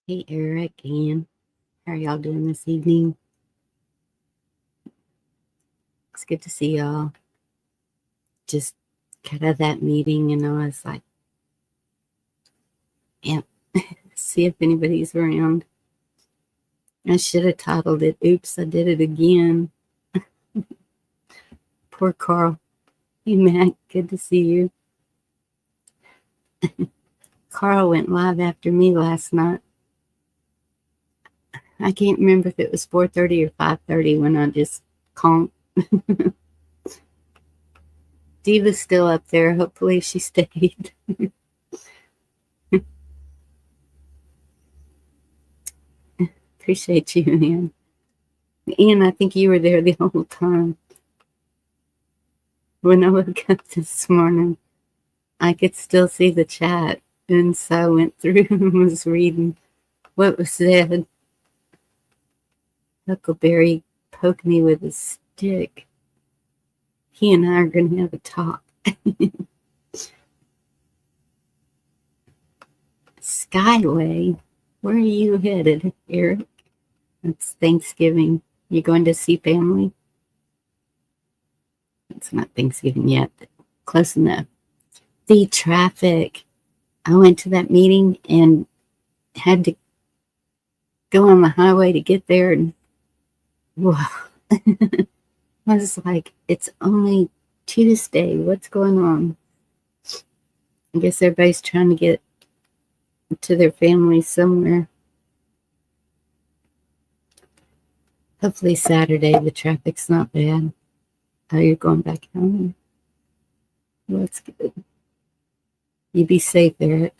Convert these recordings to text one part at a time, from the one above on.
Hey, Eric, Ian, how are y'all doing this evening? It's good to see y'all. Just got out of that meeting and I was like, yeah, see if anybody's around. I should have titled it, Oops, I Did It Again. Poor Carl. Hey, Matt, good to see you. Carl went live after me last night. I can't remember if it was 4:30 or 5:30 when I just conked. Diva's still up there. Hopefully she stayed. Appreciate you, Ian. Ian, I think you were there the whole time. When I woke up this morning, I could still see the chat, and so I went through and was reading what was said. Huckleberry poked me with a stick. He and I are going to have a talk. Skyway, where are you headed, Eric? It's Thanksgiving. You going to see family? It's not Thanksgiving yet, but close enough. The traffic. I went to that meeting and had to go on the highway to get there, and wow. I was like, it's only Tuesday. What's going on? I guess everybody's trying to get to their family somewhere. Hopefully Saturday the traffic's not bad. Oh, you're going back home? Well, that's good. You be safe, Eric.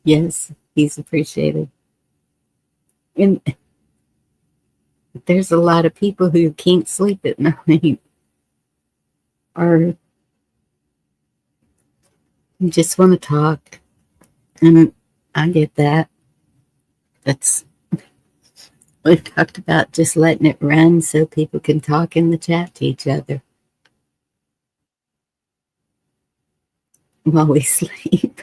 Yes, he's appreciated. And there's a lot of people who can't sleep at night or just want to talk. And I get that. We've talked about just letting it run so people can talk in the chat to each other while we sleep.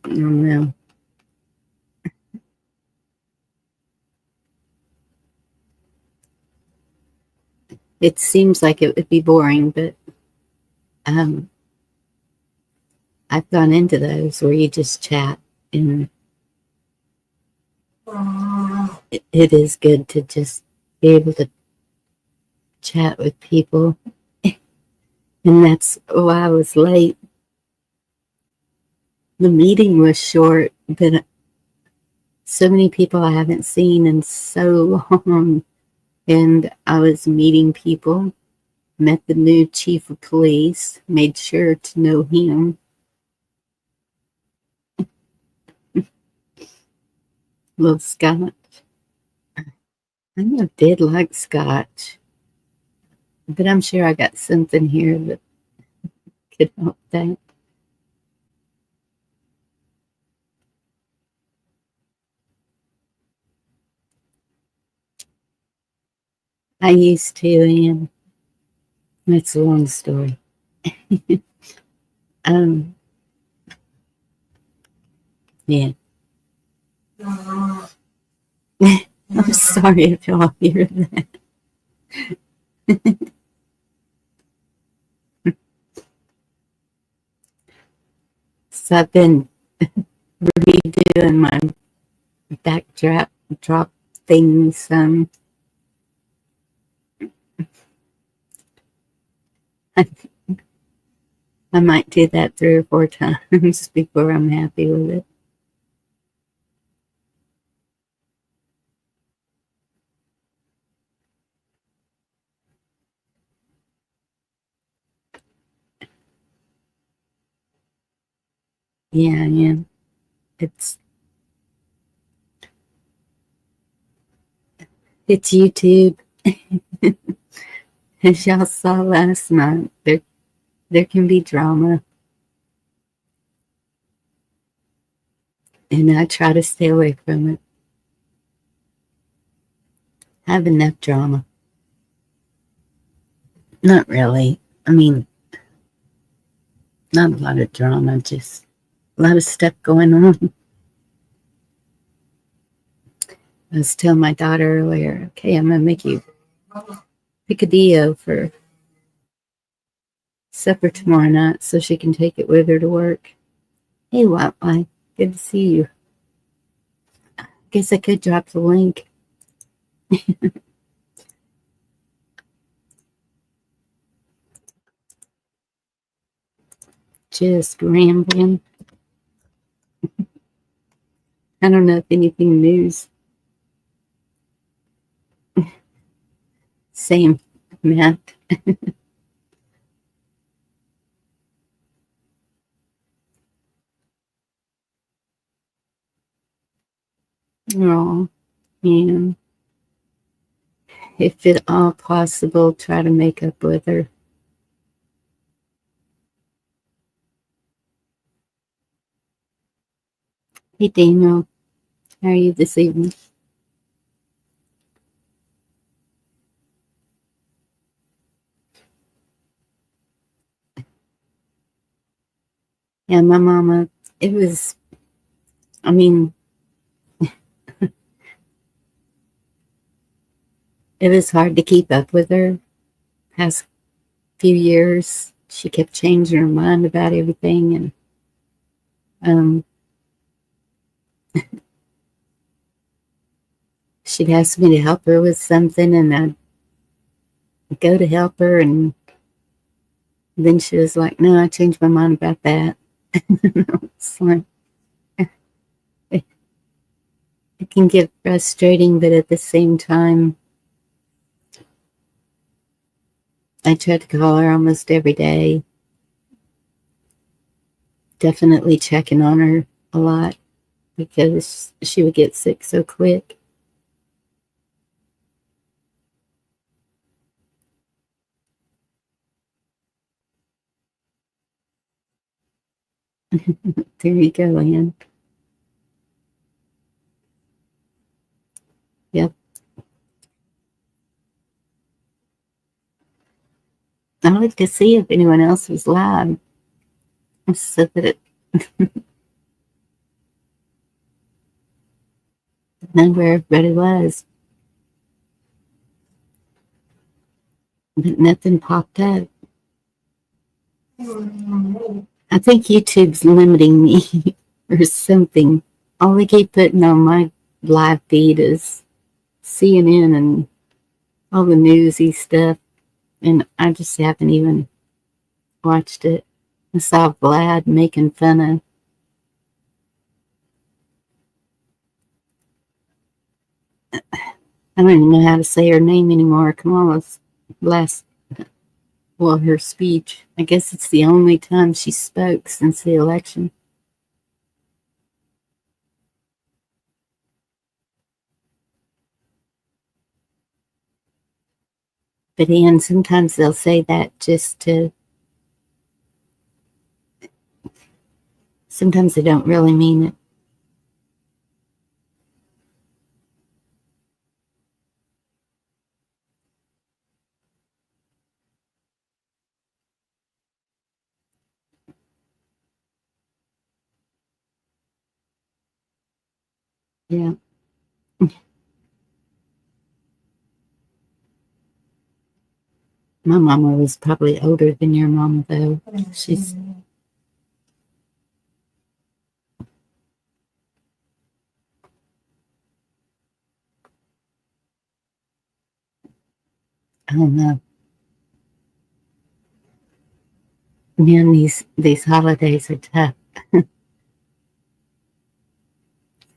I don't know. It seems like it would be boring, but I've gone into those where you just chat, and it is good to just be able to chat with people. And that's why I was late. The meeting was short, but so many people I haven't seen in so long. And I was meeting people, met the new chief of police, made sure to know him. Love scotch. I never did like scotch, but I'm sure I got something here that could help that. I used to, and it's a long story. Yeah. I'm sorry if y'all hear that. So I've been redoing my drop things. I might do that 3 or 4 times before I'm happy with it. Yeah. It's YouTube. As y'all saw last night, there can be drama, and I try to stay away from it. have enough drama. Not really. I mean, not a lot of drama, just a lot of stuff going on. I was telling my daughter earlier, okay, I'm going to make you picadillo for supper tomorrow night so she can take it with her to work. Hey, Wildlife, good to see you. Guess I could drop the link. Just rambling. I don't know if anything news. Same, Matt. Oh, yeah. If at all possible, try to make up with her. Hey, Daniel, how are you this evening? Yeah, my mama, it was, I mean, it was hard to keep up with her. Past few years, she kept changing her mind about everything, and um, she'd ask me to help her with something, and I'd go to help her, and then she was like, "No, I changed my mind about that." It's like it can get frustrating, but at the same time, I try to call her almost every day. Definitely checking on her a lot because she would get sick so quick. There you go, Ann. Yep. I like to see if anyone else was live so that it know where everybody was. But nothing popped up. I think YouTube's limiting me or something. All they keep putting on my live feed is CNN and all the newsy stuff, and I just haven't even watched it. I saw Vlad making fun of, I don't even know how to say her name anymore, Kamala's last, well, her speech. I guess it's the only time she spoke since the election. But Ian, sometimes they'll say that just to, sometimes they don't really mean it. Yeah. My mama was probably older than your mama, though. She's, I don't know. Man, these holidays are tough.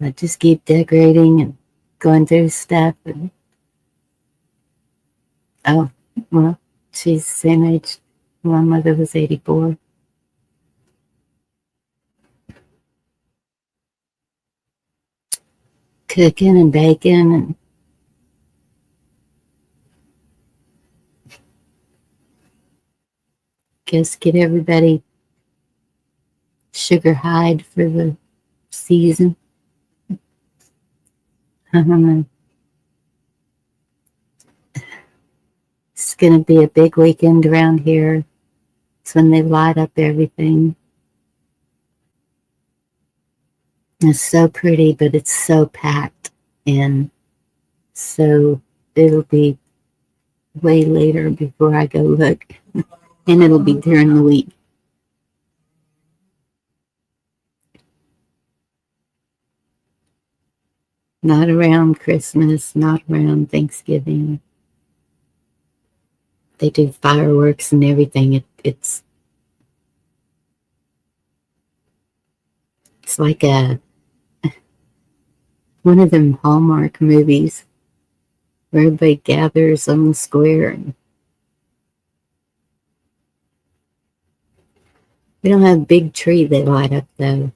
I just keep decorating and going through stuff. And, oh, well, she's the same age. My mother was 84. Cooking and baking and just get everybody sugar hide for the season. I don't know. going to be a big weekend around here. It's when they light up everything. It's so pretty, but it's so packed. And so it'll be way later before I go look. And it'll be during the week. Not around Christmas, not around Thanksgiving. They do fireworks and everything. It's like one of them Hallmark movies where everybody gathers on the square. We don't have a big tree they light up, though.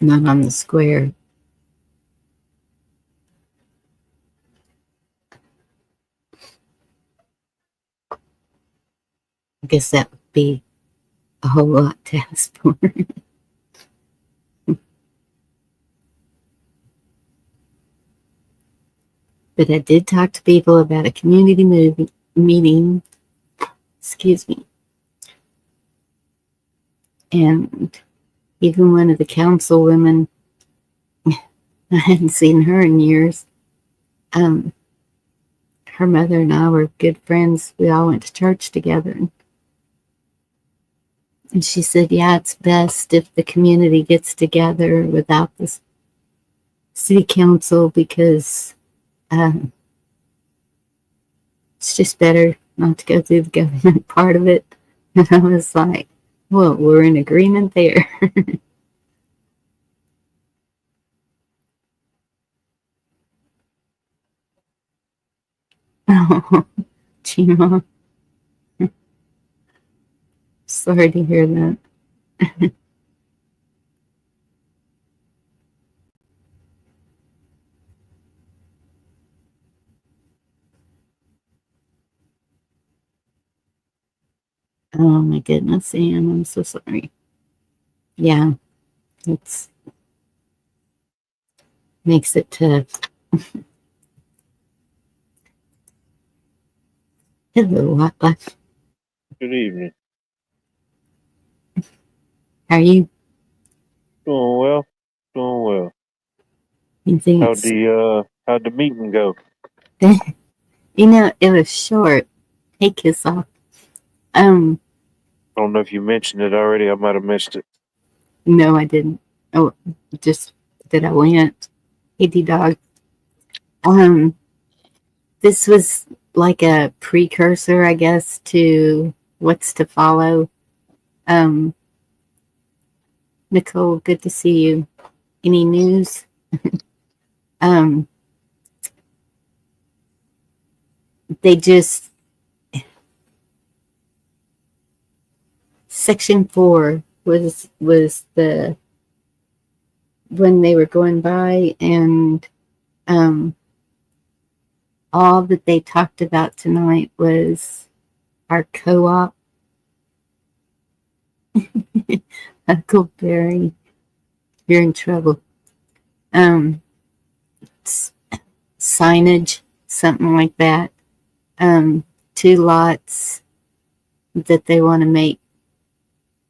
Not on the square. I guess that would be a whole lot to ask for. But I did talk to people about a community meeting. Excuse me. And even one of the councilwomen, I hadn't seen her in years. Her mother and I were good friends. We all went to church together. And she said, yeah, it's best if the community gets together without the city council because it's just better not to go through the government part of it. And I was like, well, we're in agreement there. Oh, Chima. Sorry to hear that. Oh my goodness, Anne, I'm so sorry. Yeah, it makes it tough. Hello, Wildlife. Good evening. How are you? Doing well. Doing well. You think How'd the meeting go? You know, it was short. Hey, kiss off. I don't know if you mentioned it already. I might have missed it. No, I didn't. Oh, just that I went. Hey, D-Dog. This was like a precursor, I guess, to what's to follow. Nicole, good to see you. Any news? They just Section 4 was the when they were going by, and all that they talked about tonight was our co-op. Uncle Barry, you're in trouble. Signage, something like that. 2 lots that they want to make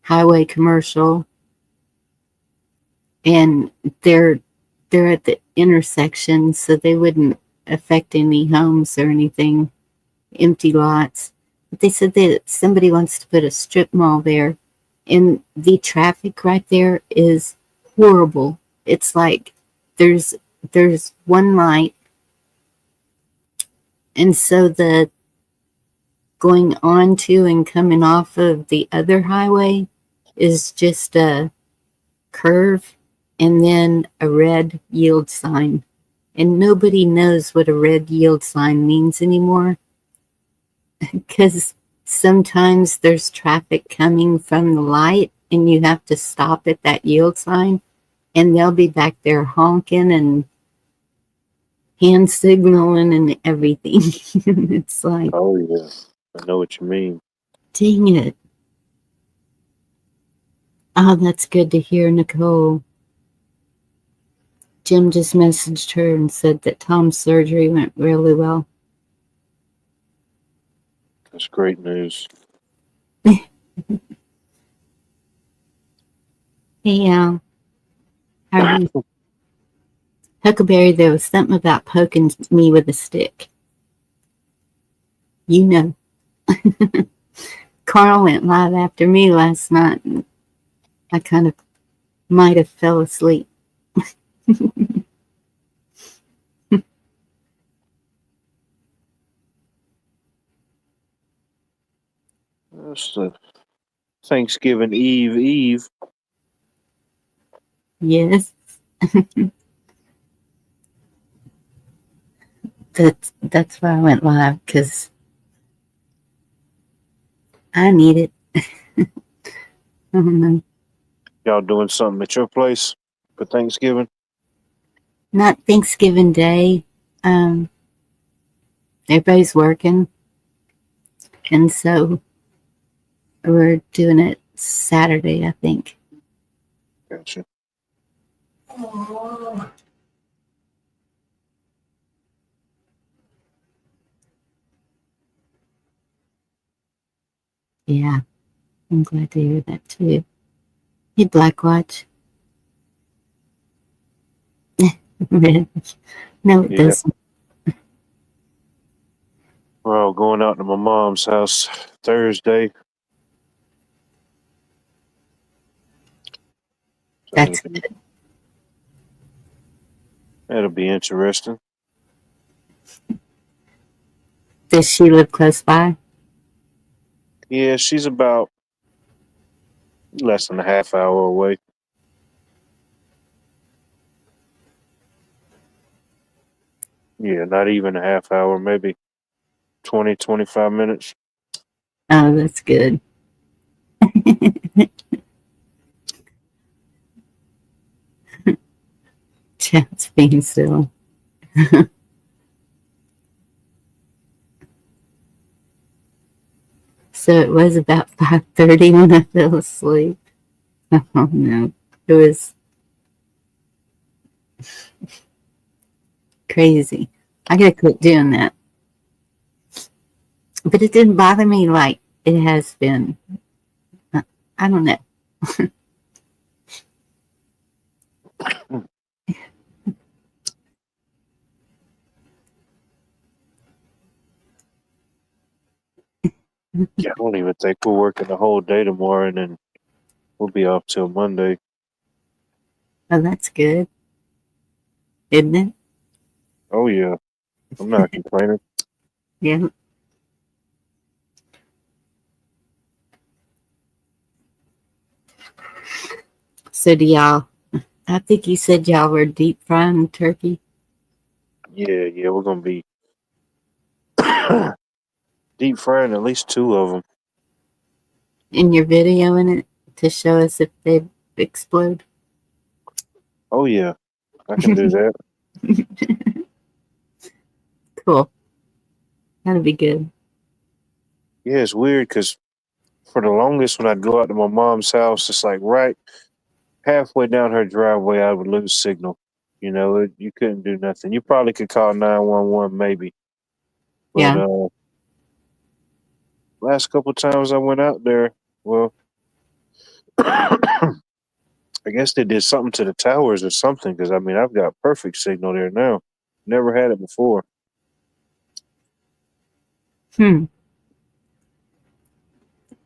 highway commercial, and they're at the intersection, so they wouldn't affect any homes or anything, empty lots. But they said that somebody wants to put a strip mall there, and the traffic right there is horrible. It's like there's one light, and so the going on to and coming off of the other highway is just a curve and then a red yield sign. And nobody knows what a red yield sign means anymore because sometimes there's traffic coming from the light and you have to stop at that yield sign, and they'll be back there honking and hand signaling and everything. It's like, oh yeah, I know what you mean. Dang it. Oh, that's good to hear, Nicole. Jim just messaged her and said that Tom's surgery went really well. That's great news. Hey, how are you? Huckleberry, there was something about poking me with a stick. You know. Carl went live after me last night, and I kind of might have fell asleep. That's the Thanksgiving Eve. Yes. That's why I went live, because I need it. I don't know. Y'all doing something at your place for Thanksgiving? Not Thanksgiving Day. Everybody's working, and so we're doing it Saturday, I think. Gotcha. Yeah, I'm glad to hear that too. Hey, Blackwatch. No, it Yeah. doesn't. We're all going out to my mom's house Thursday. So That's good. that'll be interesting. Does she live close by? Yeah, she's about less than a half hour away. Yeah, not even a half hour, maybe 20, 25 minutes. Oh, that's good. Chat's being still. So it was about 5:30 when I fell asleep. Oh no, it was crazy. I gotta quit doing that. But it didn't bother me like it has been. I don't know. Yeah, I don't even think we're working the whole day tomorrow, and then we'll be off till Monday. Oh, that's good, isn't it? Oh yeah, I'm not complaining. Yeah. So do y'all? I think you said y'all were deep frying turkey Yeah, we're gonna be deep frying at least two of them. in your video in it to show us if they explode. Oh yeah, I can do that. Cool. That'll be good. Yeah, it's weird because for the longest, when I'd go out to my mom's house, it's like right halfway down her driveway, I would lose signal. You couldn't do nothing. You probably could call 911 maybe, but Yeah. last couple times I went out there, well, I guess they did something to the towers or something because I mean I've got perfect signal there now. Never had it before. Hmm.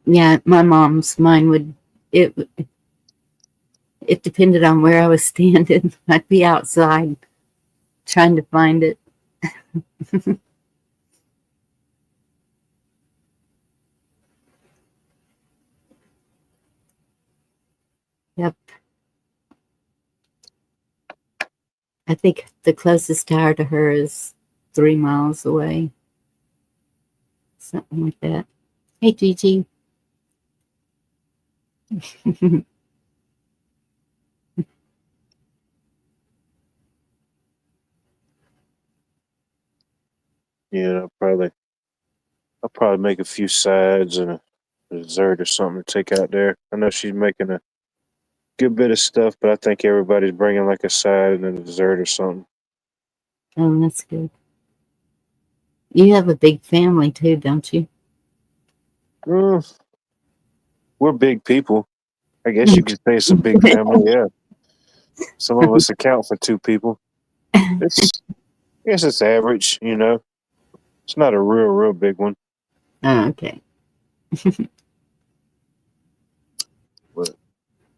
Yeah, my mom's mine would it it depended on where I was standing. I'd be outside trying to find it. Yep. I think the closest tower to her is 3 miles away. Something like that. Hey Gigi. Yeah, I'll probably make a few sides and a dessert or something to take out there. I know she's making a good bit of stuff, but I think everybody's bringing like a side and then a dessert or something. Oh, that's good. You have a big family too, don't you? Mm, we're big people. I guess you could say it's a big family. Yeah, some of us account for two people. It's, I guess it's average. It's not a real big one. Oh, okay. But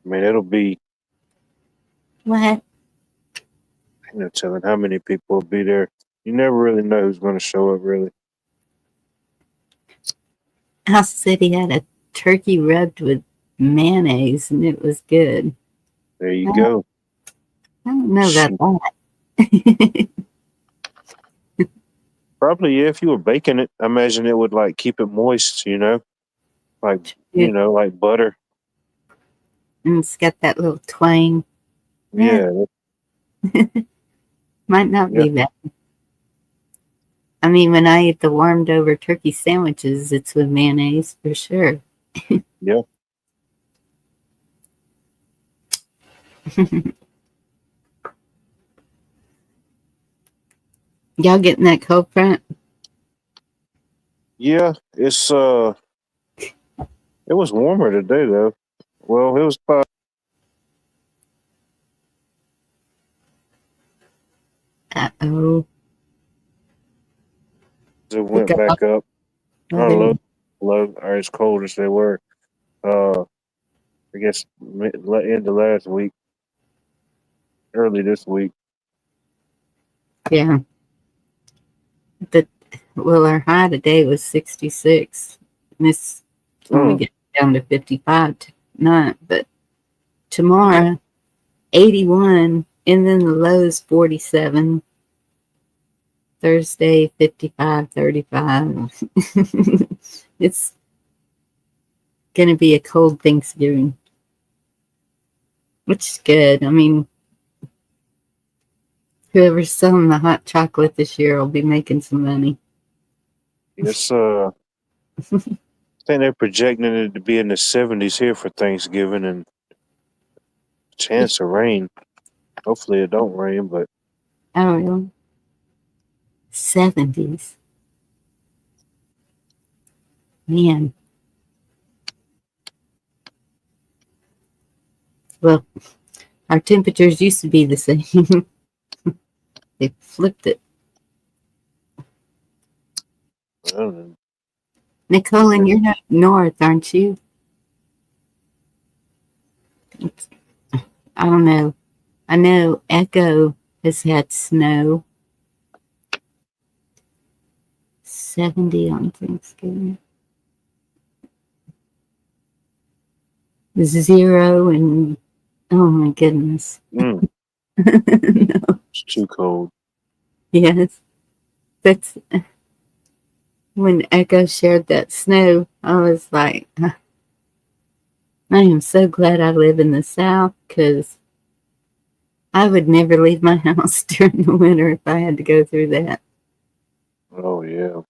I mean, it'll be. What? No telling how many people will be there. You never really know who's going to show up. Really. House said he had a turkey rubbed with mayonnaise and it was good. There you I go. don't know about Shoot. that. Probably yeah. If you were baking it, I imagine it would like keep it moist. Like Yeah, like butter. and it's got that little twang. Yeah, Yeah, might not yeah, be bad. I mean, when I eat the warmed over turkey sandwiches, it's with mayonnaise for sure. yeah. Y'all getting that cold front? Yeah, it was warmer today though. Well, it was about Uh-oh. it The went dog. back up. Oh, Our there low, you low are as cold as they were. Uh, I guess end of last week, early this week. go. Yeah. But, well, our high today was 66. This only Mm, gets down to 55 tonight. But tomorrow, 81. And then the low's 47. Thursday, 55, 35. It's going to be a cold Thanksgiving, which is good. I mean, whoever's selling the hot chocolate this year will be making some money. it's I think they're projecting it to be in the 70s here for Thanksgiving and chance of rain. Hopefully it don't rain, but Oh, really? 70s. Man. Well, our temperatures used to be the same. They flipped it. I don't know. Nicole, and you're not north, aren't you? I don't know. I know Echo has had snow. 70 on Thanksgiving. 0 and oh my goodness. Mm, No. it's too cold. Yes. That's when Echo shared that snow. I was like, I am so glad I live in the South because I would never leave my house during the winter if I had to go through that. Oh yeah,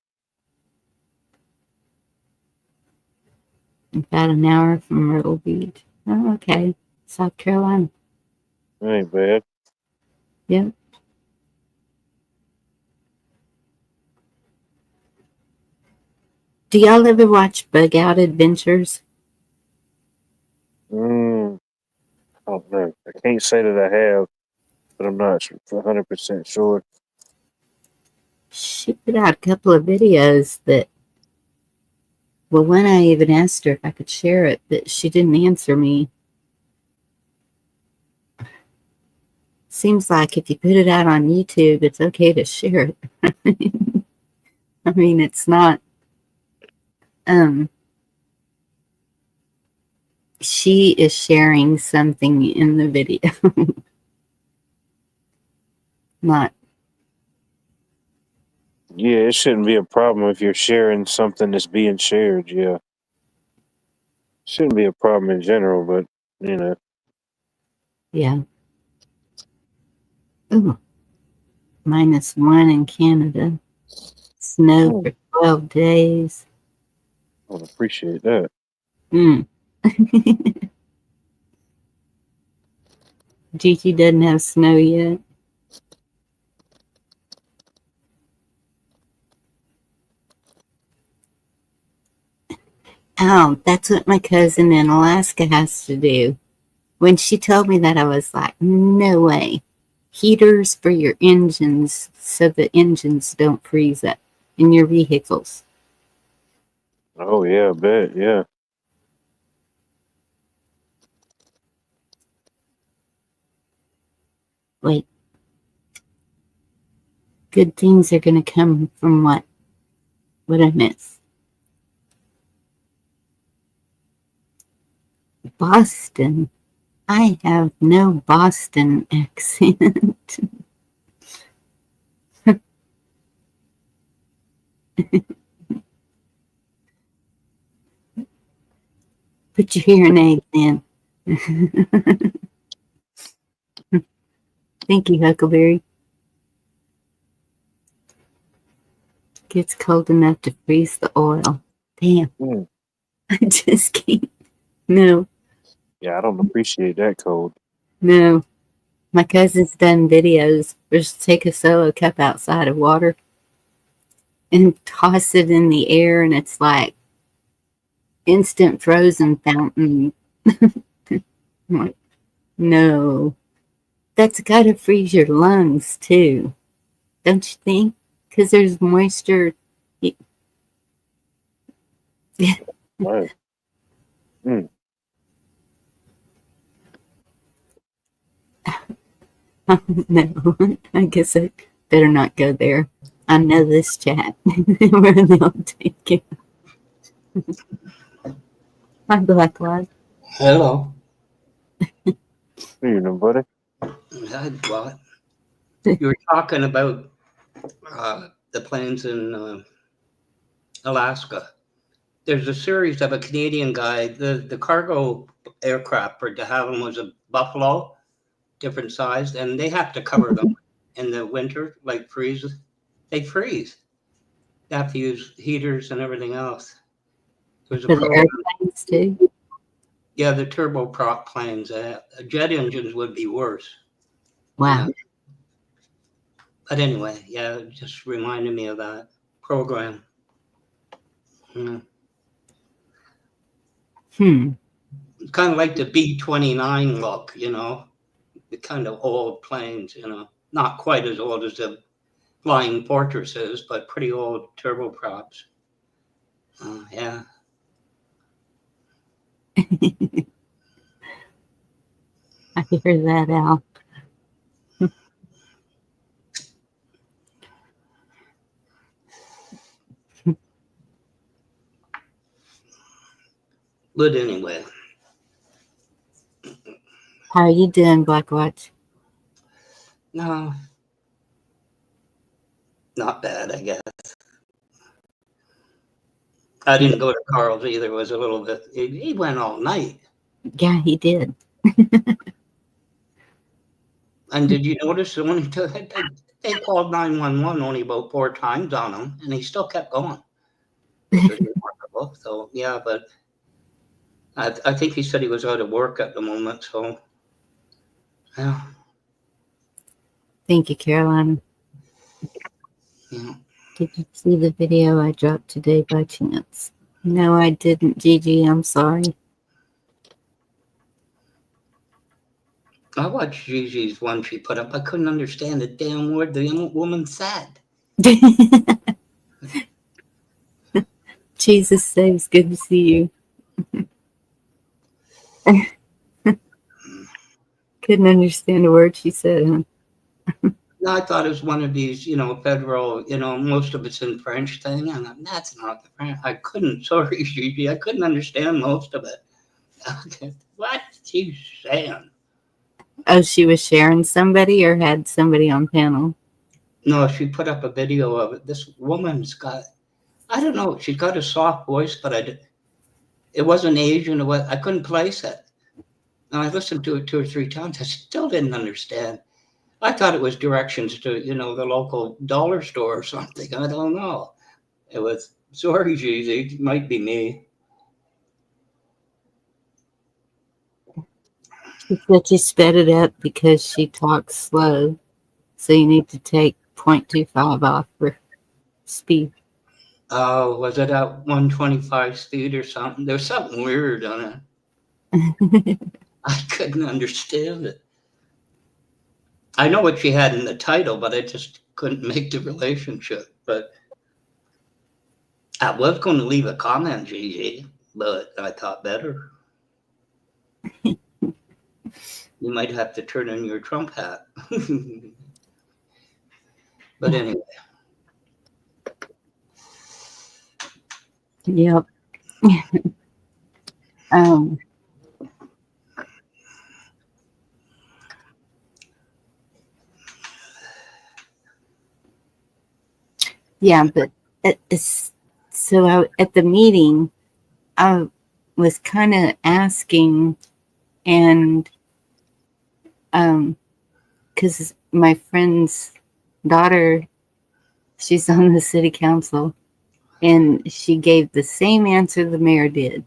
About an hour from Myrtle Beach. Oh, okay. South Carolina. that ain't bad. Yep. Do y'all ever watch Bug Out Adventures? Mm, I don't know. I can't say that I have, but I'm not 100% sure. She put out a couple of videos that, well, one I even asked her if I could share it, but she didn't answer me. Seems like if you put it out on YouTube, it's okay to share it. I mean, it's not, um, she is sharing something in the video, not, Yeah, it shouldn't be a problem if you're sharing something that's being shared. Yeah, shouldn't be a problem in general, but you know, yeah. Ooh, -1 in Canada. Snow mm, for 12 days. I would appreciate that. Mm. Gigi doesn't have snow yet. Oh, that's what my cousin in Alaska has to do. When she told me that, I was like, no way. Heaters for your engines so the engines don't freeze up in your vehicles. Oh yeah, I bet. Yeah. Wait, good things are going to come from what? What I miss? Boston. I have no Boston accent. Put your hearing aids in. Thank you, Huckleberry. Gets cold enough to freeze the oil. Damn, Mm. I just can't. No, Yeah, I don't appreciate that cold. no. My cousin's done videos where she take a solo cup outside of water and toss it in the air, and it's like instant frozen fountain. I'm like, no, that's got to freeze your lungs too, don't you think? Because there's moisture. Yeah, Right. Mm. no, I guess I better not go there. I know this chat where they'll take it. Hi, Black Lives. Hello. You know, buddy. Well, you were talking about the planes in Alaska. There's a series of a Canadian guy. The cargo aircraft for de Havilland was a Buffalo, different sized, and they have to cover them in the winter, like freeze. They freeze. They have to use heaters and everything else. There's a For the program. airplanes too. Yeah, the turboprop planes. Jet engines would be worse. Wow. Yeah. But anyway, yeah, it just reminded me of that program. Yeah. Hmm. It's kind of like the B-29 look, the kind of old planes, not quite as old as the Flying Fortresses, but pretty old turboprops. Yeah. I hear that, Al. But anyway, How are you doing, Blackwatch? no, not bad, I guess. I didn't go to Carl's either. It was a little bit, he went all night. Yeah, he did. And did you notice the one they called 911 only about 4 times on him, and he still kept going, which was remarkable. So, yeah, but I think he said he was out of work at the moment. So, yeah. Thank you, Carolina. Yeah. Did you see the video I dropped today by chance? No, I didn't, Gigi. I'm sorry. I watched Gigi's one she put up. I couldn't understand a damn word the young woman said. Jesus saves. Good to see you. Couldn't understand a word she said, huh? No, I thought it was one of these, federal, most of it's in French thing. And that's not the French. I couldn't, sorry, Gigi, I couldn't understand most of it. What she's saying? Oh, she was sharing somebody or had somebody on panel? No, she put up a video of it. This woman's got, I don't know, she's got a soft voice, but it wasn't Asian. I couldn't place it. And I listened to it 2 or 3 times. I still didn't understand. I thought it was directions to, the local dollar store or something. I don't know. It was, sorry, Jeezy, it might be me. She said she sped it up because she talks slow. So you need to take 0.25 off for speed. Was it at 125 speed or something? There's something weird on it. I couldn't understand it. I know what she had in the title, but I just couldn't make the relationship. But I was going to leave a comment, Gigi, but I thought better. You might have to turn on your Trump hat. But anyway. Yep. um, yeah, but at the meeting, I was kind of asking, and because my friend's daughter, she's on the city council, and she gave the same answer the mayor did.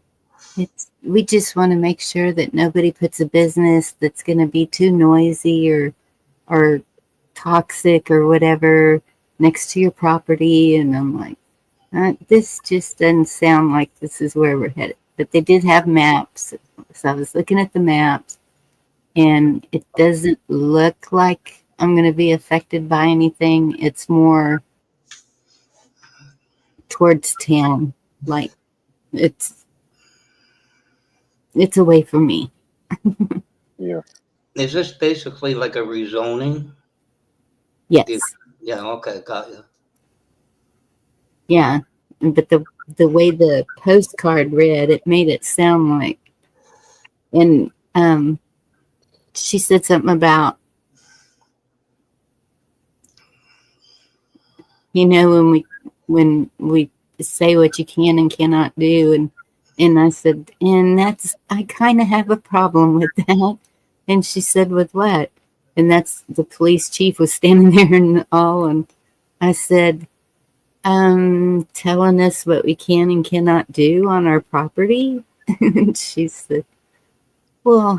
We just want to make sure that nobody puts a business that's going to be too noisy or toxic or whatever next to your property. And I'm like, this just doesn't sound like this is where we're headed. But they did have maps, so I was looking at the maps, and it doesn't look like I'm going to be affected by anything. It's more towards town, like it's away from me. Yeah. Is this basically like a rezoning? Yes. Yeah, okay, got you. Yeah, but the way the postcard read, it made it sound like, and she said something about, when we say what you can and cannot do, and I said, and I kind of have a problem with that. And she said, with what? And that's the police chief was standing there and all, and I said, telling us what we can and cannot do on our property. And she said, well,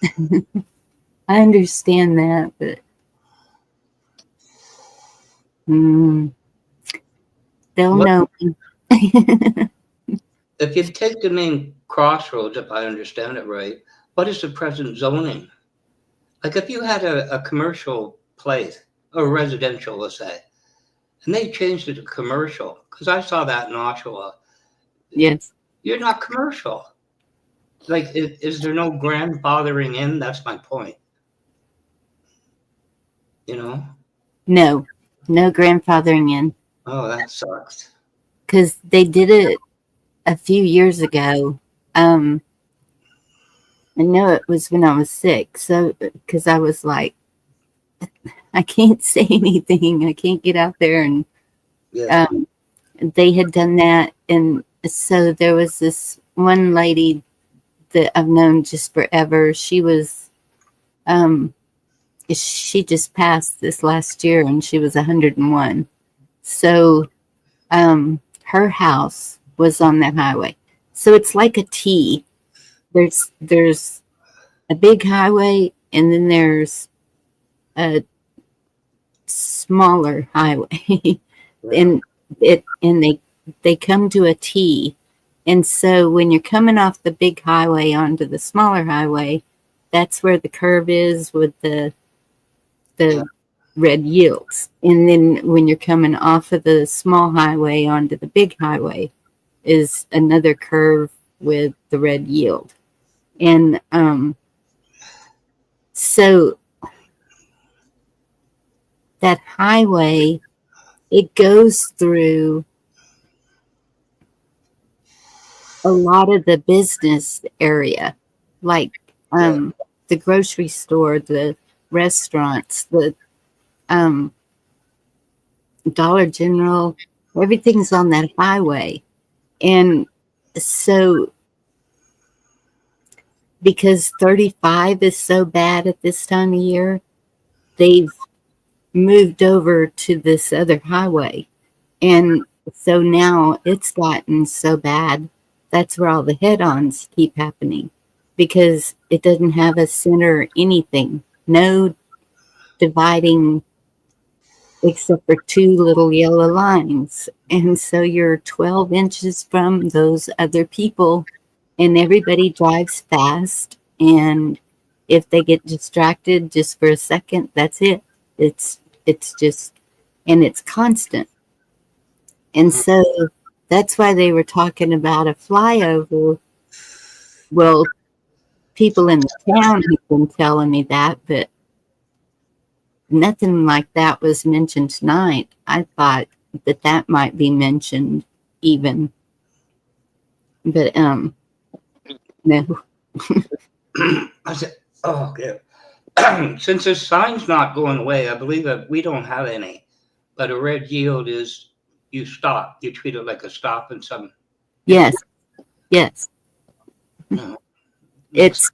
I understand that, but they'll know. If you take the main crossroads, if I understand it right, what is the present zoning? Like if you had a commercial place or residential, let's say, and they changed it to commercial, because I saw that in Oshawa. Yes. You're not commercial. Like, is there no grandfathering in? That's my point. No grandfathering in. Oh, that sucks. Because they did it a few years ago. I know it was when I was sick. So, because I was like, I can't say anything. I can't get out there. And they had done that. And so there was this one lady that I've known just forever. She was, she just passed this last year, and she was 101. So, her house was on that highway. So it's like a T. There's a big highway, and then there's a smaller highway. and they come to a T. And so when you're coming off the big highway onto the smaller highway, that's where the curve is with the red yields. And then when you're coming off of the small highway onto the big highway is another curve with the red yield. And so that highway, it goes through a lot of the business area, like the grocery store, the restaurants, the Dollar General, everything's on that highway. And so because 35 is so bad at this time of year, they've moved over to this other highway. And so now it's gotten so bad, that's where all the head-ons keep happening, because it doesn't have a center or anything. No dividing except for two little yellow lines. And so you're 12 inches from those other people, and everybody drives fast. And if they get distracted just for a second, that's it. It's just, and it's constant. And so that's why they were talking about a flyover. Well, people in the town have been telling me that, but nothing like that was mentioned tonight. I thought that that might be mentioned even, but no. I said, oh, okay. Since the sign's not going away, I believe that we don't have any. But a red yield is you stop. You treat it like a stop and some. Yes, yes. No, It's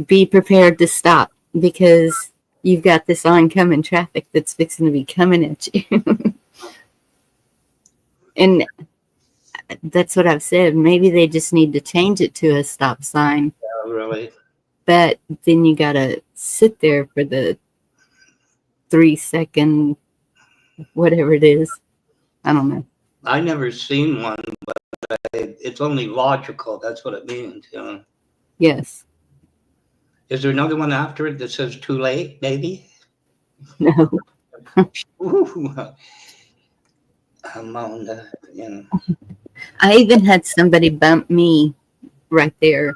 be prepared to stop because you've got this oncoming traffic that's fixing to be coming at you. And that's what I've said. Maybe they just need to change it to a stop sign. really. But then you gotta sit there for the 3 second, whatever it is. I don't know. I never seen one, but it's only logical. That's what it means. You know. Yes. Is there another one after it that says "too late"? Maybe. No. Ooh, I'm on the. You know. I even had somebody bump me right there.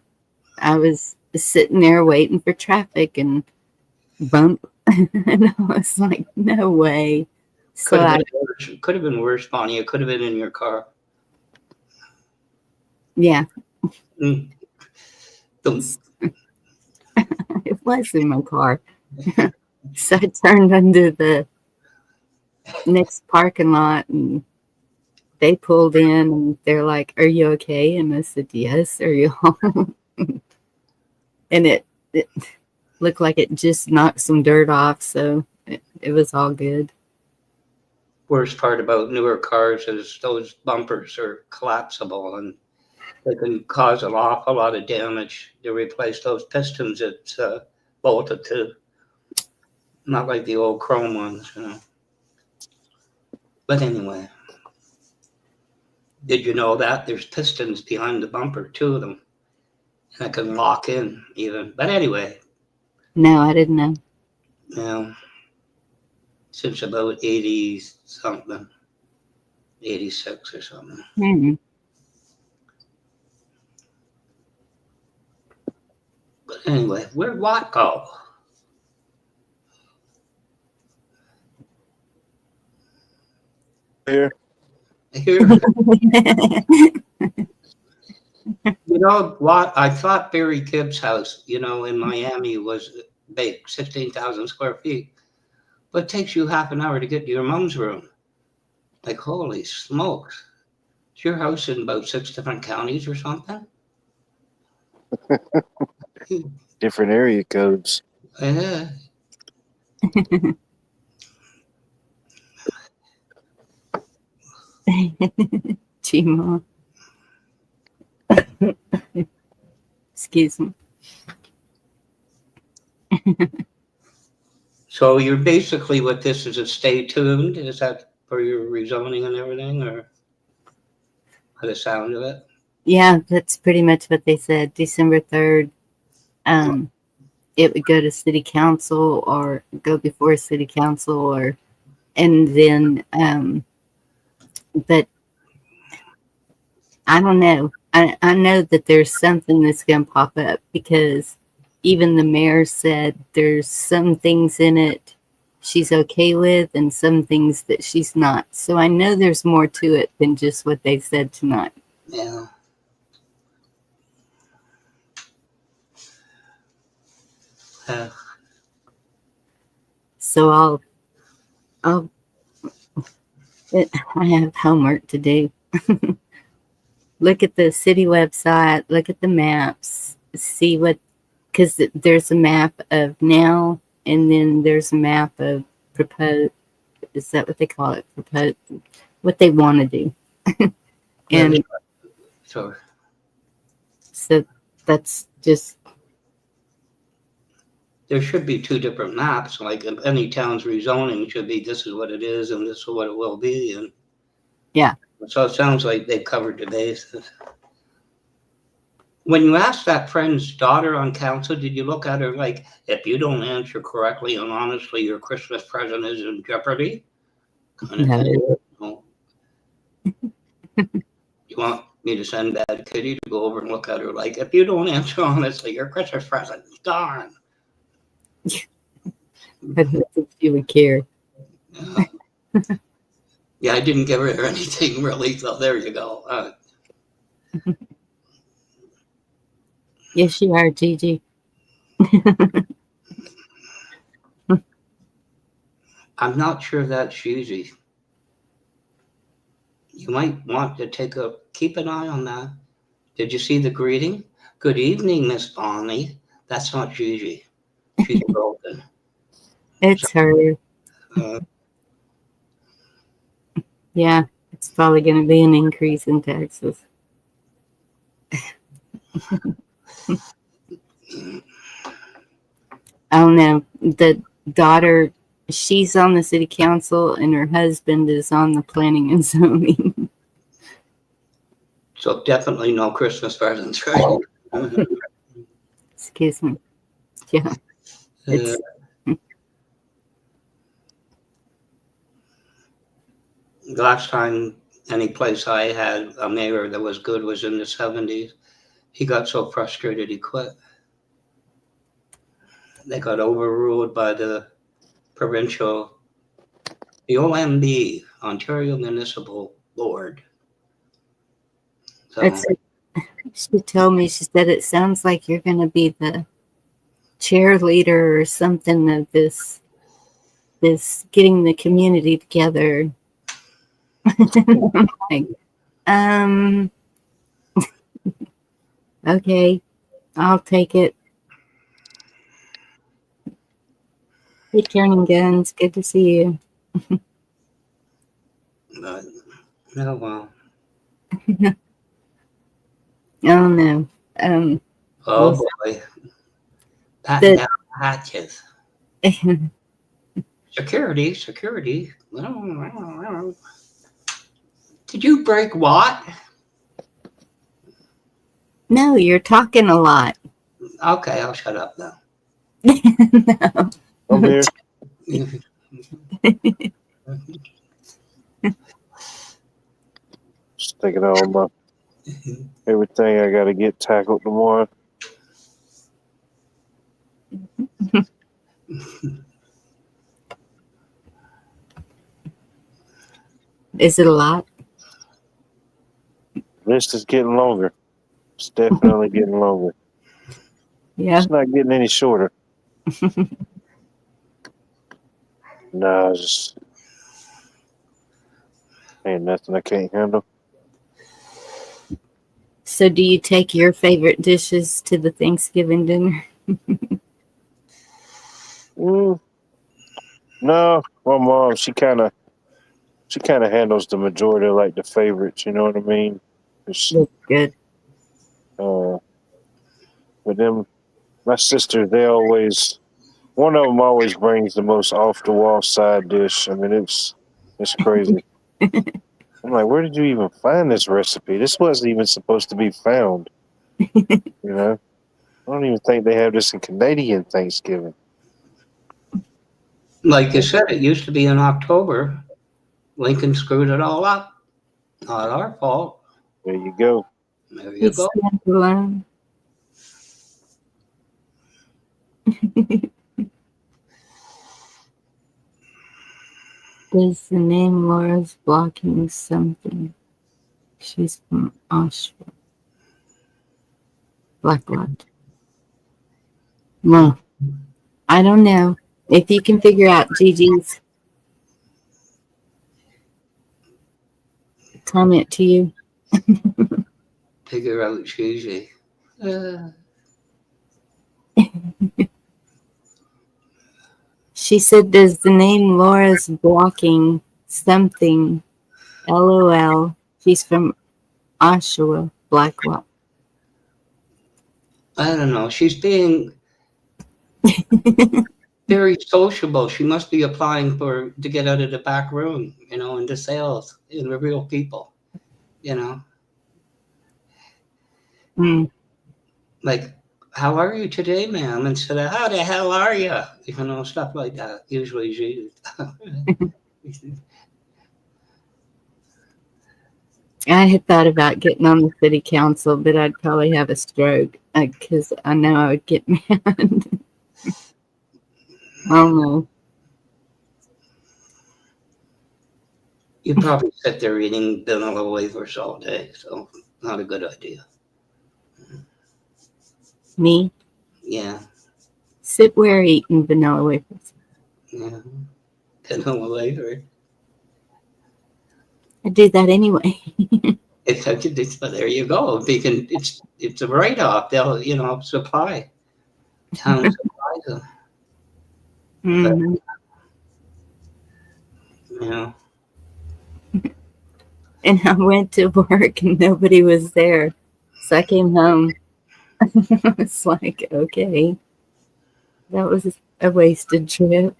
I was sitting there waiting for traffic and bump. And I was like, no way. So Could have been worse, Bonnie. It could have been in your car. yeah, Mm. it was in my car. So I turned into the next parking lot and they pulled in and they're like, are you okay? And I said, yes. Are you home? And it looked like it just knocked some dirt off. So it was all good. Worst part about newer cars is those bumpers are collapsible and they can cause an awful lot of damage. To replace those pistons, it's bolted to, not like the old chrome ones, you know. But anyway, did you know that there's pistons behind the bumper, two of them, and it can lock in even. But anyway, No, I didn't know. you know, since about 80 something, 86 or something. Hmm. But anyway, where'd Watt go? Here. Here, you know what? I thought Barry Gibbs' house, you know, in Miami was big, 16,000 square feet, but it takes you half an hour to get to your mom's room. Like, holy smokes. Is your house in about 6 different counties or something? Different area codes. Yeah. Chima. Excuse me. So you're basically what this is a stay tuned? Is that for your rezoning and everything, or by the sound of it? Yeah, that's pretty much what they said. December 3rd. It would go to city council or go before city council or and then but I don't know. I know that there's something that's gonna pop up because even the mayor said there's some things in it she's okay with and some things that she's not. So I know there's more to it than just what they said tonight. Yeah. So I have homework to do. Look at the city website, look at the maps, see what, because there's a map of now and then there's a map of proposed, is that what they call it? Proposed, what they want to do. And Sure. so that's just, there should be two different maps. Like any town's rezoning should be, this is what it is and this is what it will be. And Yeah. so it sounds like they covered the bases. When you asked that friend's daughter on council, did you look at her like, if you don't answer correctly and honestly, your Christmas present is in jeopardy? Kind of thing. No. You want me to send Bad Kitty to go over and look at her like, if you don't answer honestly, your Christmas present is gone. But I think she would care. Yeah, I didn't give her anything really, so there you go. Yes, you are, Gigi. I'm not sure that's easy. You might want to keep an eye on that. Did you see the greeting? Good evening, Miss Bonnie. That's not Gigi. She's broken. It's her. Yeah, it's probably going to be an increase in taxes. I don't know. The daughter, she's on the city council, and her husband is on the planning and zoning. So definitely no Christmas presents, right? Excuse me. Yeah. It's, the last time any place I had a mayor that was good was in the 70s. He got so frustrated he quit. They got overruled by the OMB, Ontario Municipal Board. So, she told me, she said, it sounds like you're going to be the cheerleader or something of this getting the community together. Like, okay, I'll take it. Returning guns, good to see you. oh well. Oh no. Oh boy. Patting down the hatches. Security. Did you break what? No, you're talking a lot. Okay, I'll shut up now. No. I'm here. Just thinking of all my everything I got to get tackled tomorrow. Is it a lot? List is getting longer. It's definitely getting longer. Yeah. It's not getting any shorter. No, it's just ain't nothing I can't handle. So do you take your favorite dishes to the Thanksgiving dinner? No, my mom, she kind of handles the majority of like the favorites. You know what I mean? That's good. With them, my sisters, one of them always brings the most off the wall side dish. I mean, it's crazy. I'm like, where did you even find this recipe? This wasn't even supposed to be found. You know, I don't even think they have this in Canadian Thanksgiving. Like you said, it used to be in October. Lincoln screwed it all up. Not our fault. There you go. There you go. Alone. Does the name Laura's blocking something? She's from Austria. Blacklock. Well, I don't know. If you can figure out Gigi's comment to you. Figure out Gigi. She said, does the name Laura's blocking something? LOL. She's from Oshawa, Blacklock. I don't know. She's being Very sociable. She must be applying to get out of the back room, into sales, in the real people, Mm. like, how are you today, ma'am? Instead of, how the hell are you? Stuff like that. Usually she. I had thought about getting on the city council, but I'd probably have a stroke because I know I would get mad. I don't know. You'd probably sit there eating vanilla wafers all day, so not a good idea. Me? Yeah, Sit where eating vanilla wafers. yeah. Vanilla wafer. I do that anyway. There you go. It's a write off. They'll supply. Town supply them. But Mhm. you know, And I went to work and nobody was there. So I came home. It's like, okay, that was a wasted trip.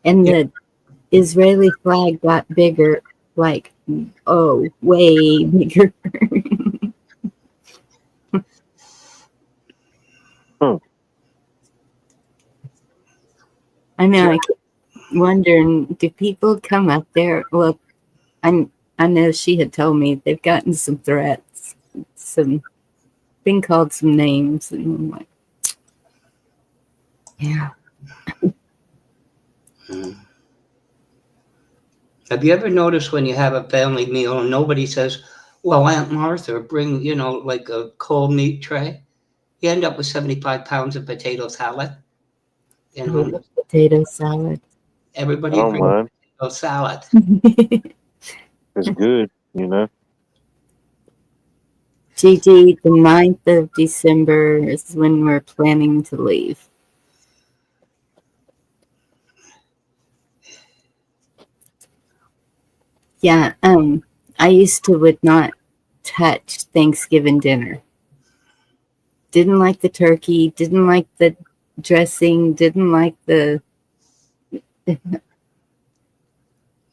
And yeah, the Israeli flag got bigger, like, oh, way bigger. Hmm. I know, I keep wondering, do people come up there? Well, I know she had told me they've gotten some threats, been called some names, and I'm like, yeah. Mm. Have you ever noticed when you have a family meal and nobody says, "Well, Aunt Martha, bring like a cold meat tray"? You end up with 75 pounds of potato salad. You I know, love potato salad. I everybody don't brings mind. potato salad. It's good, Gigi, the 9th of December is when we're planning to leave. Yeah, I used to would not touch Thanksgiving dinner. Didn't like the turkey, didn't like the dressing, didn't like the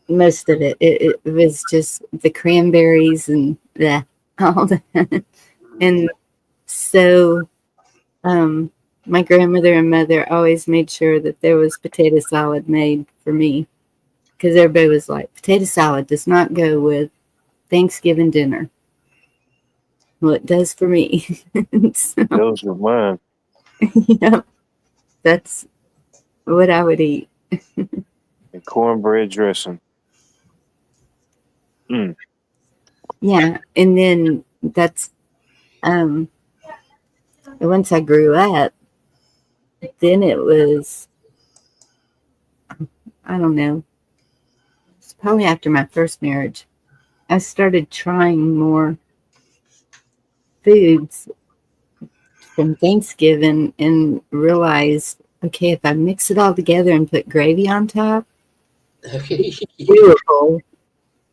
most of it. It was just the cranberries and all that. And so my grandmother and mother always made sure that there was potato salad made for me because everybody was like, potato salad does not go with Thanksgiving dinner. Well, it does for me. So, Those are mine. yeah, that's what I would eat. And cornbread dressing. Mm. Yeah, and then that's once I grew up, then it was, I don't know, it's probably after my first marriage. I started trying more foods from Thanksgiving and realized, okay, if I mix it all together and put gravy on top, doable,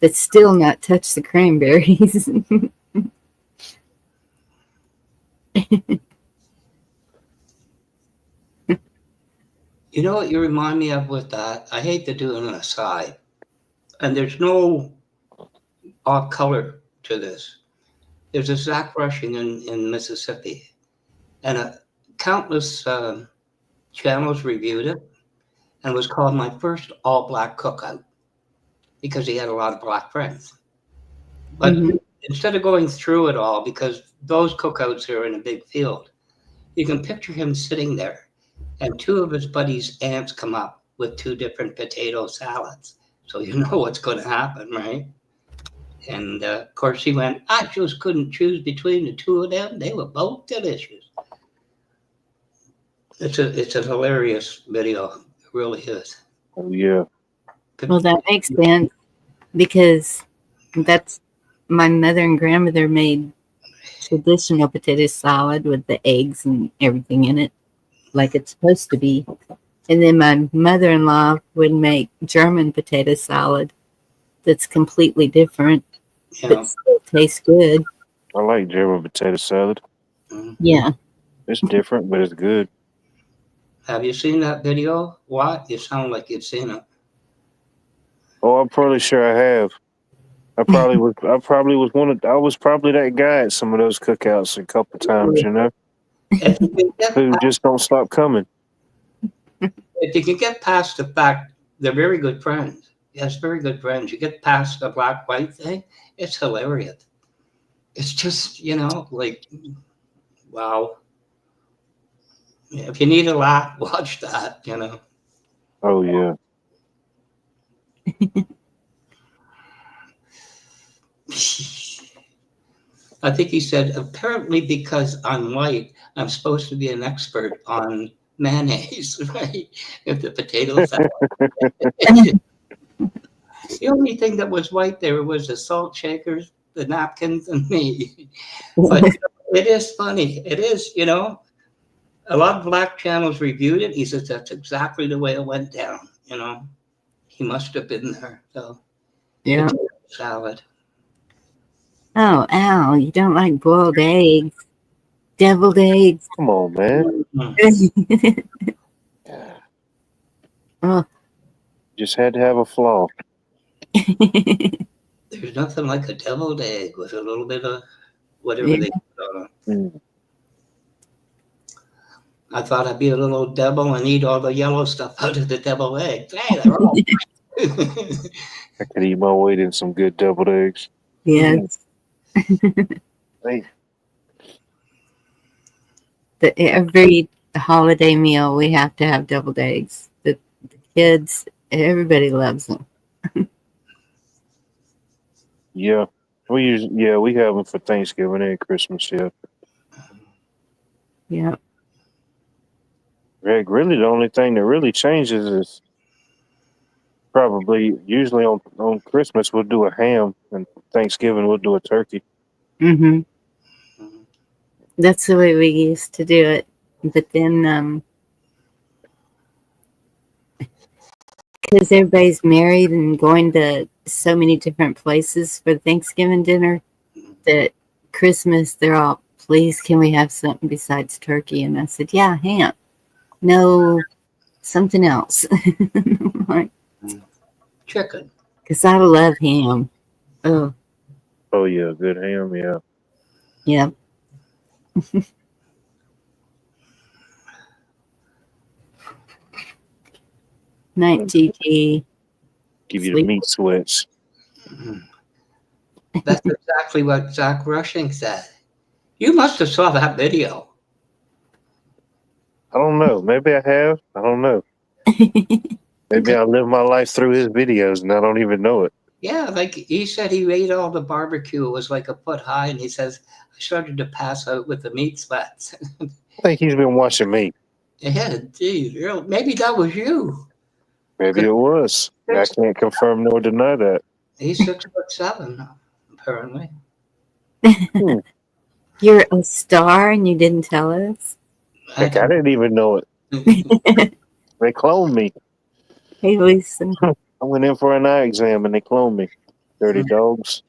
but still not touch the cranberries. You know what you remind me of with that? I hate to do an aside, and there's no off color to this. There's a Zach Rushing in Mississippi, and countless channels reviewed it, and it was called My First All Black Cookout because he had a lot of black friends. But Mhm. instead of going through it all, because those cookouts are in a big field, you can picture him sitting there, and two of his buddies' aunts come up with two different potato salads. So you know what's going to happen, right? And of course, he went, I just couldn't choose between the two of them. They were both delicious. It's a hilarious video. It really is. Oh, yeah. Well, that makes sense because that's my mother and grandmother made traditional potato salad with the eggs and everything in it, like it's supposed to be. And then my mother-in-law would make German potato salad, that's completely different, You but know. still tastes good. I like German potato salad. Mm. Yeah. It's different, but it's good. Have you seen that video? What? You sound like you've seen it. Oh, I'm probably sure I have. I probably was. I probably was one of. I was probably that guy at some of those cookouts a couple times. You know, If you can get food just don't stop coming. if you can get past the fact they're very good friends. Yes, very good friends. You get past the black white thing, it's hilarious. It's just, like, wow. Yeah, if you need a laugh, watch that. Oh yeah. I think he said, apparently because I'm white, I'm supposed to be an expert on mayonnaise, right? If the potato salad. The only thing that was white there was the salt shakers, the napkins, and me. But it is funny. It is. A lot of black channels reviewed it. He says that's exactly the way it went down. He must have been there. So Yeah. potato salad. Oh, Al, you don't like boiled eggs, deviled eggs. Come on, man. Mm. Oh. Just had to have a flaw. There's nothing like a deviled egg with a little bit of whatever Yeah. they put on it. Mm. I thought I'd be a little devil and eat all the yellow stuff out of the deviled egg. Hey, they're all I could eat my weight in some good deviled eggs. Yes. Hey, Every holiday meal, we have to have deviled eggs. The kids, everybody loves them. yeah. We have them for Thanksgiving and Christmas. Yeah. Yeah. Greg, really, the only thing that really changes is probably usually on Christmas we'll do a ham and Thanksgiving we'll do a turkey. Mm-hmm. That's the way we used to do it. But then, because everybody's married and going to so many different places for Thanksgiving dinner, that Christmas, they're all, please, can we have something besides turkey? And I said, yeah, ham. No, something else. chicken. Because I love ham. Oh, Oh yeah, good ham. Yeah. yeah. Night, GG. Give you the meat sweats. That's exactly what Zach Rushing said. You must have saw that video. I don't know. Maybe I have. I don't know. Maybe I live my life through his videos and I don't even know it. Yeah, like he said he ate all the barbecue. It was like a foot high, and he says, I started to pass out with the meat sweats. I think he's been watching me. Yeah, geez, maybe that was you. Maybe it was. I can't confirm nor deny that. He's 6'7", apparently. You're a star and you didn't tell us? Heck, I didn't even know it. They cloned me. Hey, Lisa. I went in for an eye exam and they cloned me. Dirty dogs.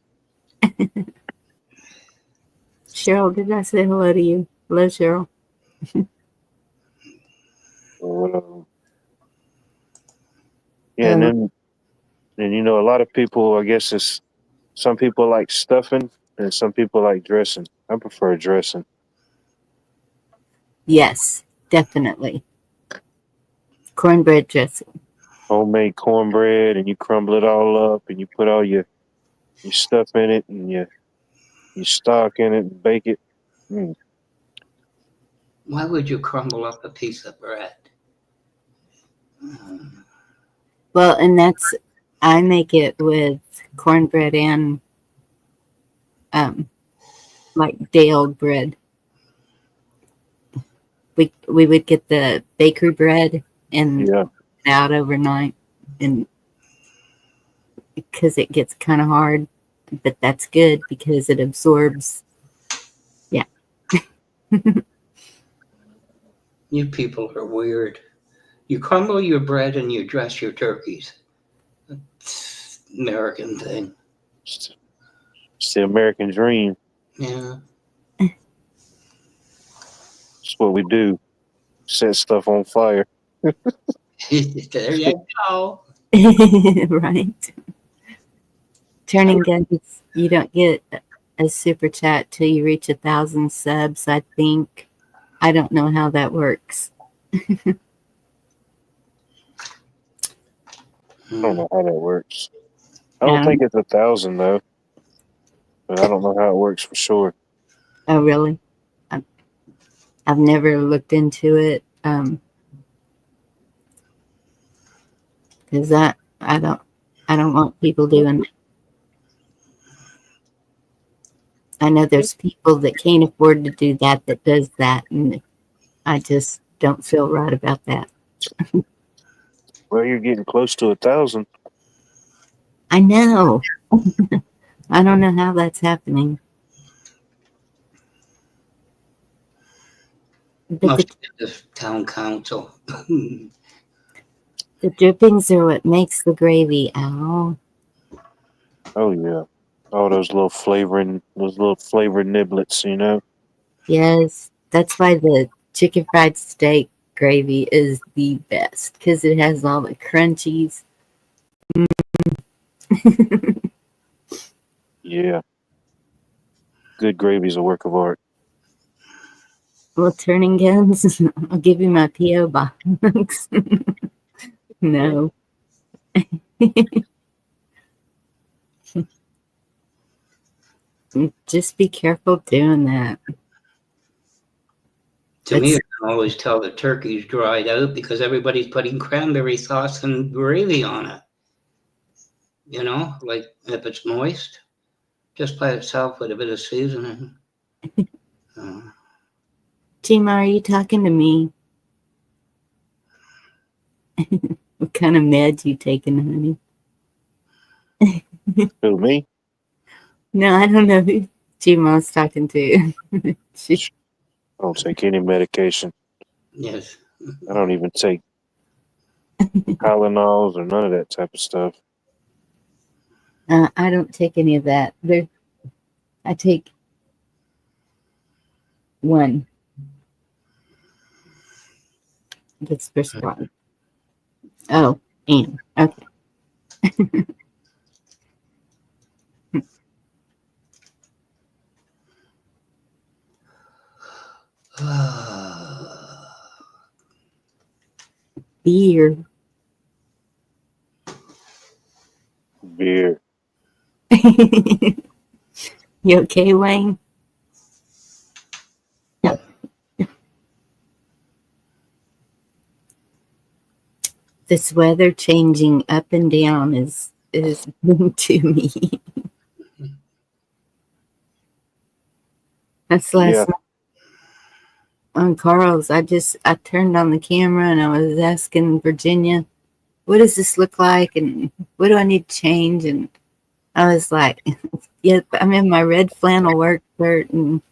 Cheryl, did I say hello to you? Hello, Cheryl. Yeah, and then a lot of people, I guess some people like stuffing and some people like dressing. I prefer dressing. Yes, definitely. Cornbread dressing. Homemade cornbread, and you crumble it all up, and you put all your stuff in it, and your stock in it, and bake it. Mm. Why would you crumble up a piece of bread? Well, and I make it with cornbread and like day-old bread. We would get the bakery bread and out overnight, and because it gets kind of hard, but that's good because it absorbs. Yeah. You people are weird. You crumble your bread and you dress your turkeys. American thing. It's the American dream. Yeah. It's what we do. Set stuff on fire. There you go. Right. Turning guns, you don't get a super chat till you reach 1,000 subs, I think. I don't know how that works. I don't know how that works. I don't think it's 1,000 though, but I don't know how it works for sure. Oh, really? I've never looked into it. Because I don't want people doing that. I know there's people that can't afford to do that does that, and I just don't feel right about that. Well, you're getting close to 1,000. I know. I don't know how that's happening. But Must be the town council. the drippings are what makes the gravy. Ow. Oh yeah. All those little flavored niblets, you know. Yes, that's why the chicken fried steak gravy is the best because it has all the crunchies. Yeah. Good gravy's a work of art. Well, turning guns, I'll give you my P.O. box. No. Just be careful doing that. To me, I can always tell the turkey's dried out because everybody's putting cranberry sauce and gravy on it. You know, like if it's moist, just by itself with a bit of seasoning. Gina, are you talking to me? What kind of meds you taking, honey? Who, me? No, I don't know who Gma's talking to. I don't take any medication. Yes. I don't even take Tylenols or none of that type of stuff. I don't take any of that. I take one that's prescribed. Oh, and okay. Beer. Beer. You okay, Wayne? This weather changing up and down is new to me. That's last night on Carl's. I turned on the camera and I was asking Virginia, what does this look like and what do I need to change? And I was like, yeah, I'm in my red flannel work shirt and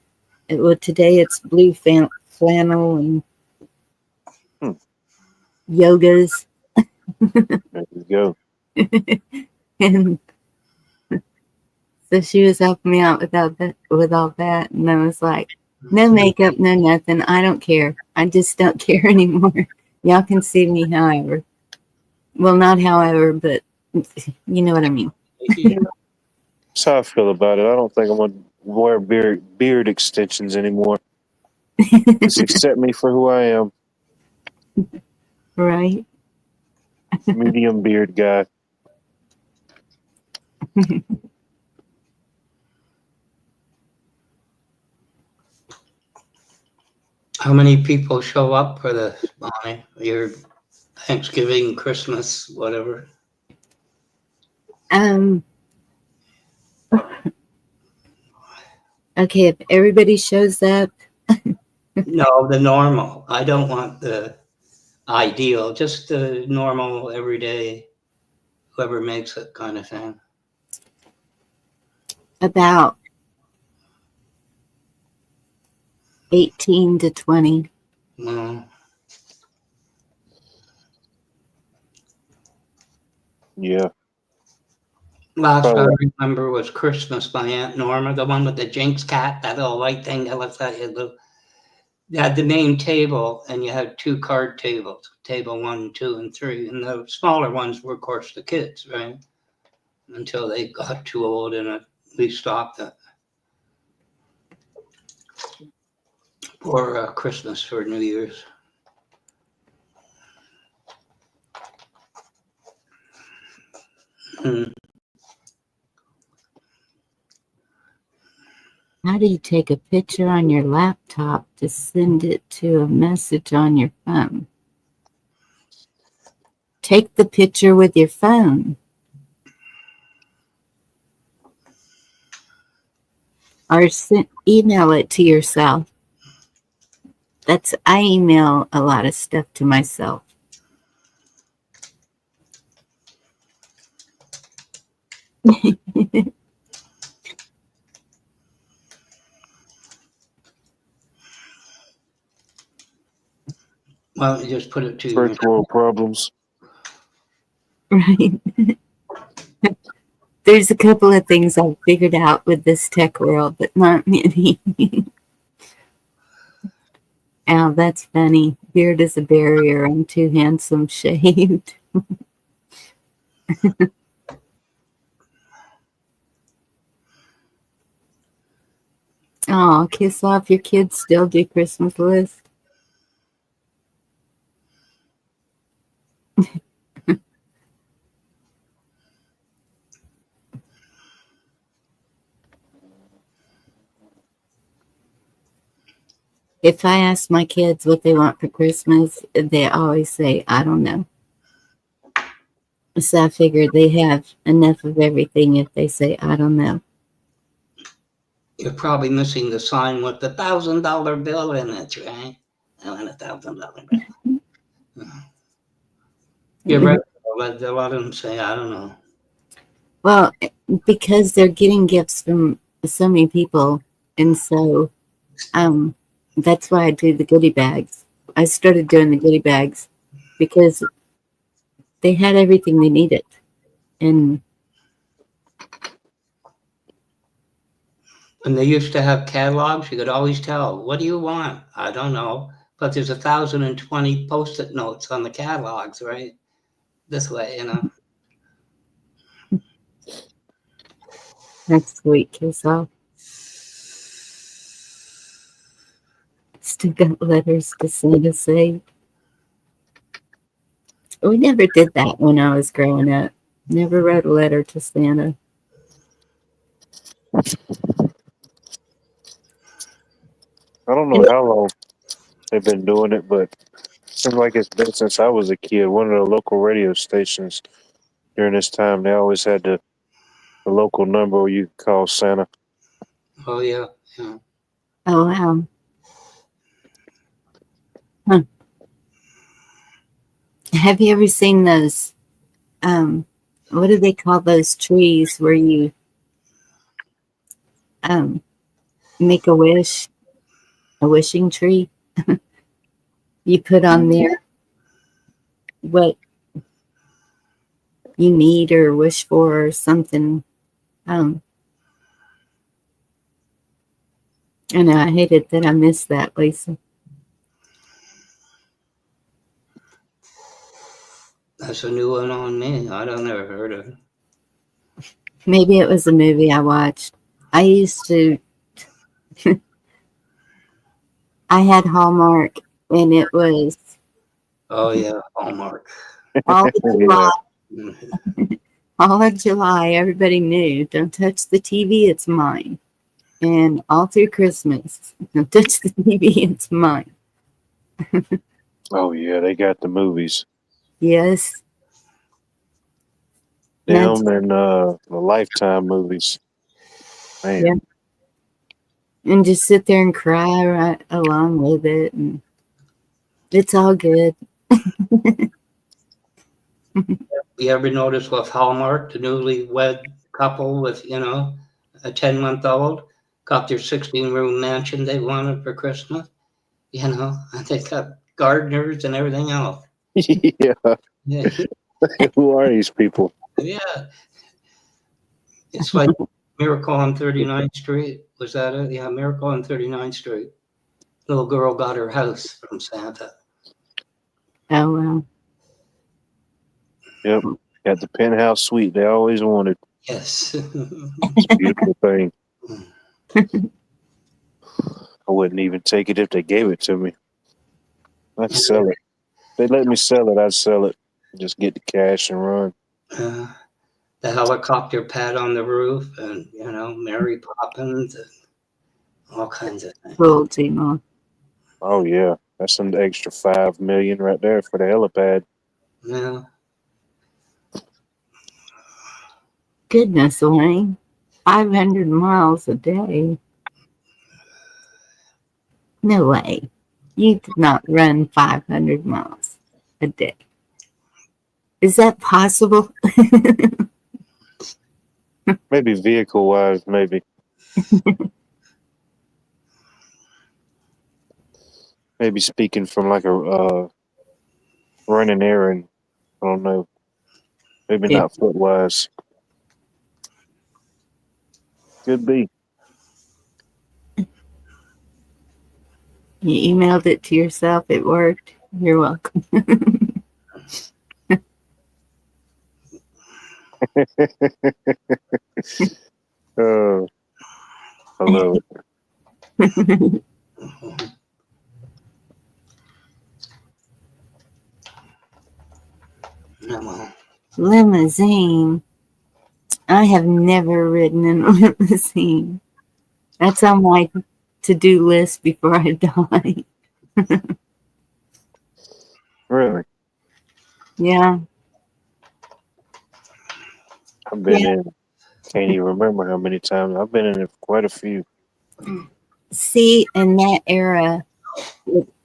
today it's blue flannel and yogas. There you go. And so she was helping me out with all that. And I was like, no makeup, no nothing. I don't care. I just don't care anymore. Y'all can see me however. Well, not however, but you know what I mean. Yeah. That's how I feel about it. I don't think I'm going to wear beard extensions anymore. Just accept me for who I am. Right? Medium beard guy. How many people show up for the Bonnie? Your Thanksgiving, Christmas, whatever? Okay, if everybody shows up. No, the normal. I don't want the ideal, just the normal, everyday, whoever makes it kind of thing. About 18 to 20. Well, Yeah. Last I Probably remember was Christmas by Aunt Norma, the one with the Jinx cat, that little white thing that looks like it. You had the main table, and you had two card tables, table 1, 2, and 3, and the smaller ones were, of course, the kids, right? Until they got too old, and we stopped it for Christmas or New Year's. Mm. How do you take a picture on your laptop to send it to a message on your phone? Take the picture with your phone. Or email it to yourself. I email a lot of stuff to myself. Well, you just put it to your. first world problems. Right. There's a couple of things I've figured out with this tech world, but not many. Ow, that's funny. Beard is a barrier. I'm too handsome shaved. Oh, kiss off. Your kids still do Christmas list. If I ask my kids what they want for Christmas, they always say, I don't know. So I figured they have enough of everything if they say, I don't know. You're probably missing the sign with the $1,000 bill in it, right? I want $1,000 bill. You're right. A lot of them say, I don't know. Well, because they're getting gifts from so many people. And so that's why I do the goodie bags. I started doing the goodie bags because they had everything they needed. And they used to have catalogs, you could always tell, what do you want? I don't know. But there's 1,020 Post-it notes on the catalogs, right? This way, that's sweet, kiss off. Still got letters to Santa say. We never did that when I was growing up. Never wrote a letter to Santa. I don't know how long they've been doing it, but it seems like it's been since I was a kid. One of the local radio stations during this time, they always had the local number where you could call Santa. Oh, yeah. Oh, wow. Huh. Have you ever seen those, what do they call those trees where you make a wish, a wishing tree? You put on there what you need or wish for or something. I know I hated that I missed that, Lisa. That's a new one on me. I don't never heard of it. Maybe it was a movie I watched. I used to, I had Hallmark and it was Oh, yeah, Hallmark. all of July. Yeah. All of July, everybody knew, don't touch the TV, it's mine. And all through Christmas, don't touch the TV, it's mine. Oh yeah, they got the movies. Yes. Them and the Lifetime movies. Man. Yeah. And just sit there and cry right along with it. And it's all good. You ever notice with Hallmark, the newlywed couple with, a 10-month-old got their 16-room mansion they wanted for Christmas? And they got gardeners and everything else. Yeah. Yeah. Who are these people? Yeah. It's like Miracle on 39th Street. Was that it? Yeah, Miracle on 39th Street. Little girl got her house from Santa. Oh, well. Yep. Got the penthouse suite they always wanted. Yes. It's a beautiful thing. I wouldn't even take it if they gave it to me. I'd sell it. If they let me sell it, I'd sell it. Just get the cash and run. The helicopter pad on the roof, and Mary Poppins, and all kinds of things. Cruelty, Mom. Oh yeah, that's an extra $5 million right there for the helipad. Yeah. Goodness, Elaine. 500 miles a day. No way. You did not run 500 miles a day. Is that possible? Maybe vehicle wise, maybe. Maybe speaking from like a running errand. I don't know. Maybe Yeah. not foot wise. Could be. You emailed it to yourself. It worked. You're welcome. Oh, I love it. Limousine. I have never ridden in a limousine. That's on my to-do list before I die. Really? Yeah. I've been in, can't even remember how many times. I've been in it quite a few. See, in that era,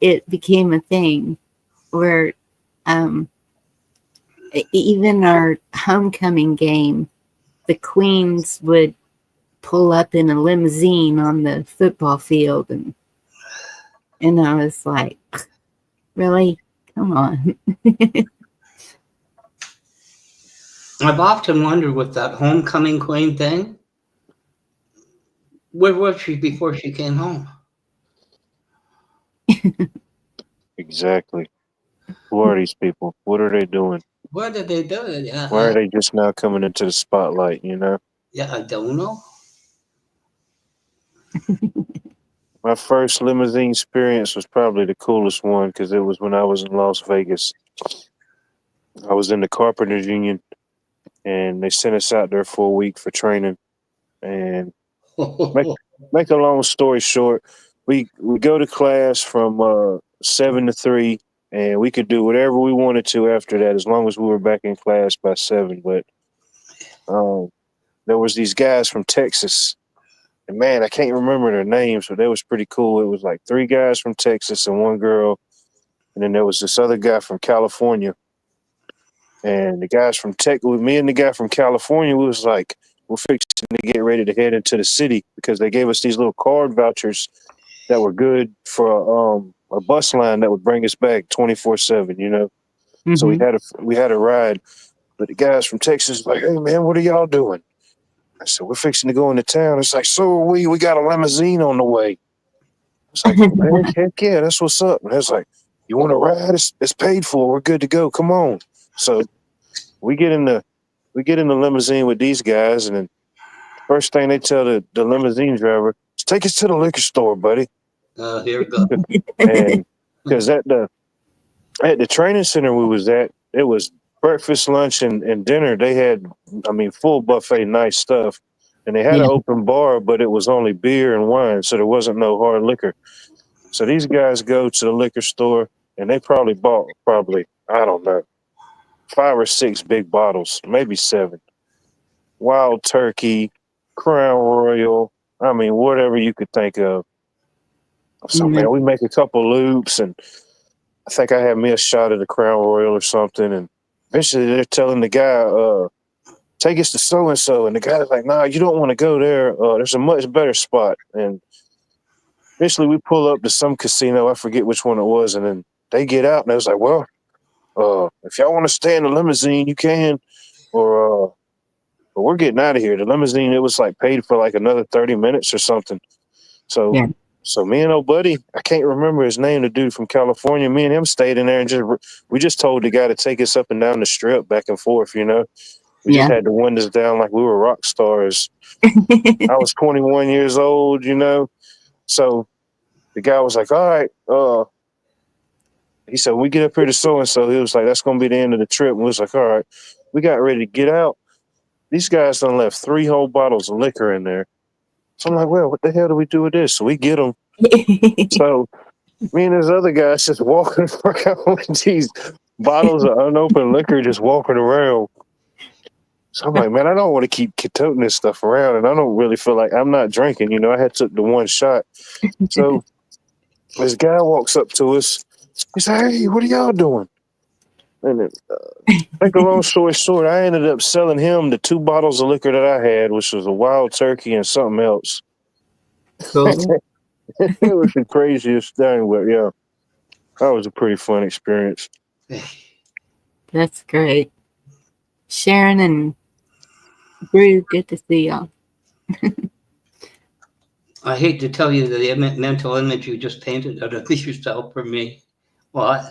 it became a thing where even our homecoming game, the Queens would pull up in a limousine on the football field, and I was like, really? Come on. I've often wondered with that homecoming queen thing, where was she before she came home? Exactly. Who are these people? What are they doing? Where did they do it? Why are they just now coming into the spotlight, Yeah, I don't know. My first limousine experience was probably the coolest one because it was when I was in Las Vegas. I was in the Carpenters Union and they sent us out there for a week for training. And make a long story short, we go to class from 7 to 3, and we could do whatever we wanted to after that as long as we were back in class by 7. But there was these guys from Texas, and man, I can't remember their names, but they was pretty cool. It was like 3 guys from Texas and 1 girl, and then there was this other guy from California. And the guys from Tech, with me and the guy from California, we was like, we're fixing to get ready to head into the city because they gave us these little card vouchers that were good for a bus line that would bring us back 24/7. Mm-hmm. So we had a ride, but the guys from Texas like, hey man, what are y'all doing? I said, we're fixing to go into town. It's like, so are we. We got a limousine on the way. It's like, man, heck yeah, that's what's up. And it's like, you want to ride? It's paid for. We're good to go. Come on. So we get in the limousine with these guys, and then first thing they tell the limousine driver is take us to the liquor store, buddy. Here we go. And because at the training center we was at, it was breakfast, lunch, and dinner. They had, full buffet, nice stuff. And they had an open bar, but it was only beer and wine, so there wasn't no hard liquor. So these guys go to the liquor store, and they probably bought, I don't know, 5 or 6 big bottles, maybe 7. Wild Turkey, Crown Royal, whatever you could think of. So, man, we make a couple loops, and I think I had me a shot of the Crown Royal or something. And eventually they're telling the guy, take us to so-and-so. And the guy's like, nah, you don't want to go there. There's a much better spot. And eventually we pull up to some casino. I forget which one it was. And then they get out, and I was like, well, if y'all want to stay in the limousine, you can. Or but we're getting out of here. The limousine, it was like paid for like another 30 minutes or something. So, Yeah. so me and old buddy, I can't remember his name, the dude from California. Me and him stayed in there and we just told the guy to take us up and down the strip, back and forth. You know, we just Yeah. had the windows down like we were rock stars. I was 21 years old, you know. So the guy was like, "All right," he said, "We get up here to so and so." He was like, "That's gonna be the end of the trip." And we was like, "All right." We got ready to get out. These guys done left 3 whole bottles of liquor in there. So I'm like, "Well, what the hell do we do with this?" So we get them. So me and this other guys just walking around with these bottles of unopened liquor, just walking around. So I'm like, man, I don't want to keep toting this stuff around, and I don't really feel like I'm not drinking. You know, I had took the one shot. So this guy walks up to us. He said, "Hey, what are y'all doing?" And then, make a long story short, I ended up selling him the 2 bottles of liquor that I had, which was a wild turkey and something else. Cool. It was the craziest thing, but yeah, that was a pretty fun experience. That's great. Sharon and Brew, good to see y'all. I hate to tell you the mental image you just painted out of yourself for me. What?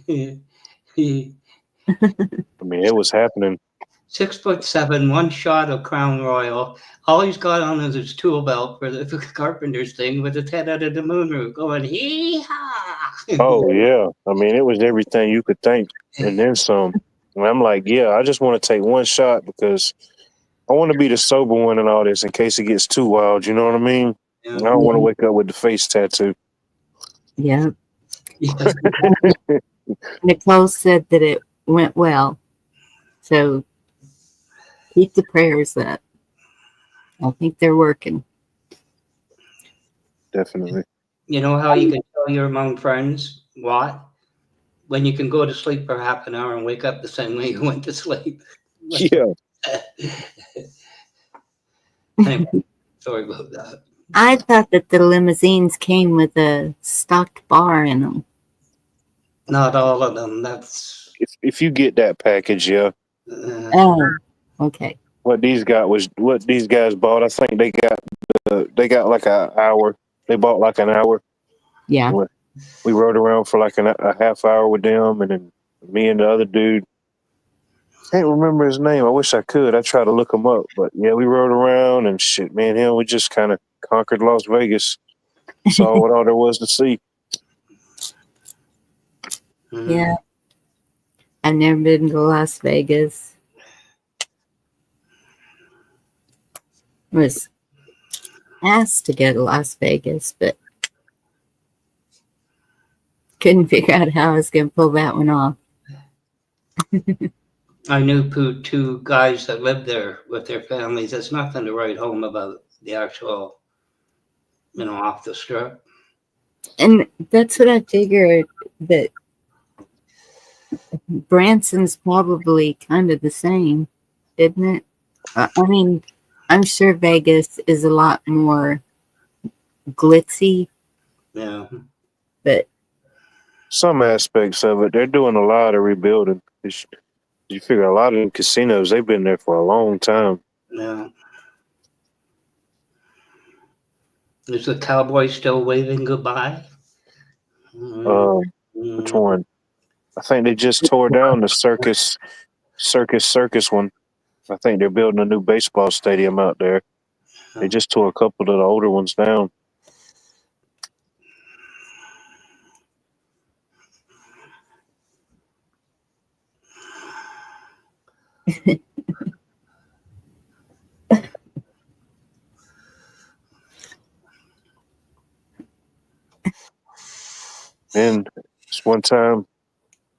I mean, it was happening. 6'7", one shot of Crown Royal. All he's got on is his tool belt for the carpenter's thing with his head out of the moonroof going hee-haw. Oh yeah, I mean, it was everything you could think, and then some. And I'm like, yeah, I just want to take one shot because I want to be the sober one in all this in case it gets too wild. You know what I mean? Yeah. I don't want to wake up with the face tattoo. Yeah. Yes. Nicole said that it went well. So keep the prayers up. I think they're working. Definitely. You know how you can tell you're among friends? What? When you can go to sleep for half an hour and wake up the same way you went to sleep. Yeah. Anyway, sorry about that. I thought that the limousines came with a stocked bar in them. Not all of them. That's If you get that package, yeah. Oh, okay. What these guys bought. I think they got like an hour. They bought like an hour. Yeah. We rode around for like a half hour with them, and then me and the other dude. Can't remember his name. I wish I could. I tried to look him up, but yeah, we rode around and shit. Me and him, we just kind of conquered Las Vegas. Saw what all there was to see. Yeah. I've never been to Las Vegas. Was asked to go to Las Vegas, but couldn't figure out how I was going to pull that one off. I knew two guys that lived there with their families. There's nothing to write home about the actual, off the strip. And that's what I figured, that Branson's probably kind of the same, isn't it? I mean, I'm sure Vegas is a lot more glitzy, Yeah. but Some aspects of it, they're doing a lot of rebuilding. You figure a lot of them casinos, they've been there for a long time. Yeah. Is the cowboy still waving goodbye? Which one? I think they just tore down the circus one. I think they're building a new baseball stadium out there. They just tore a couple of the older ones down. Then this one time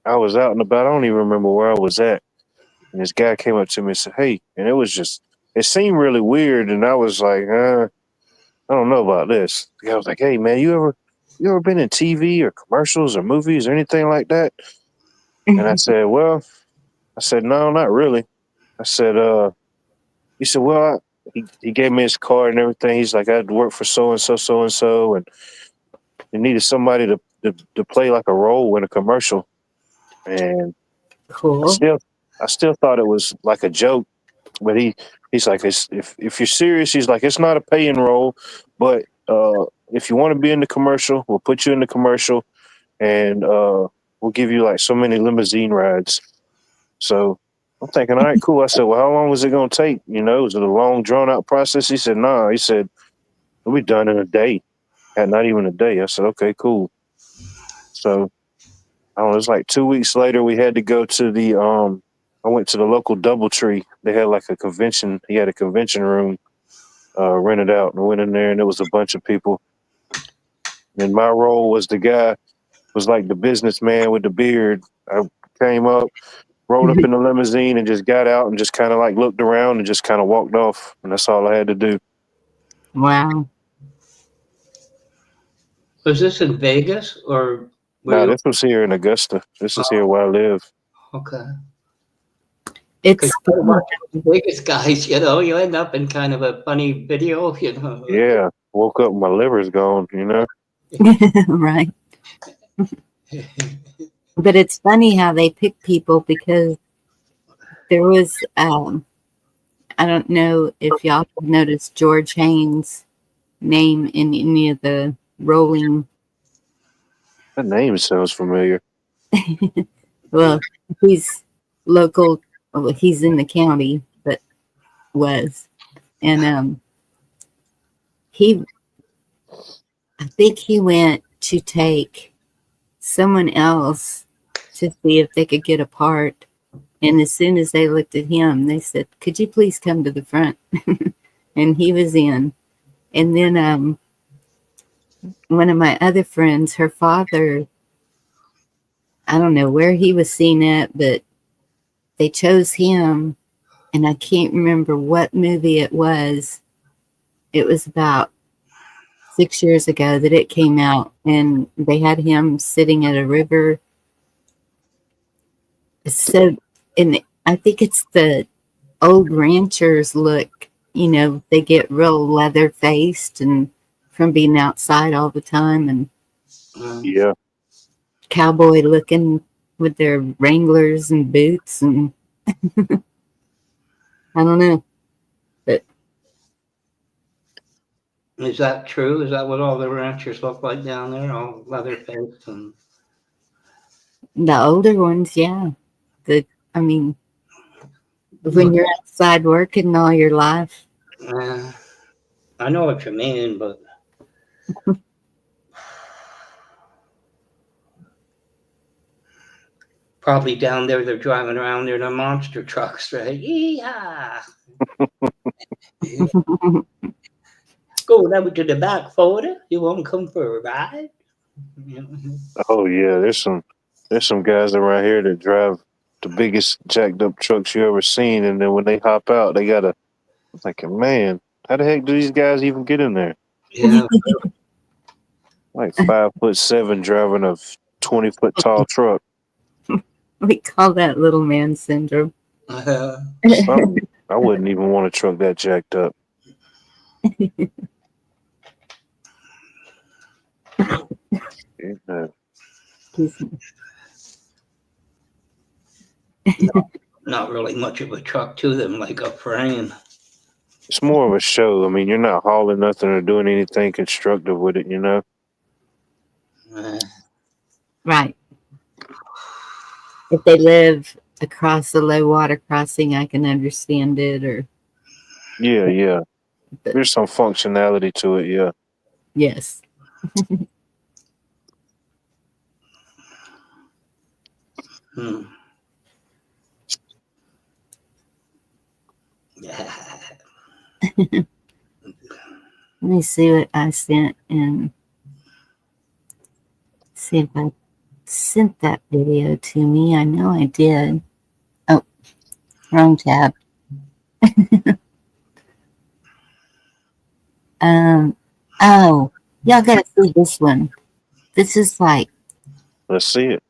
I was out and about. I don't even remember where I was at. And this guy came up to me and said, "Hey," and it seemed really weird. And I was like, I don't know about this. The guy was like, "Hey, man, you ever been in TV or commercials or movies or anything like that?" And I said, "Well," I said, "No, not really." I said, he said, "Well," he gave me his card and everything. He's like, "I had to work for so and so, and they needed somebody to play like a role in a commercial." And cool. I still thought it was like a joke, but He's like, if you're serious, he's like, it's not a paying role, but if you want to be in the commercial, we'll put you in the commercial, and we'll give you like so many limousine rides. So I'm thinking, all right, cool. I said, well, how long was it going to take? Was it a long, drawn out process? He said, nah. He said, we'll be done in a day. Not even a day. I said, okay, cool. So I don't know, it was like 2 weeks later, we had to go to I went to the local DoubleTree. They had like a convention. He had a convention room rented out, and I went in there, and there was a bunch of people. And my role was the guy, was like the businessman with the beard. I came up, rolled up in the limousine, and just got out and just kind of like looked around and just kind of walked off. And that's all I had to do. Wow. Was this in Vegas or were Nah, you? this was here in Augusta. This is here where I live. Okay. It's Because the Vegas guys, you end up in kind of a funny video, Yeah, woke up, my liver's gone, right. But it's funny how they pick people, because there was, I don't know if y'all have noticed George Haynes' name in any of the rolling. That name sounds familiar. Well, he's local. Well, he's in the county, but was. And I think he went to take someone else to see if they could get a part. And as soon as they looked at him, they said, "Could you please come to the front?" And he was in. And then one of my other friends, her father, I don't know where he was seen at, but they chose him. And I can't remember what movie it was. It was about 6 years ago that it came out, and they had him sitting at a river. So, and I think it's the old ranchers look, they get real leather faced and from being outside all the time, and Yeah. cowboy looking with their Wranglers and boots, and I don't know, but Is that true? Is that what all the ranchers look like down there, all leather faced and? the older ones, yeah. I mean, when you're outside working all your life. I know what you mean, but probably down there they're driving around in their monster trucks, right? Yeah. Go down to the back, Florida. You want to come for a ride? Oh yeah, there's some guys around here that drive the biggest jacked up trucks you ever seen, and then when they hop out, they gotta. I'm thinking, man, how the heck do these guys even get in there? Yeah. Like 5'7" driving a 20-foot tall truck. We call that little man syndrome. Something. I wouldn't even want a truck that jacked up. Yeah. Not really much of a truck to them, like a frame. It's more of a show. I mean, you're not hauling nothing or doing anything constructive with it, Right. If they live across a low water crossing, I can understand it. Or Yeah. There's some functionality to it, yeah. yes. Yeah. Let me see what I sent and see if I sent that video to me. I know I did. Oh, wrong tab. Oh, y'all gotta see this one. This is like Let's see it.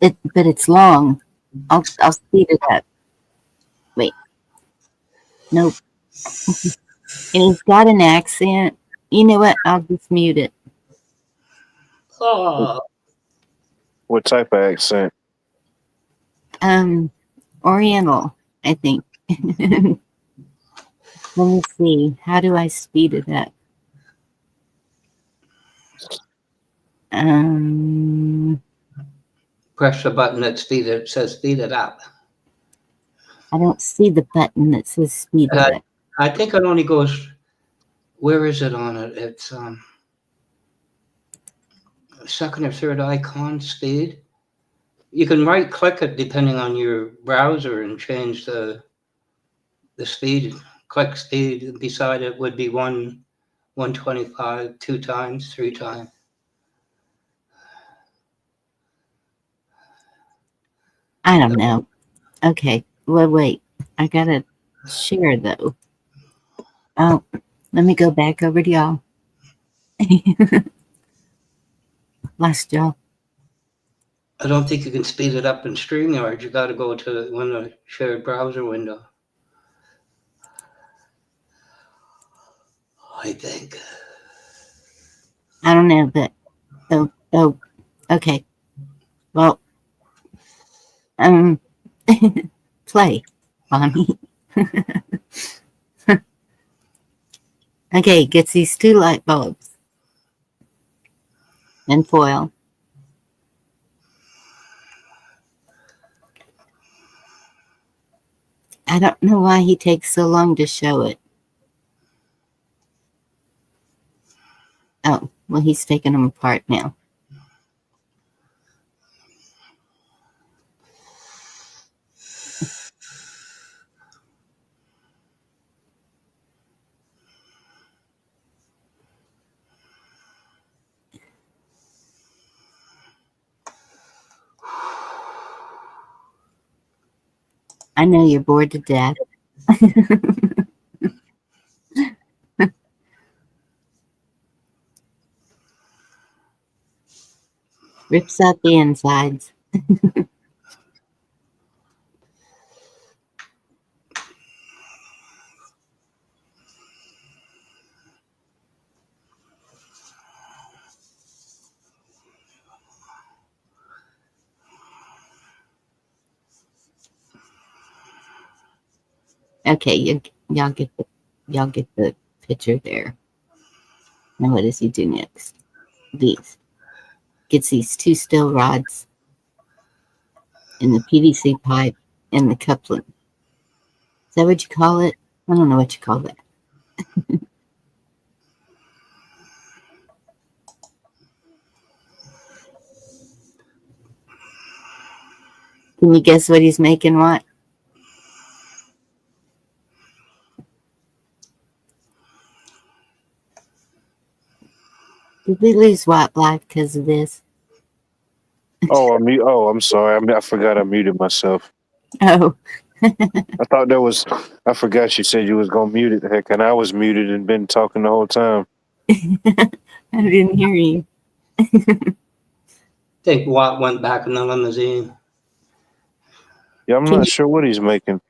but it's long. I'll speed it up. Wait. Nope. And he's got an accent. You know what? I'll just mute it. Oh. What type of accent? Oriental, I think. Let me see. How do I speed it up? Press the button that says speed it up. I don't see the button that says speed it up. I think it only goes. Where is it on it? It's second or third icon, speed. You can right click it depending on your browser and change the speed. Click speed beside it would be 125, 2 times, 3 times. I don't know. Okay. Well, wait. I gotta share though. Oh, let me go back over to y'all. Lost y'all. I don't think you can speed it up in StreamYard. You got to go to a shared browser window. I think. I don't know, but oh, okay. Well, play, Bonnie. Okay, gets these 2 light bulbs and foil. I don't know why he takes so long to show it. Oh, well, he's taking them apart now. I know you're bored to death. Rips out the insides. Okay, y'all get the picture there. Now what does he do next? These. Gets these 2 steel rods in the PVC pipe and the coupling. Is that what you call it? I don't know what you call that. Can you guess what he's making, what? Did we lose White Life because of this? I'm sorry. I forgot I muted myself. Oh. I thought there was. I forgot you said you was gonna mute it. Heck, and I was muted and been talking the whole time. I didn't hear you. I think Watt went back in the limousine. Yeah, I'm not sure what he's making.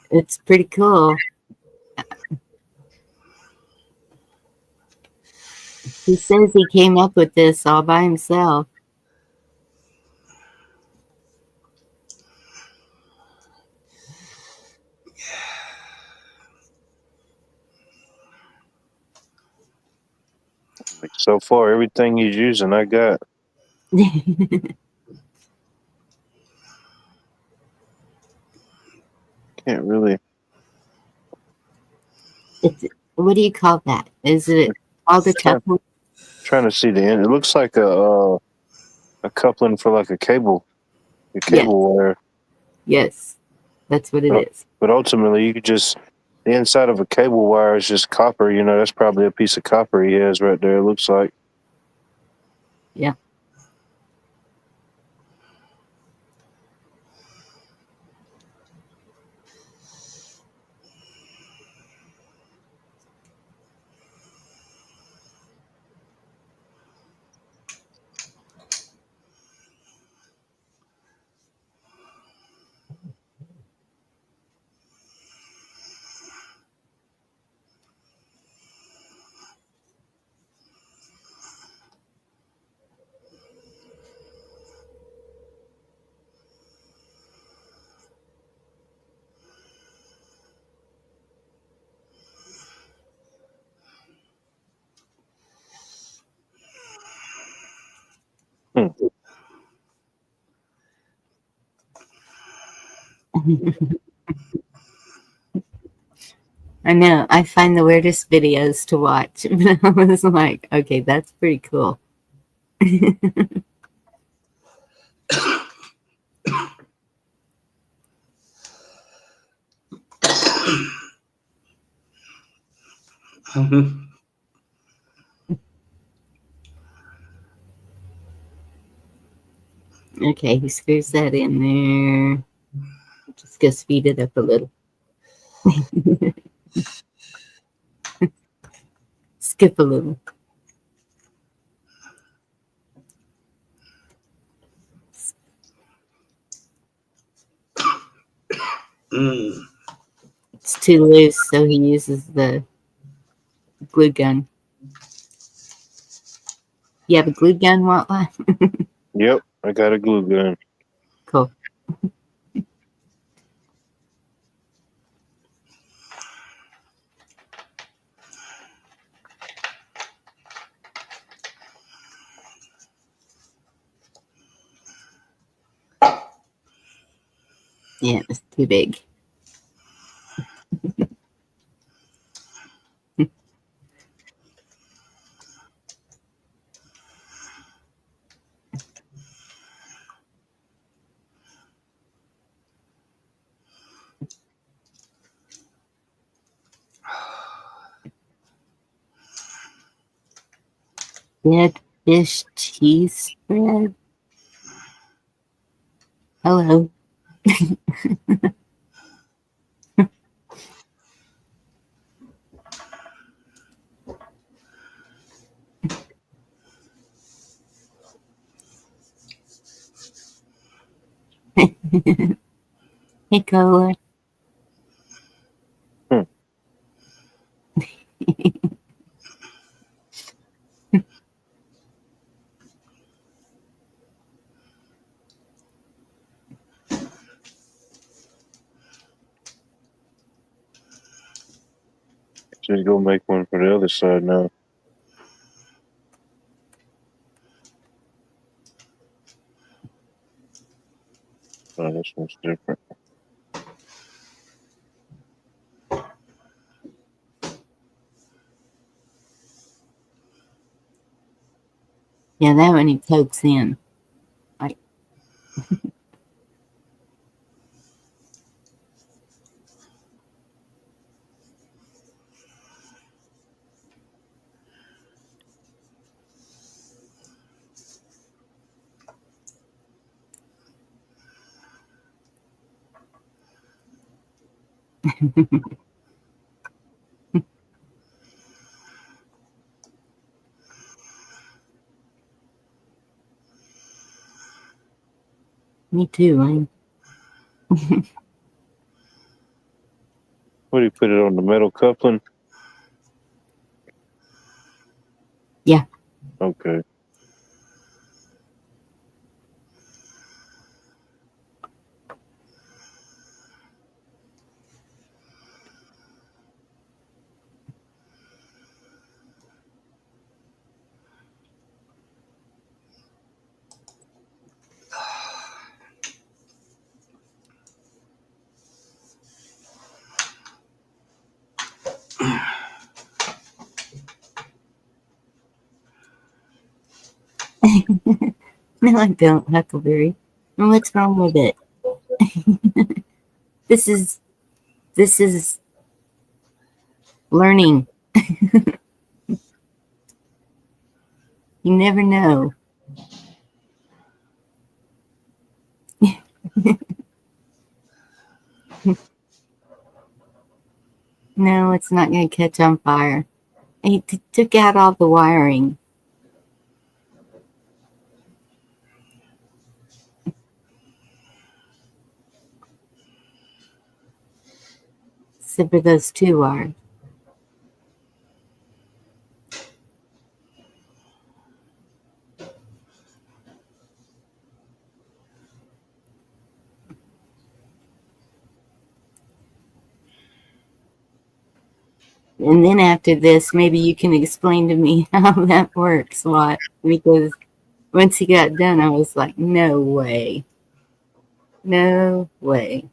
It's pretty cool. He says he came up with this all by himself. Like, so far, everything he's using, I got. Can't really. What do you call that? Is it all the coupling? Trying to see the end. It looks like a coupling for like a cable wire. Yes, that's what it is. But ultimately, you could just the inside of a cable wire is just copper. You know, that's probably a piece of copper he has right there. It looks like. Yeah. I know. I find the weirdest videos to watch. But I was like, okay, that's pretty cool. Okay, he screws that in there. Just go speed it up a little. Skip a little. It's too loose, so he uses the glue gun. You have a glue gun, Wildlife? Yep, I got a glue gun. Cool. Yeah, it's too big. Dead fish cheese spread. Hello. Hey, Cola. Hmm. Just go make one for the other side now. Oh, this one's different. Yeah, that one he pokes in. Like, me too, Lane. What do you put it on the metal coupling? Yeah. Okay. No, I don't, Huckleberry. And what's wrong with it? This is learning. You never know. No, it's not going to catch on fire. He took out all the wiring. Except for those two wires. And then after this, maybe you can explain to me how that works, Watt. Because once he got done, I was like, no way. No way.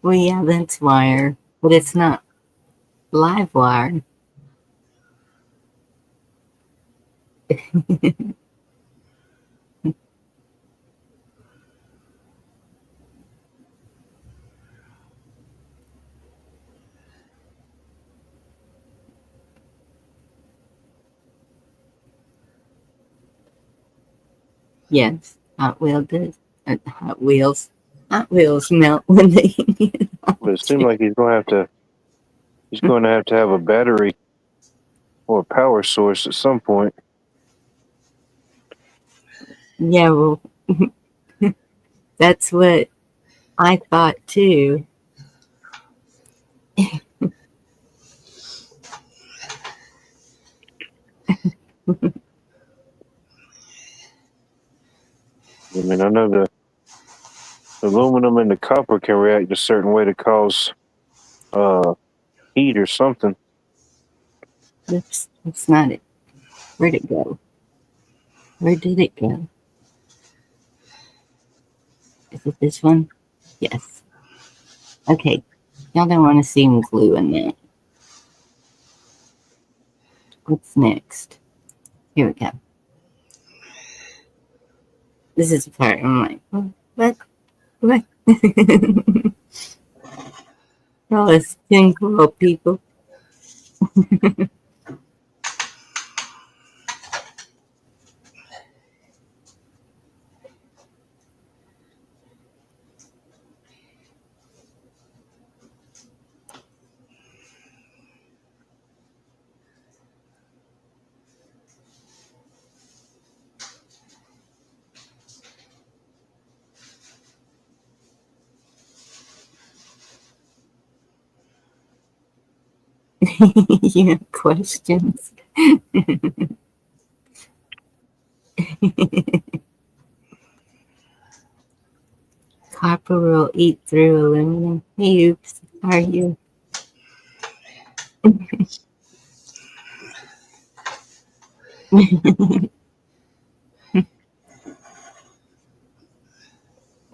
Well, yeah, that's wire, but it's not live wire. Yes, Hot Wheel does. Hot Wheels. Hot Wheels melt when they get But hot it seems too. like he's going to have a battery or a power source at some point. Yeah, well, that's what I thought too. I mean, I know the aluminum and the copper can react a certain way to cause uh heat or something. Oops, that's not it. Where'd it go? Where did it go? Is it this one? Yes. Okay. Y'all don't want to see him gluing that. What's next? Here we go. This is the part I'm like, what? What? All us tingle people. You have questions. Copper will eat through aluminum. Hey, oops. Are you? I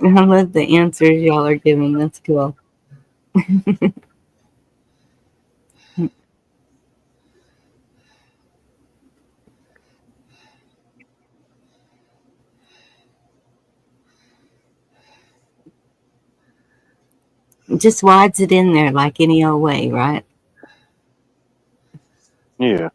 love the answers y'all are giving. That's cool. Just wads it in there like any old way, right? Yeah,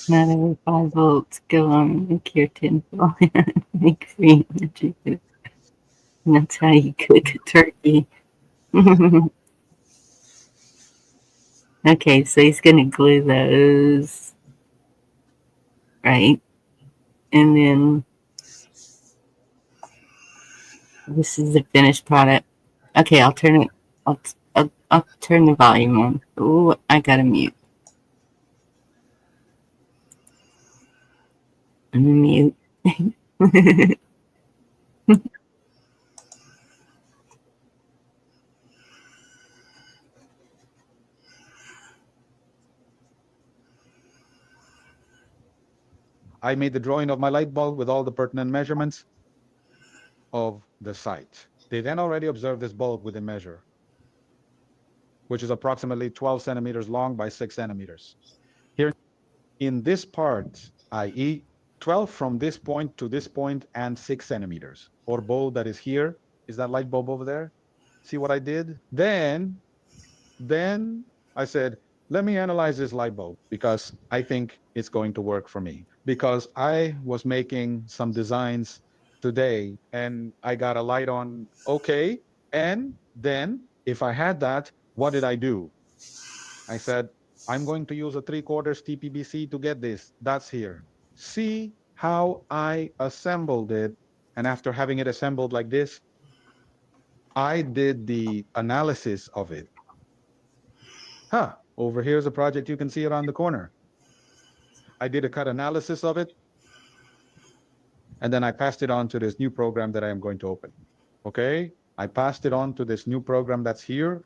Not every 5 volts go on make your tinfoil make free energy. And that's how you cook a turkey. Okay, so he's gonna glue those, right? And then this is the finished product. Okay, I'll turn it. I'll turn the volume on. Oh, I gotta mute. I'm gonna mute. I made the drawing of my light bulb with all the pertinent measurements of the site. They then already observed this bulb with a measure, which is approximately 12 centimeters long by 6 centimeters. Here in this part, i.e., 12 from this point to this point and 6 centimeters, or bulb that is here. Is that light bulb over there? See what I did? Then I said, let me analyze this light bulb because I think it's going to work for me. Because I was making some designs today and I got a light on, okay. And then if I had that, what did I do? I said, I'm going to use a 3/4 TPBC to get this. That's here. See how I assembled it And after having it assembled like this, I did the analysis of it. Over here's a project, you can see it on the corner. I did a cut analysis of it, and then I passed it on to this new program that I am going to open. Okay, I passed it on to this new program that's here.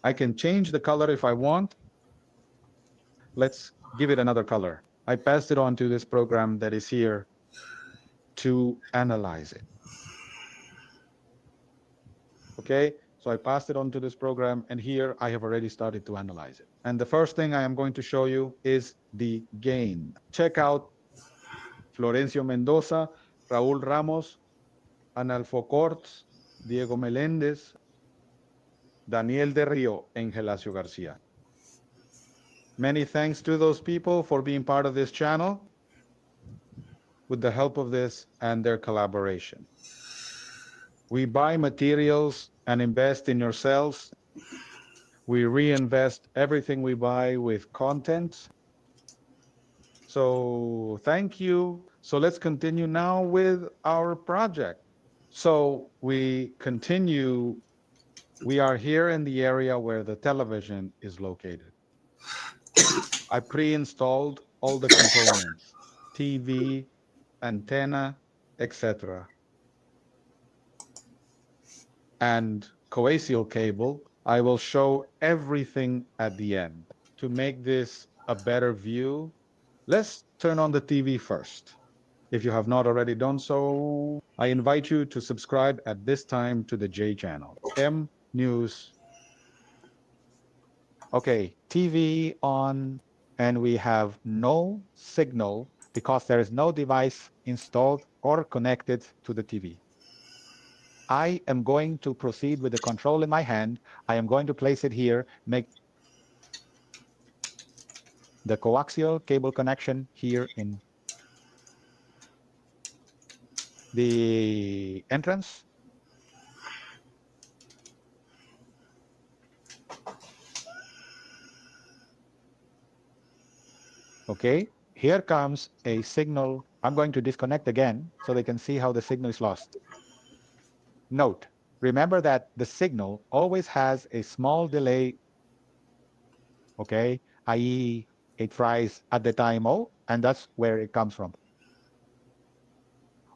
I can change the color if I want. Let's give it another color. I passed it on to this program that is here to analyze it. Okay, so I passed it on to this program, and here I have already started to analyze it. And the first thing I am going to show you is the gain. Check out Florencio Mendoza, Raúl Ramos, Analfo Cortz, Diego Meléndez, Daniel de Rio, and Gelacio Garcia. Many thanks to those people for being part of this channel with the help of this and their collaboration. We buy materials and invest in yourselves. We reinvest everything we buy with content. So thank you. So let's continue now with our project. So we continue. We are here in the area where the television is located. I pre-installed all the components, TV, antenna, etc. And coaxial cable. I will show everything at the end. To make this a better view, let's turn on the TV first. If you have not already done so, I invite you to subscribe at this time to the J channel, M News. Okay, TV on, and we have no signal because there is no device installed or connected to the TV. I am going to proceed with the control in my hand. I am going to place it here, make the coaxial cable connection here in the entrance. Okay, here comes a signal. I'm going to disconnect again so they can see how the signal is lost. Note, remember that the signal always has a small delay, okay, i.e. it fries at the time O, and that's where it comes from.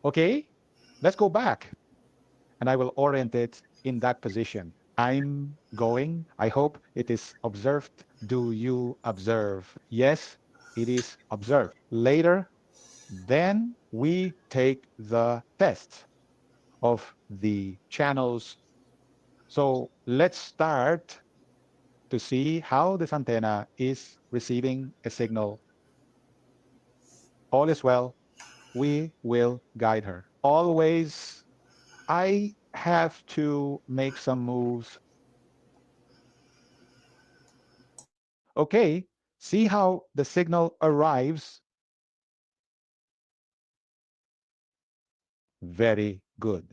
Okay, let's go back, and I will orient it in that position. I'm going. I hope it is observed. Do you observe? Yes, it is observed. Later, then we take the test of the channels. So let's start to see how this antenna is receiving a signal. All is well. We will guide her. Always, I have to make some moves. Okay, see how the signal arrives. Very good.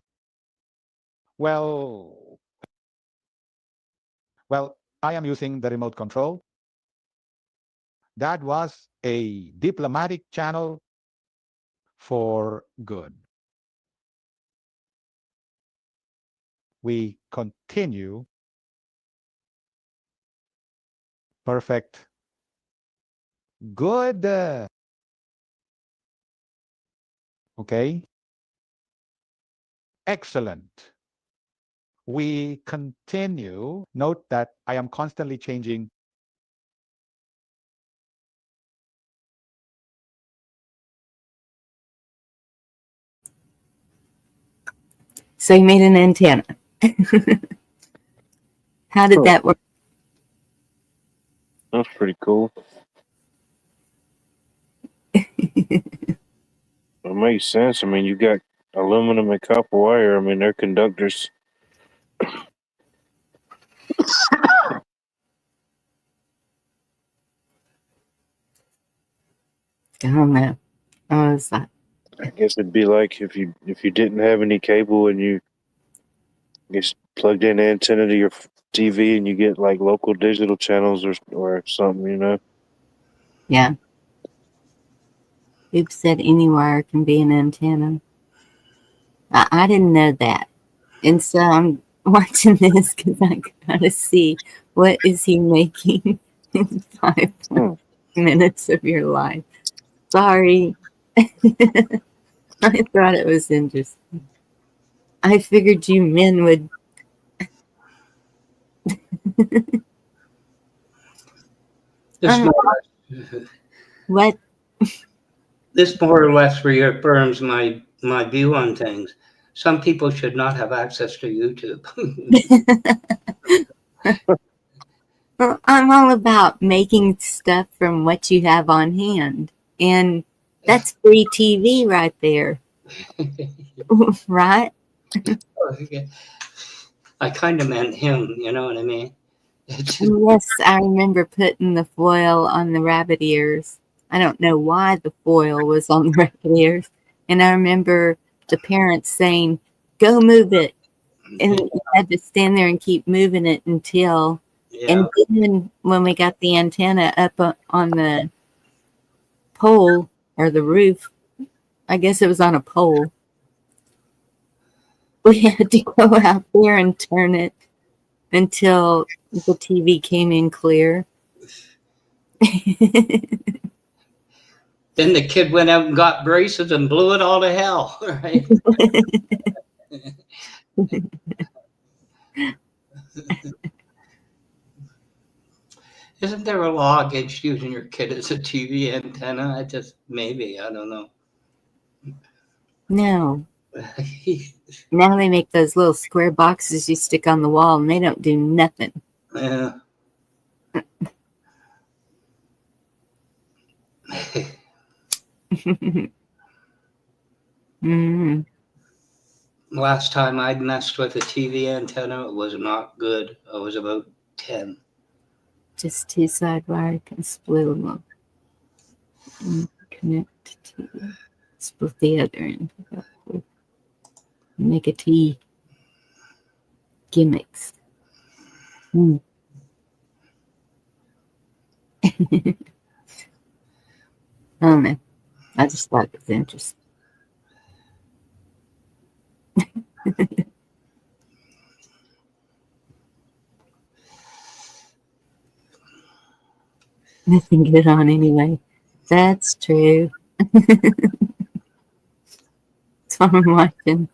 Well, I am using the remote control. That was a diplomatic channel for good. We continue. Perfect. Good. Okay. Excellent. We continue. Note that I am constantly changing. So you made an antenna. How did that work? That's pretty cool. It makes sense. I mean, you got aluminum and copper wire. I mean, they're conductors. I don't know. I was like, I guess it'd be like if you didn't have any cable and you just plugged in an antenna to your TV and you get like local digital channels or something, you know. yeah. Oops said any wire can be an antenna. I didn't know that. And so I'm watching this because I gotta see what is he making in 5 minutes of your life. Sorry. I thought it was interesting. I figured you men would. This What? this more or less reaffirms my view on things. Some people should not have access to YouTube. Well, I'm all about making stuff from what you have on hand. And that's free TV right there. Right? I kind of meant him, you know what I mean? Yes, I remember putting the foil on the rabbit ears. I don't know why the foil was on the rabbit ears. And I remember the parents saying, go move it. And you had to stand there and keep moving it until. Yeah. And then when we got the antenna up on the pole or the roof, I guess it was on a pole, we had to go out there and turn it until the TV came in clear. Then the kid went out and got braces and blew it all to hell, right? Isn't there a law against using your kid as a TV antenna? Maybe, I don't know. No. Now they make those little square boxes you stick on the wall and they don't do nothing. Yeah. Mm. Last time I'd messed with a TV antenna, it was not good. I was about 10. Just two side wire can split them and connect to split the other end. Make a T. Gimmicks. Mm. I don't know. I just thought it was interesting. Nothing good on anyway. That's true. That's why I'm watching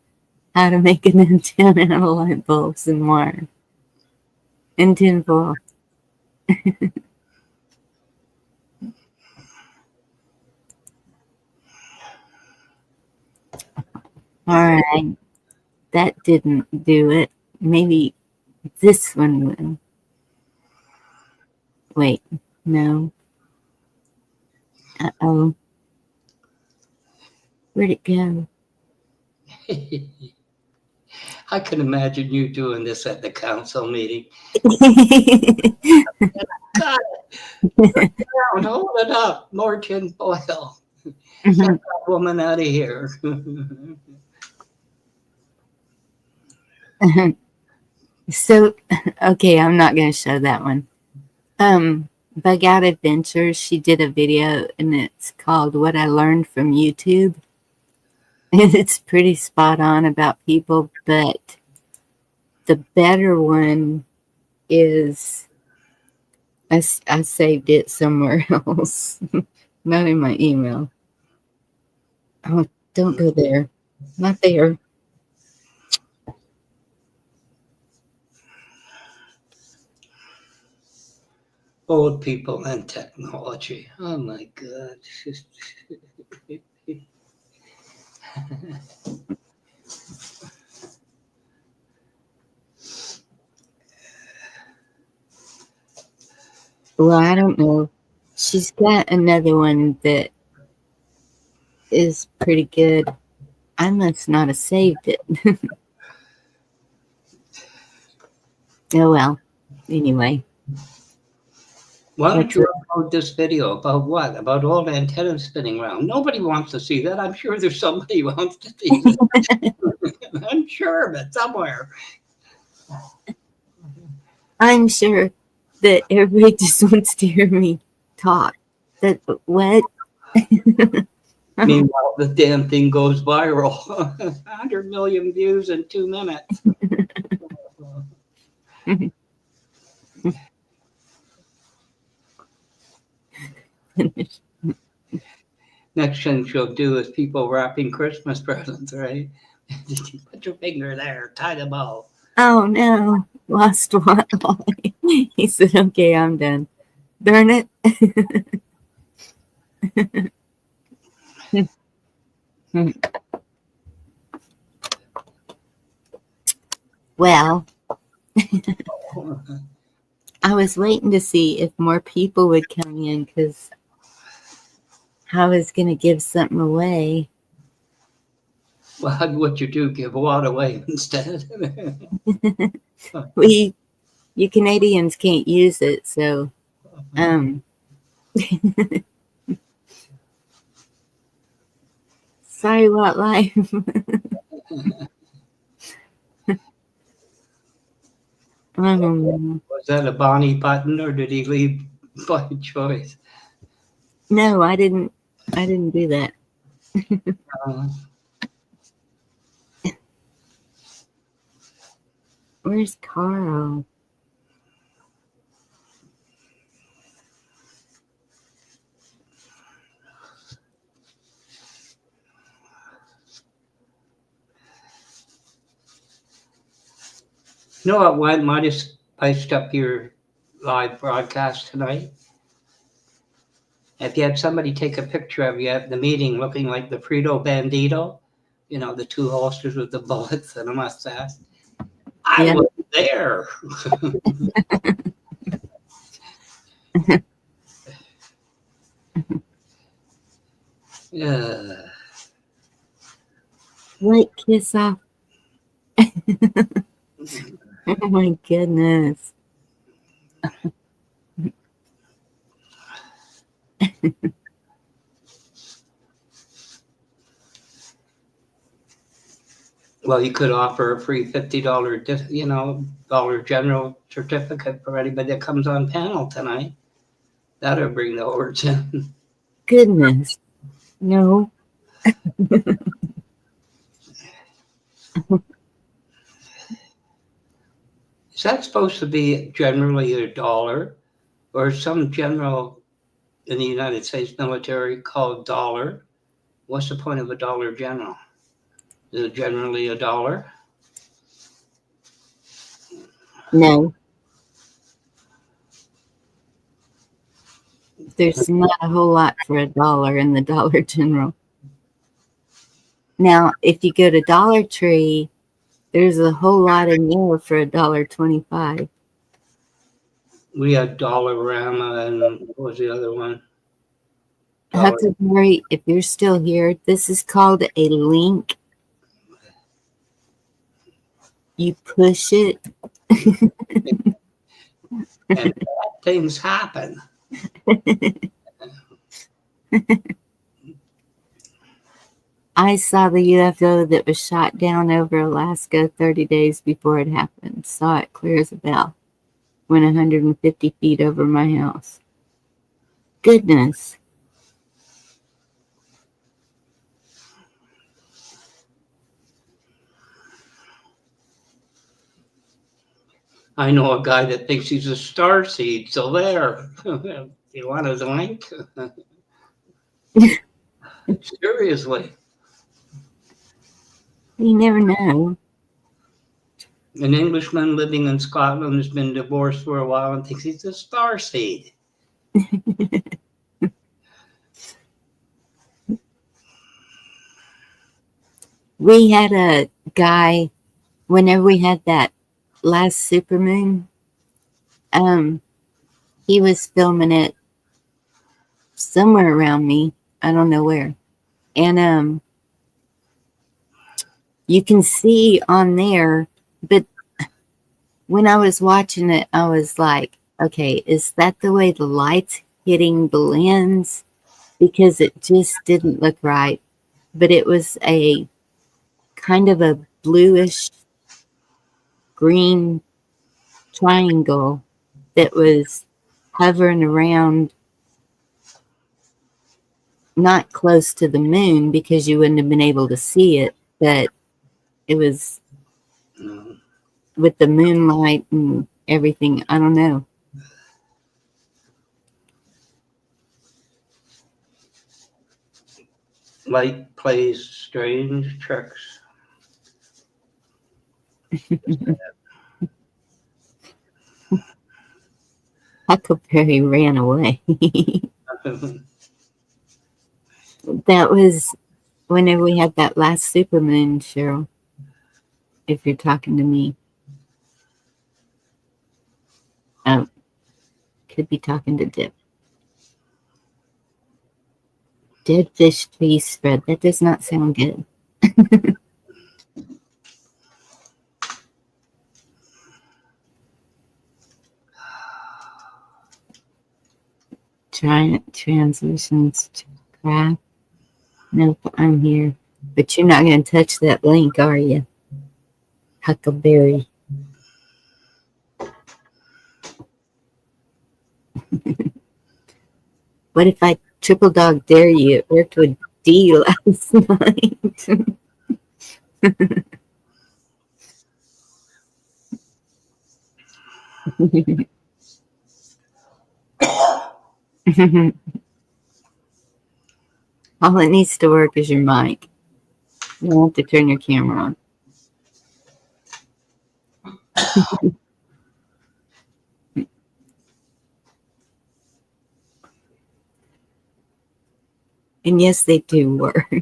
how to make an antenna out of light bulbs and wire. And tinfoil. All right. That didn't do it. Maybe this one will. Wait, no. Uh-oh. Where'd it go? I can imagine you doing this at the council meeting. Got it. Hold it up. More tinfoil. Get that woman out of here. So, okay, I'm not going to show that one. Bug Out Adventures, she did a video and it's called What I Learned from YouTube. And it's pretty spot on about people, but the better one is, I saved it somewhere else, not in my email. Oh, don't go there. Not there. Old people and technology. Oh my God. Well, I don't know. She's got another one that is pretty good. I must not have saved it. Oh well. Anyway. Why don't you upload this video about what? About all the antennas spinning around. Nobody wants to see that. I'm sure there's somebody who wants to see that. I'm sure of it somewhere. I'm sure that everybody just wants to hear me talk. That what? Meanwhile, the damn thing goes viral. 100 million views in 2 minutes. Next thing she'll do is people wrapping Christmas presents, right? Put your finger there, tie the bow. Oh no, lost one. He said, okay, I'm done. Darn it. Well, I was waiting to see if more people would come in because I was going to give something away. Well, what you do, give a lot away instead. You Canadians can't use it, so sorry about life. Was that a Bonnie button or did he leave by choice? No, I didn't do that. Where's Carl? You know what might have spiced up your live broadcast tonight? If you had somebody take a picture of you at the meeting looking like the Frito Bandito, you know, the two holsters with the bullets and a mustache. I was there. Yeah. What kiss off? Oh my goodness. Well, you could offer a free $50, Dollar General certificate for anybody that comes on panel tonight. That'll bring the hordes in. Goodness. No. Is that supposed to be generally a dollar, or some general in the United States military called dollar? What's the point of a dollar general? Is it generally a dollar? No. There's not a whole lot for $1 in the Dollar General. Now, if you go to Dollar Tree, there's a whole lot in there for $1.25. We had Dollarama and what was the other one? Huckleberry, if you're still here, this is called a link. You push it. And bad things happen. I saw the UFO that was shot down over Alaska 30 days before it happened. Saw it clear as a bell. Went 150 feet over my house. Goodness. I know a guy that thinks he's a star seed, so there. You want his link? Seriously. You never know. An Englishman living in Scotland has been divorced for a while and thinks he's a star seed. We had a guy, whenever we had that last supermoon, he was filming it somewhere around me. I don't know where. And you can see on there, but when I was watching it, I was like, okay, is that the way the light's hitting the lens? Because it just didn't look right. But it was a kind of a bluish green triangle that was hovering around not close to the moon because you wouldn't have been able to see it, but it was No. with the moonlight and everything. I don't know. Light plays strange tricks. Huckleberry ran away. That was whenever we had that last supermoon, Cheryl, if you're talking to me. Oh, could be talking to Dip. Dead fish cheese spread. That does not sound good. Transitions to craft. Nope, I'm here. But you're not going to touch that link, are you? Huckleberry. What if I triple dog dare you? It worked with D last night. All it needs to work is your mic. You don't have to turn your camera on. And yes, they do work.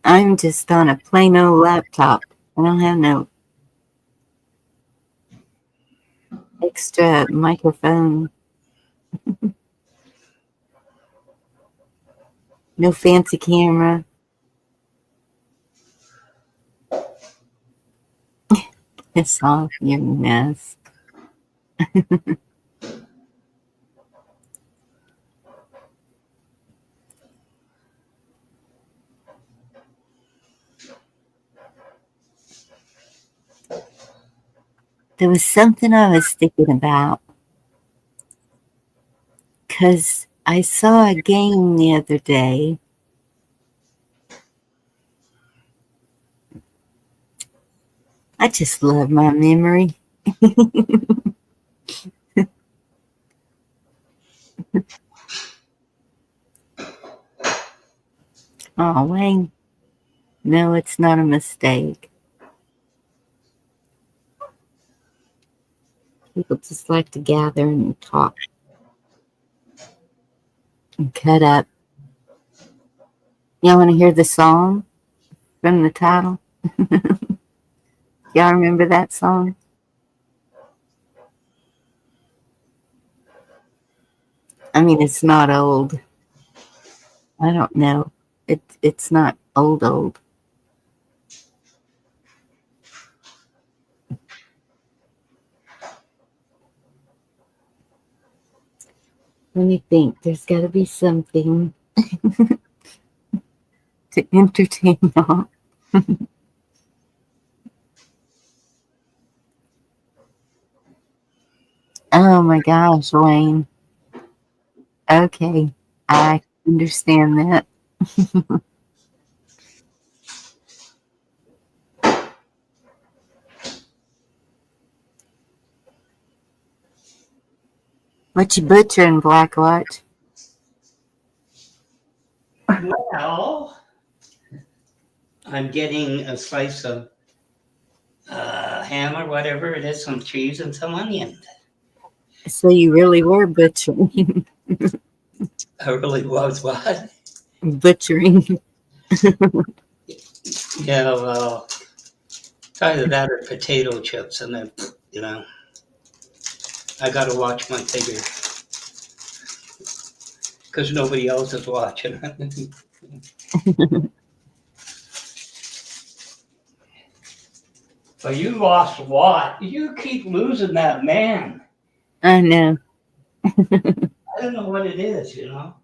I'm just on a plain old laptop. I don't have no extra microphone. No fancy camera. Piss off, you mess. There was something I was thinking about because I saw a game the other day. I just love my memory. Oh, Wayne. No, it's not a mistake. People just like to gather and talk and cut up. Y'all want to hear the song from the title? Y'all remember that song? I mean, it's not old. I don't know. It's not old. Let me think. There's got to be something to entertain y'all. Oh my gosh, Wayne. Okay, I understand that. What you butchering, Black Watch? Well, I'm getting a slice of ham or whatever it is, some cheese and some onion. So you really were butchering. I really was what? Butchering. Yeah, well, it's either that or potato chips, and then, you know, I got to watch my figure because nobody else is watching. But you lost what? You keep losing that man. I know. I don't know what it is, you know.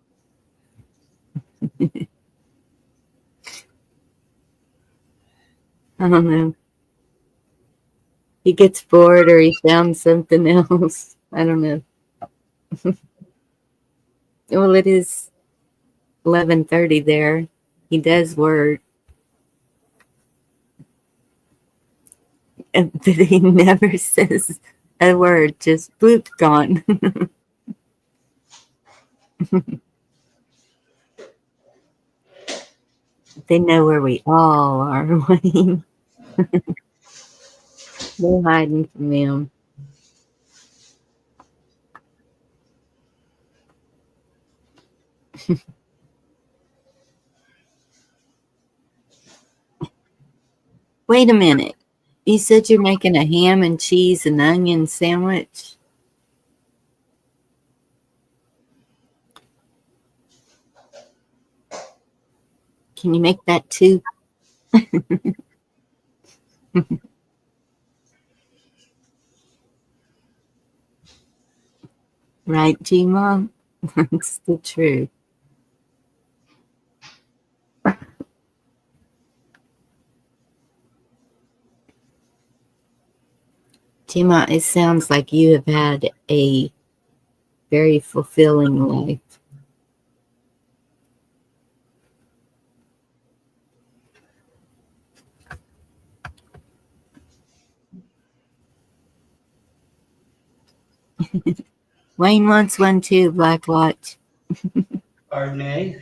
I don't know. he gets bored or he found something else. I don't know. Well, it is 11:30 there. He does work. But he never says a word, just bloop, gone. They know where we all are, Wayne. No hiding from him. Wait a minute. You said you're making a ham and cheese and onion sandwich? Can you make that too? Right, G-Mom? That's the truth. G-Mom, it sounds like you have had a very fulfilling life. Wayne wants one too, Black Watch. Pardon me?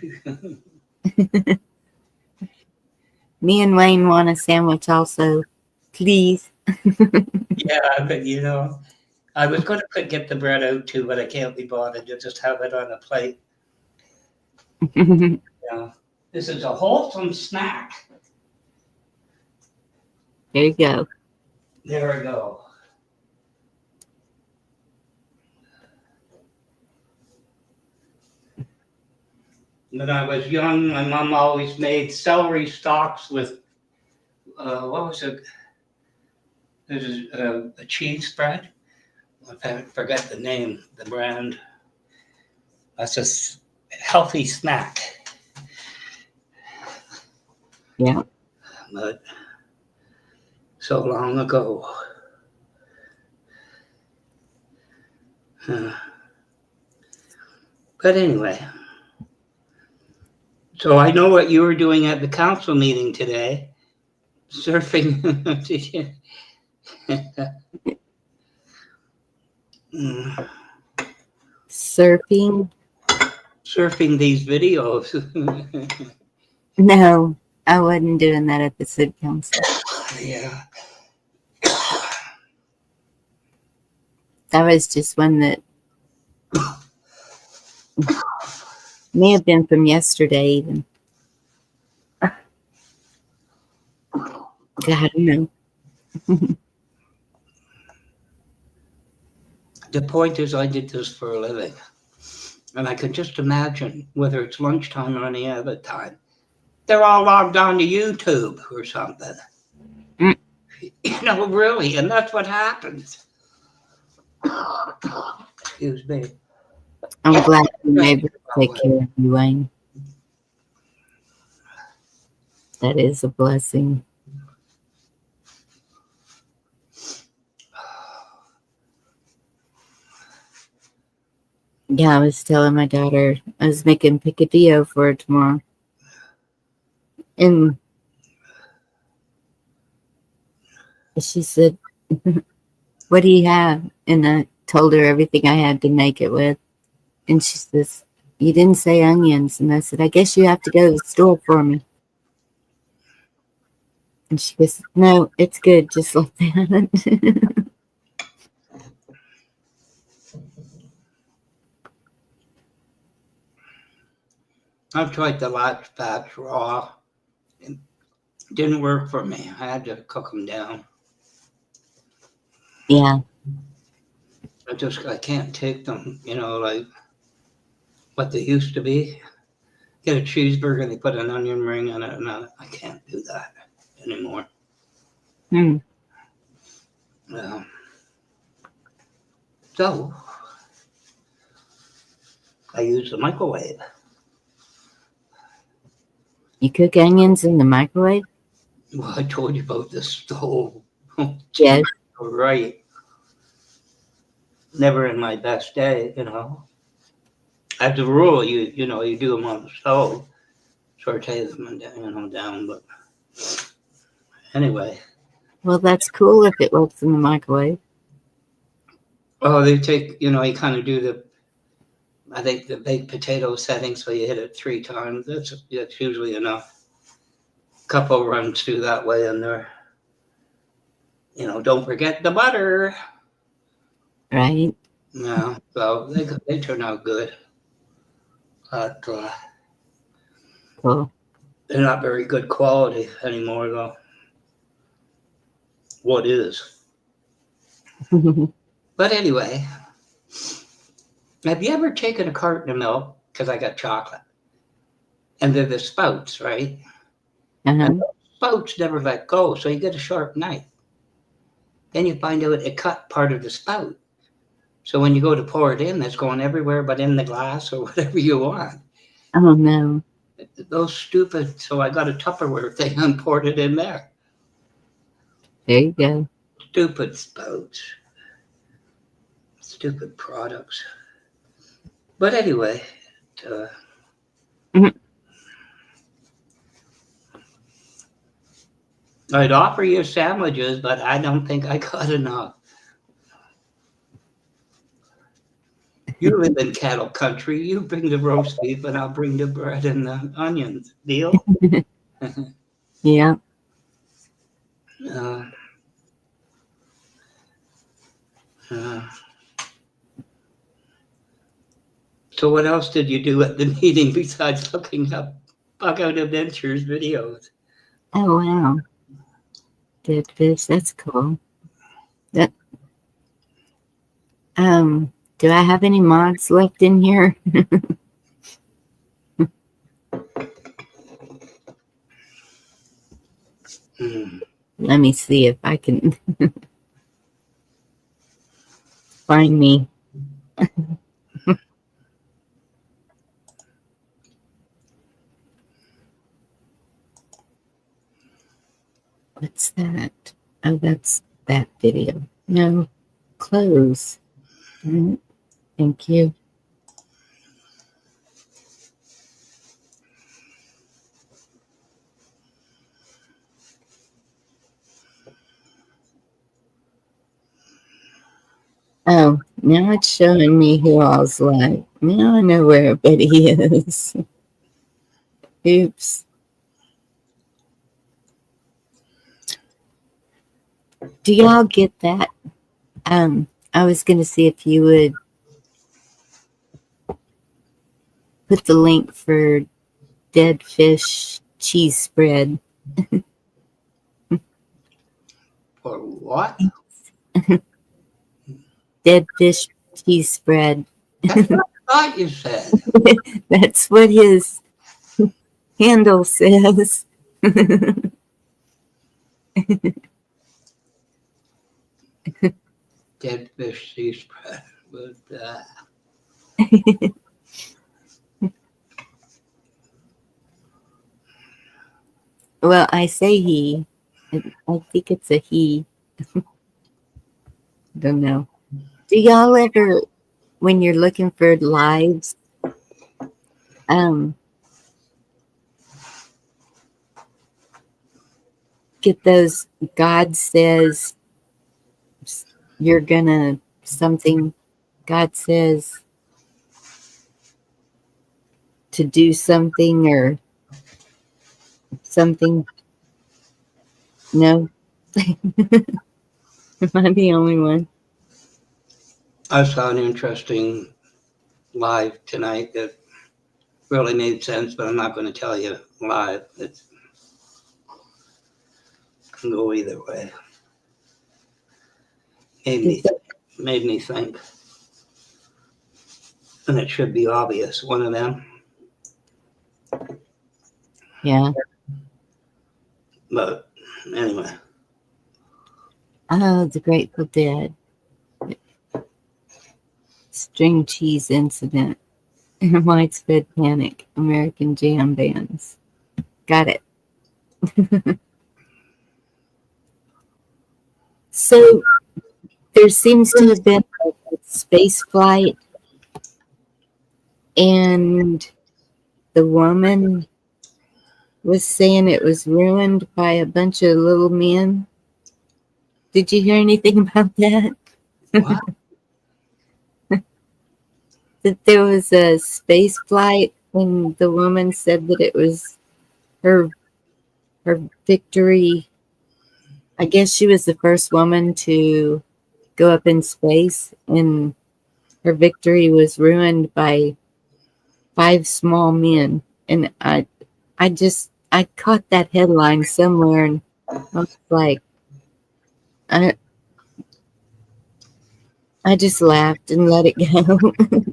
Me and Wayne want a sandwich also. Please. Yeah, but you know, I was going to get the bread out too, but I can't be bothered to just have it on a plate. Yeah. This is a wholesome snack. There you go. There we go. When I was young, my mom always made celery stalks with, what was it? This is a cheese spread. I forget the name, the brand. That's a healthy snack. Yeah. But so long ago. But anyway, so I know what you were doing at the council meeting today. Surfing. Did you? Surfing? Surfing these videos. No, I wasn't doing that at the city council. Yeah. That was just one that may have been from yesterday even. God, I don't know. The point is, I did this for a living. And I could just imagine, whether it's lunchtime or any other time, they're all logged on to YouTube or something. Mm. You know, really, and that's what happens. Excuse me. I'm glad you were able to take care of you, Wayne. That is a blessing. Yeah, I was telling my daughter I was making picadillo for her tomorrow. And she said, what do you have? And I told her everything I had to make it with. And she says, you didn't say onions. And I said, I guess you have to go to the store for me. And she goes, no, it's good, just like that. I've tried the large fats raw. It didn't work for me. I had to cook them down. Yeah. I can't take them, you know, like what they used to be. Get a cheeseburger and they put an onion ring in it, and I can't do that anymore. So I use the microwave. You cook onions in the microwave? Well, I told you about the stove. Yes. Right. Never in my best day, you know. As a rule, you do them on the stove, saute them and down. But anyway, Well, that's cool if it works in the microwave. oh, they take you kind of do I think the baked potato setting, so you hit it 3 times. That's usually enough. Couple runs through that way, and they're don't forget the butter. Right? Yeah, so they turn out good. But Cool. they're not very good quality anymore, though. What is? But anyway, have you ever taken a carton of milk? Because I got chocolate. And they're the spouts, right? And Uh-huh. the spouts never let go, so you get a sharp knife. Then you find out it cut part of the spout. So when you go to pour it in, it's going everywhere but in the glass or whatever you want. Oh, no. Those stupid, so I got a Tupperware thing and poured it in there. There you go. Stupid spouts. Stupid products. But anyway, Mhm. I'd offer you sandwiches, but I don't think I got enough. You live in cattle country. You bring the roast beef, and I'll bring the bread and the onions. Deal? Yeah. Uh, uh, so what else did you do at the meeting besides looking up Bug Out Adventures videos? Oh, wow. Dead fish. That's cool. That. Do I have any mods left in here? Hmm. Let me see if I can find me. What's that? Oh, that's that video. No, close. Mm, thank you. Oh, now it's showing me who all's live. Now I know where everybody is. Oops. Do y'all get that? I was gonna see if you would put the link for dead fish cheese spread. For what? Dead fish cheese spread. That's what I thought you said. That's what his handle says. Dead fish sea spread. But, Well, I say he. I think it's a he. Don't know. Do y'all ever, when you're looking for lives, get those God says you're gonna something, God says to do something or something? No? Am I the only one? I saw an interesting live tonight that really made sense, but I'm not going to tell you live. It can go either way. Made me think. And it should be obvious. One of them. Yeah. But anyway. Oh, the Grateful Dead. String cheese incident. Widespread panic. American jam bands. Got it. So there seems to have been a space flight, and the woman was saying it was ruined by a bunch of little men. Did you hear anything about that? What? That there was a space flight, and the woman said that it was her victory. I guess she was the first woman to go up in space, and her victory was ruined by 5 small men. And I caught that headline somewhere, and I was like, I just laughed and let it go.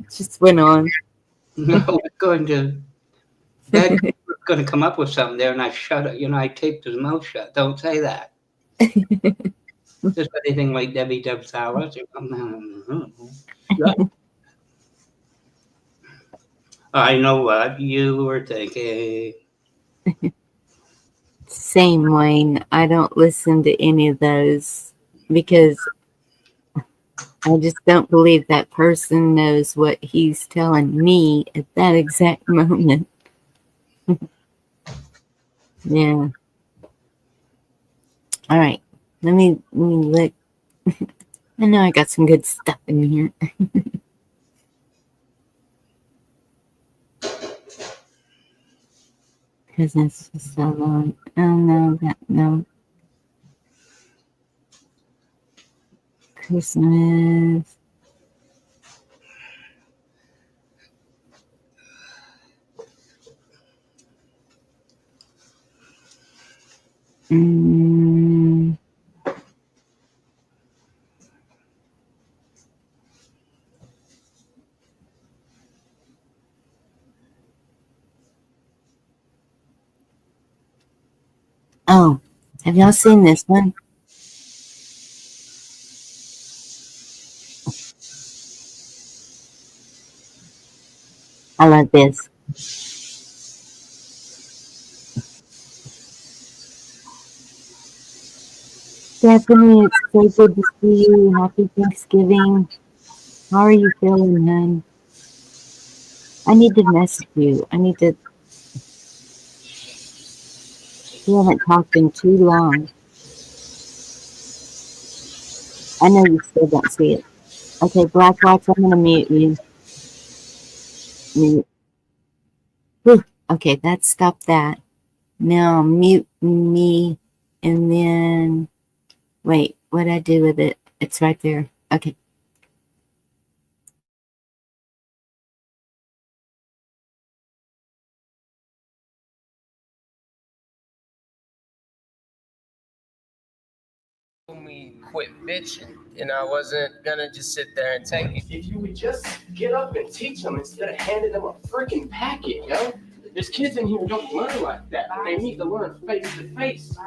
Just went on. No, it's going to that was going to come up with something there, and I shut it. I taped his mouth shut. Don't say that. Just anything like Debbie Deb Salas or something. Yeah. I know what you were thinking. Same, Wayne. I don't listen to any of those because I just don't believe that person knows what he's telling me at that exact moment. Yeah. All right. Let me look. I know I got some good stuff in here. Because it's just so long. Oh no, no. Christmas. Mm. Oh, have y'all seen this one? I love this. Stephanie, it's so good to see you. Happy Thanksgiving. How are you feeling, hon? I need to message you. We haven't talked in too long. I know you still don't see it. Okay, Black Watch, I'm going to mute you. Mute. Whew. Okay, that stopped that. Now mute me, and then, wait, what'd I do with it? It's right there. Okay. Me quit bitching, and I wasn't gonna just sit there and take it. If you would just get up and teach them instead of handing them a freaking packet, yo. There's kids in here who don't learn like that. They need to learn face to face.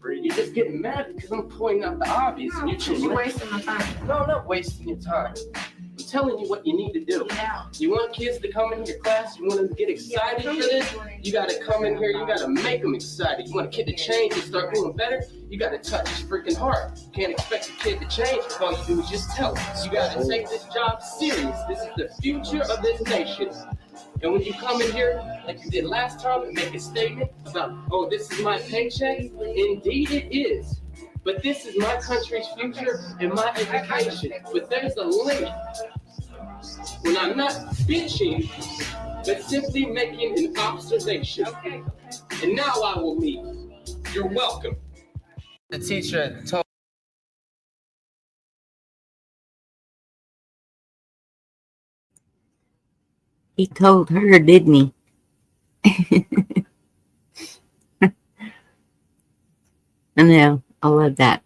Or you're just getting mad because I'm pointing out the obvious and you're just wasting my time. No, I'm not wasting your time. I'm telling you what you need to do. Yeah. You want kids to come in your class, you want them to get excited for this, you gotta come in here, you gotta make them excited. You want a kid to change and start doing better, you gotta touch his freaking heart. You can't expect a kid to change if all you do is just tell him. You gotta take this job serious. This is the future of this nation. And when you come in here, like you did last time, and make a statement about, oh, this is my paycheck, indeed it is. But this is my country's future and my education. But there's a limit. When I'm not bitching, but simply making an observation. And now I will leave. You're welcome. The teacher told He told her, didn't he? I know. I love that.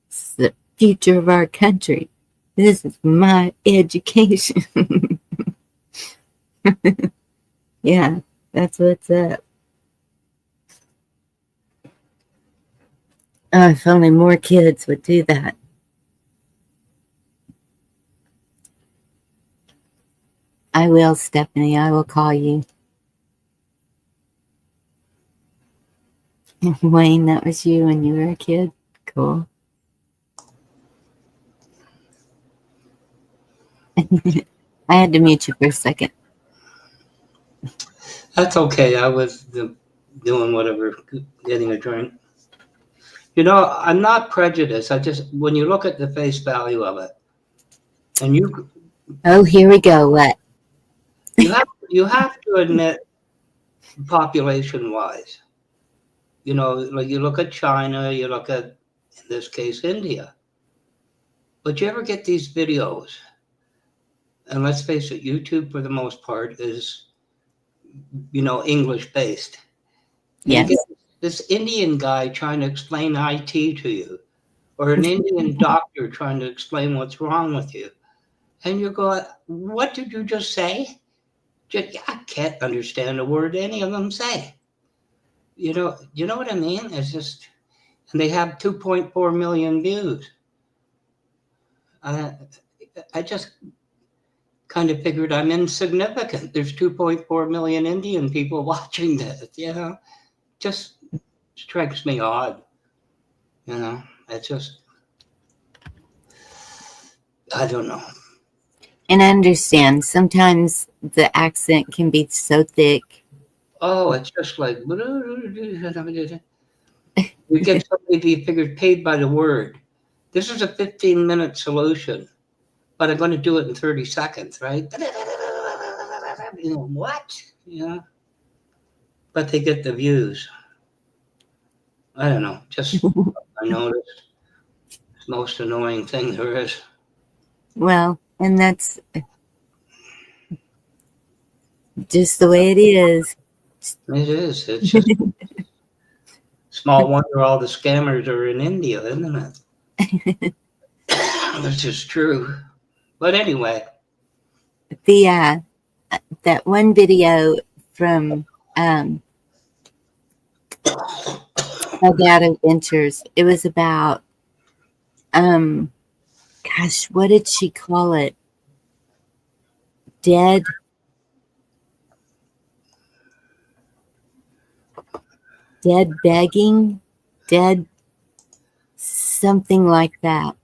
It's the future of our country. This is my education. Yeah, that's what's up. Oh, if only more kids would do that. I will, Stephanie. I will call you. Wayne, that was you when you were a kid? Cool. I had to mute you for a second. That's okay. I was doing whatever, getting a drink. You know, I'm not prejudiced. I just, when you look at the face value of it, and Oh, here we go. What? you have to admit, population wise, you know, like you look at China, you look at, in this case, India. But you ever get these videos? And let's face it, YouTube for the most part is, you know, English based. And you Yes. get this Indian guy trying to explain IT to you, or an Indian doctor trying to explain what's wrong with you. And you go, what did you just say? I can't understand a word any of them say. You know what I mean? It's just, and they have 2.4 million views. I just kind of figured I'm insignificant. There's 2.4 million Indian people watching this, you know? Just strikes me odd. You know, it's just, I don't know. And I understand sometimes the accent can be so thick. Oh, it's just like, you get somebody to be figured paid by the word. This is a 15-minute solution, but I'm going to do it in 30 seconds, right? You know, what? Yeah. But they get the views. I don't know. Just, I noticed it's the most annoying thing there is. Well, and that's just the way it is. It is. It's just small wonder all the scammers are in India, isn't it? Which is true. But anyway, The that one video from My Dad Adventures, it was about gosh, what did she call it? Dead begging? Dead something like that.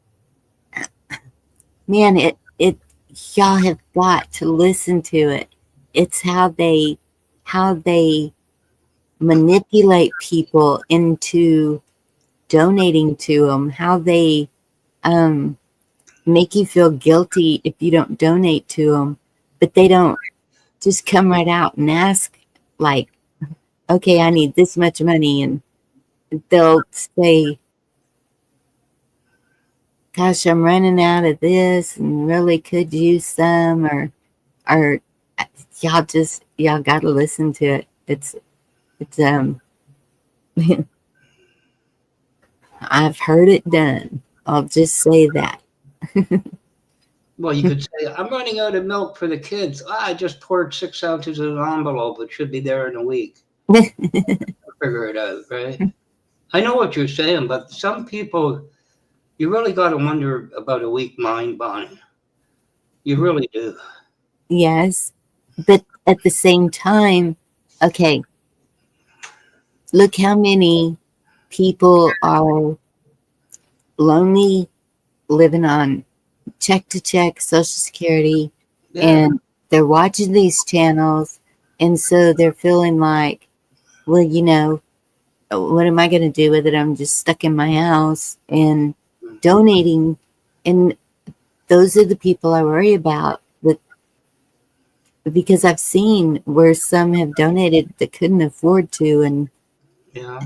Man, it y'all have got to listen to it. It's how they manipulate people into donating to them, how they make you feel guilty if you don't donate to them, but they don't just come right out and ask, like, okay, I need this much money, and they'll say, gosh, I'm running out of this and really could use some, or y'all gotta listen to it. It's I've heard it done. I'll just say that. well, you could say, I'm running out of milk for the kids. I just poured 6 ounces in an envelope. It should be there in a week. I'll figure it out, right? I know what you're saying, but some people, you really got to wonder about a weak mind, Bonnie. You really do. Yes, but at the same time, okay, look how many people are lonely, living on check to check Social Security, Yeah. and they're watching these channels, and so they're feeling like, well, you know, what am I going to do with it? I'm just stuck in my house and donating, and those are the people I worry about. Because I've seen where some have donated that couldn't afford to, and Yeah.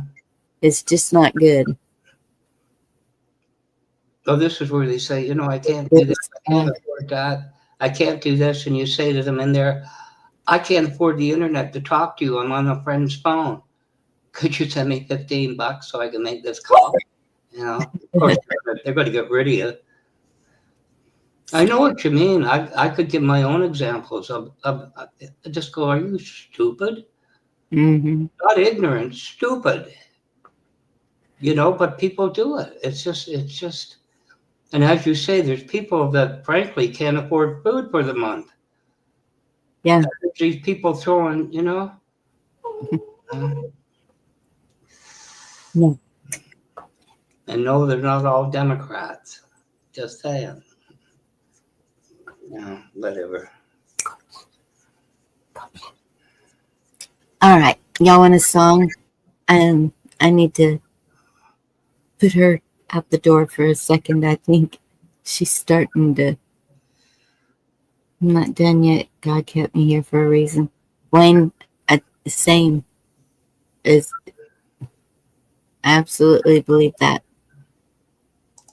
it's just not good. So this is where they say, you know, I can't do this. I can't afford that. I can't do this. And you say to them in there, I can't afford the internet to talk to you. I'm on a friend's phone. Could you send me $15 so I can make this call? You know, of course, they're going to get rid of you. I know what you mean. I could give my own examples of I just go, are you stupid? Mm-hmm. Not ignorant, stupid. You know, but people do it. It's just, and as you say, there's people that frankly can't afford food for the month. Yeah. And there's these people throwing, you know. Yeah. And no, they're not all Democrats. Just saying. Yeah, whatever. All right. Y'all want a song? I need to put her out the door for a second. I think she's starting to. I'm not done yet. God kept me here for a reason. Wayne, the same. Is absolutely believe that.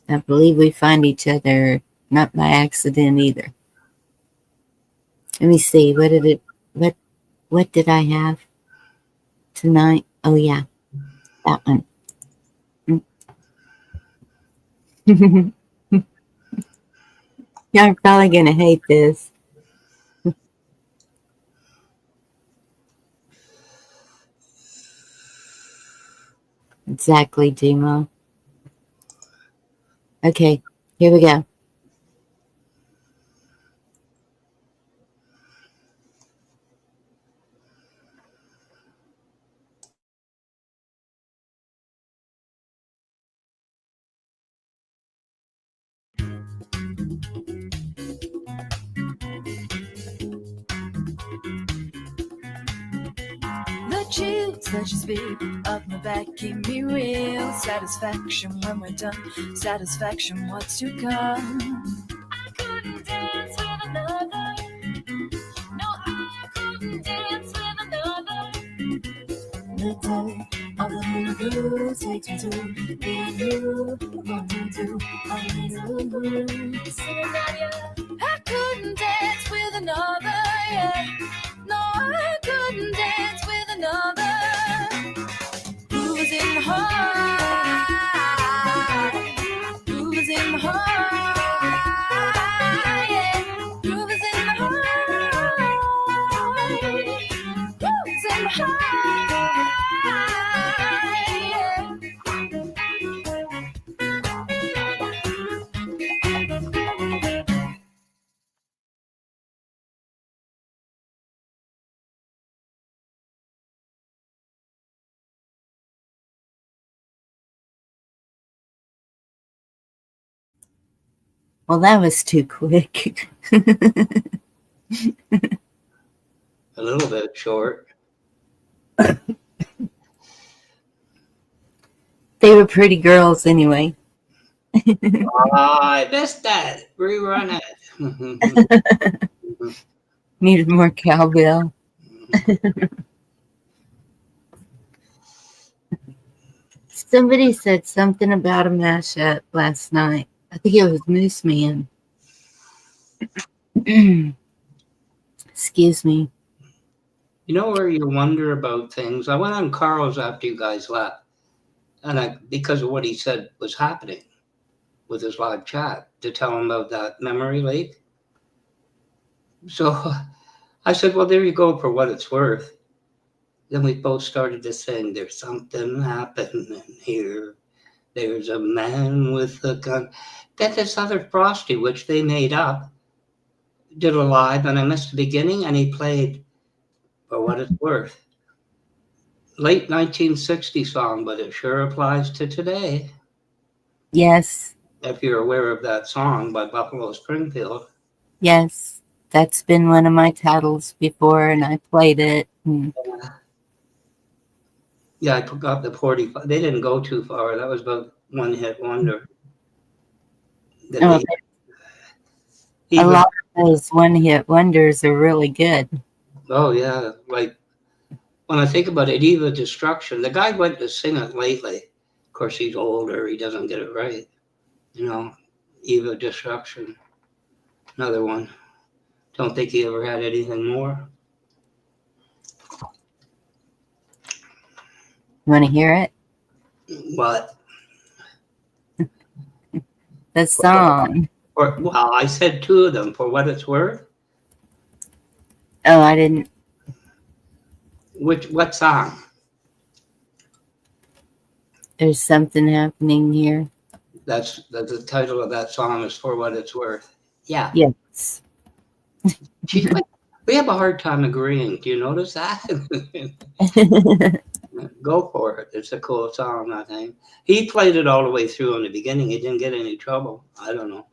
I believe we find each other not by accident either. Let me see. What did I have tonight? Oh yeah, that one. Y'all are probably gonna hate this. Exactly, Gmo. Okay, here we go. The chills that you speak up my back give me real satisfaction when we're done. Satisfaction, what's to come? I couldn't dance with another. No, I couldn't dance with another. The day of the blue takes me to be you. What to do? I need a singing at you. I couldn't dance with another. Yeah. No, I couldn't dance with another. Who was in my heart? Who was in my heart? Yeah. Who was in my heart? Who was in my heart? Yeah. Well, that was too quick. A little bit short. They were pretty girls anyway. I missed that. Rerun it. Needed more cowbell. Somebody said something about a mashup last night. I think it was Moose Man. Excuse me. You know where you wonder about things? I went on Carl's after you guys left, and because of what he said was happening with his live chat to tell him about that memory leak. So I said, well, there you go for what it's worth. Then we both started to sing, there's something happening here. There's a man with a gun. Then this other Frosty, which they made up, did a live, and I missed the beginning, and he played For What It's Worth. Late 1960 song, but it sure applies to today. Yes. If you're aware of that song by Buffalo Springfield. Yes. That's been one of my titles before, and I played it. Yeah, I forgot the 45. They didn't go too far. That was about one hit wonder. A lot of those one-hit wonders are really good. Oh, yeah. Like, when I think about it, Eva Destruction, the guy went to sing it lately. Of course, he's older. He doesn't get it right. You know, Eva Destruction. Another one. Don't think he ever had anything more. You want to hear it? What? The song. Well, I said two of them, For What It's Worth. Oh, I didn't. What song? There's something happening here. That's the title of that song is For What It's Worth. Yeah. Yes. We have a hard time agreeing. Do you notice that? Go for it. It's a cool song, I think. He played it all the way through in the beginning. He didn't get any trouble. I don't know.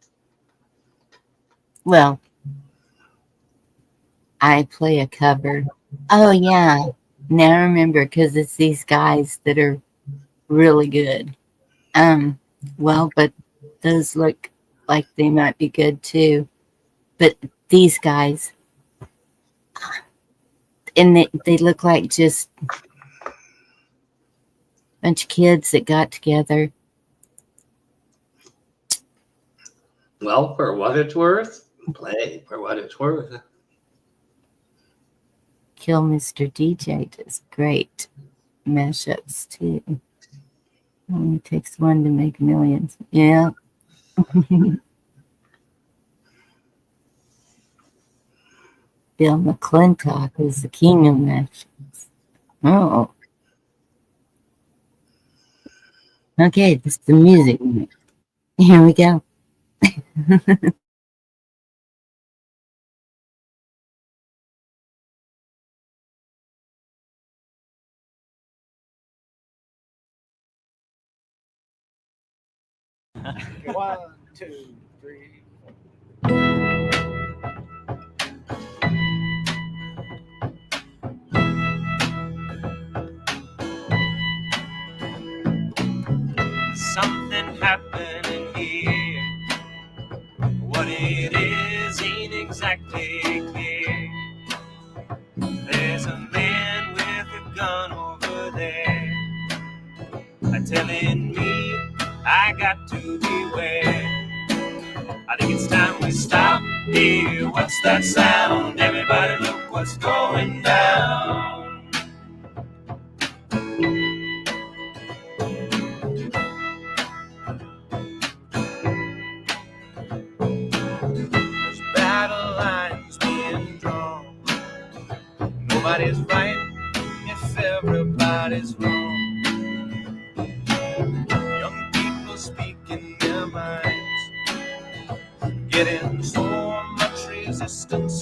Well, I play a cover. Oh yeah. Now I remember because it's these guys that are really good. Um, well, but those look like they might be good too. But these guys, and they look like just a bunch of kids that got together. Well, for what it's worth, play for what it's worth. Kill Mr. DJ does great mashups too. Only takes one to make millions. Yeah. Bill McClintock is the king of mashups. Oh. Okay, this is the music. Here we go. One, two, three. Something happening here. What it is ain't exactly clear. There's a man with a gun over there, telling me I got to beware. I think it's time we stop here. What's that sound? Everybody look what's going down. There's battle lines being drawn. Nobody's right if everybody's wrong. Young people speaking their minds, getting so much resistance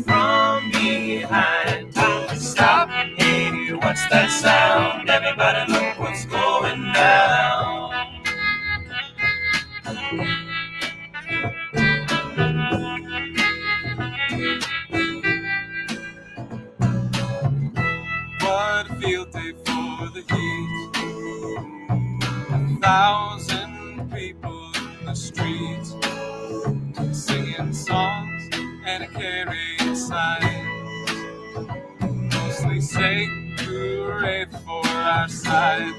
from behind. Time to stop. Hey, what's that sound? Everybody look what's going down. What a field day for the heat. 1,000 people in the streets, singing songs and carrying signs, mostly sacred for our side.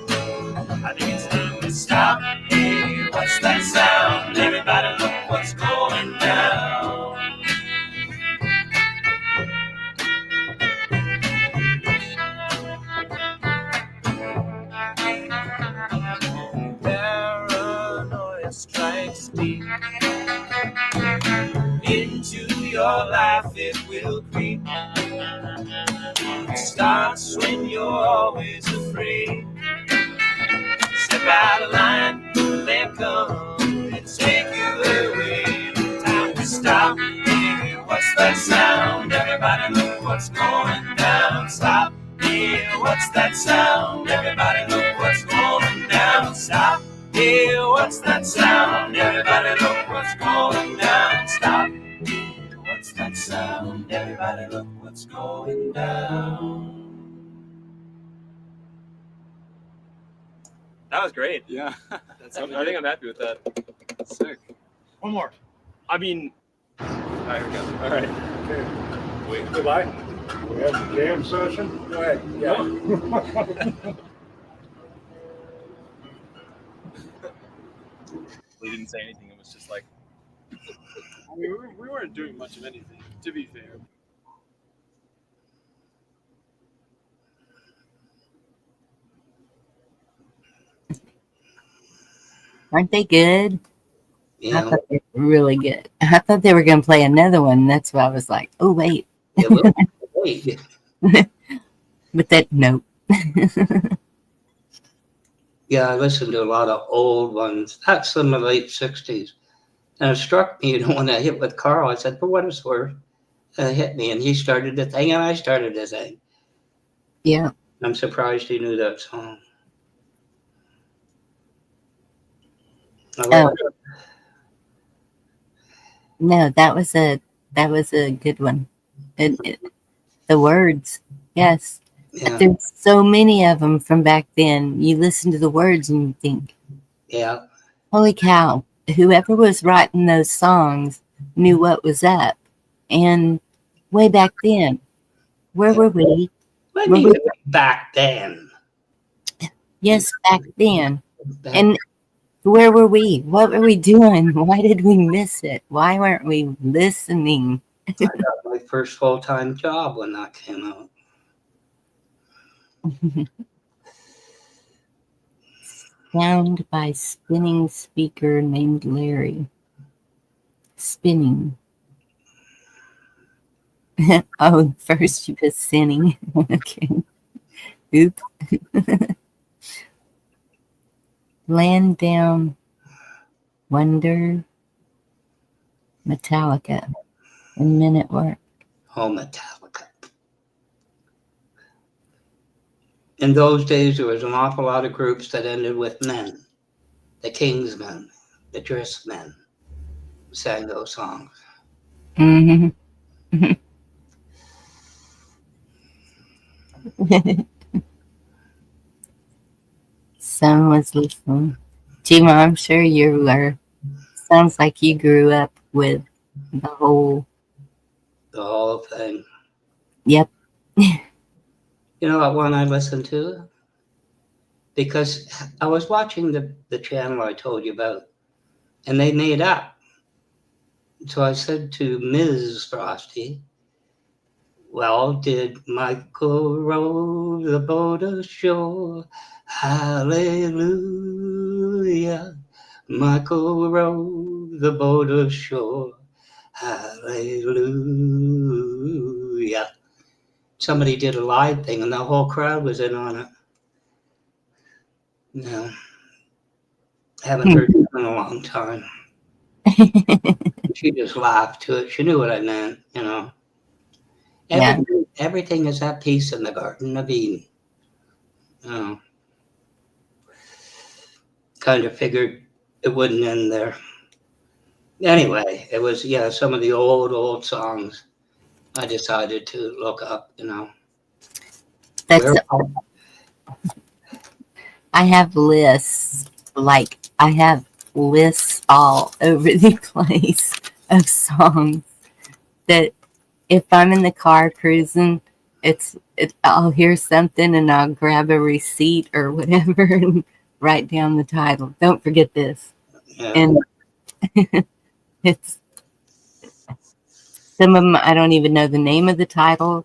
I think it's time to stop. Hey, what's that sound? Everybody look what's going down. Paranoia strikes deep into your life, it will creep. It starts when you're always afraid. Step out of line, they'll come and take you away. Time to stop. Hey, what's that sound? Everybody look what's going down. Stop. Hey, what's that sound? Everybody look what's going down. Stop. Hey, what's that sound? Everybody look what's going down. Stop. Hey, what's that sound? Everybody look what's going down. That was great. Yeah. I think I'm happy with that. Sick. One more. I mean, all right, here we go. All right. Okay. Wait. Goodbye. We have a jam session. Go ahead. Yeah. We didn't say anything. It was just like, I mean, we weren't doing much of anything, to be fair. Aren't they good? I Yeah, thought they were really good. I thought they were going to play another one. That's why I was like, oh, wait. it will. Wait. But that, nope. Yeah, I listened to a lot of old ones. That's in the late 60s. And it struck me, when I hit with Carl, I said, for what it's worth, it hit me. And he started the thing, and I started the thing. Yeah. I'm surprised he knew that song. I love it. No, that was a good one. The words, yes. Yeah, There's so many of them from back then. You listen to the words and you think, yeah. holy cow, whoever was writing those songs knew what was up. And way back then, where were we? What do Were you we? mean back then? Yes, back then. Back, And where were we? What were we doing? Why did we miss it? Why weren't we listening? I got my first full-time job when that came out. Sound by spinning speaker named Larry. Spinning. Oh, first you put sinning. Okay. Oop. Land down. Wonder. Metallica. And Men at Work. Oh, Metallica. In those days, there was an awful lot of groups that ended with men. The Kingsmen, the Dressmen sang those songs. Mm-hmm. Son was listening. Gima, I'm sure you are. Sounds like you grew up with the whole. The whole thing. Yep. You know what one I listened to? Because I was watching the channel I told you about, and they made up. So I said to Ms. Frosty, well, did Michael row the boat ashore? Hallelujah. Michael rowed the boat ashore. Hallelujah. Somebody did a live thing and the whole crowd was in on it. No, haven't heard it in a long time. She just laughed to it. She knew what I meant, you know. Yeah. Everything is at peace in the Garden of Eden. You know, kind of figured it wouldn't end there. Anyway, it was, yeah, some of the old songs I decided to look up, you know. That's. Where, I have lists. Like I have lists all over the place of songs that if I'm in the car cruising, I'll hear something and I'll grab a receipt or whatever and write down the title. Don't forget this. yeah, And it's some of them I don't even know the name of the title.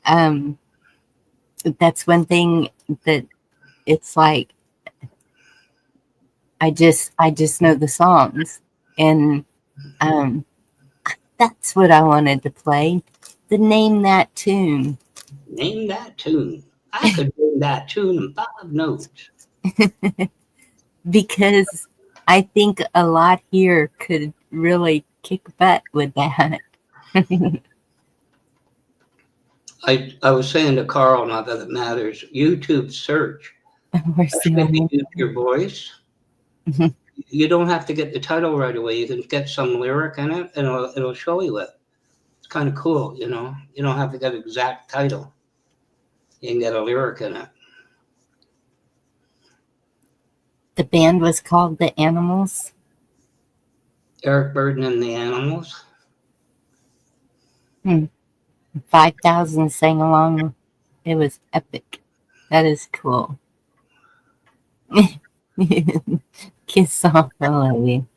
That's one thing that it's like I just know the songs and that's what I wanted to play. The Name That Tune. name that tune. I could name that tune in 5 notes. Because I think a lot here could really kick butt with that. I was saying to Carl, not that it matters, YouTube search, We're especially if you seeing use your voice. Mhm. You don't have to get the title right away. You can get some lyric in it and it'll show you it. It's kind of cool, you know. You don't have to get an exact title. You can get a lyric in it. The band was called The Animals. Eric Burden and the Animals. 5,000 sang along. It was epic. That is cool. Kiss off, I love you.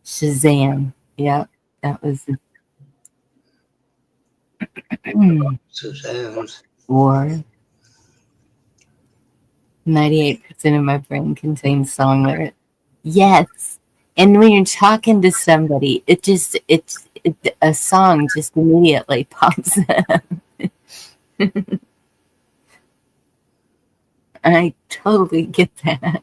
Shazam. Yep, that was Suzanne's. War. 98% of my brain contains song lyrics. Yes. And when you're talking to somebody, a song just immediately pops up. I totally get that.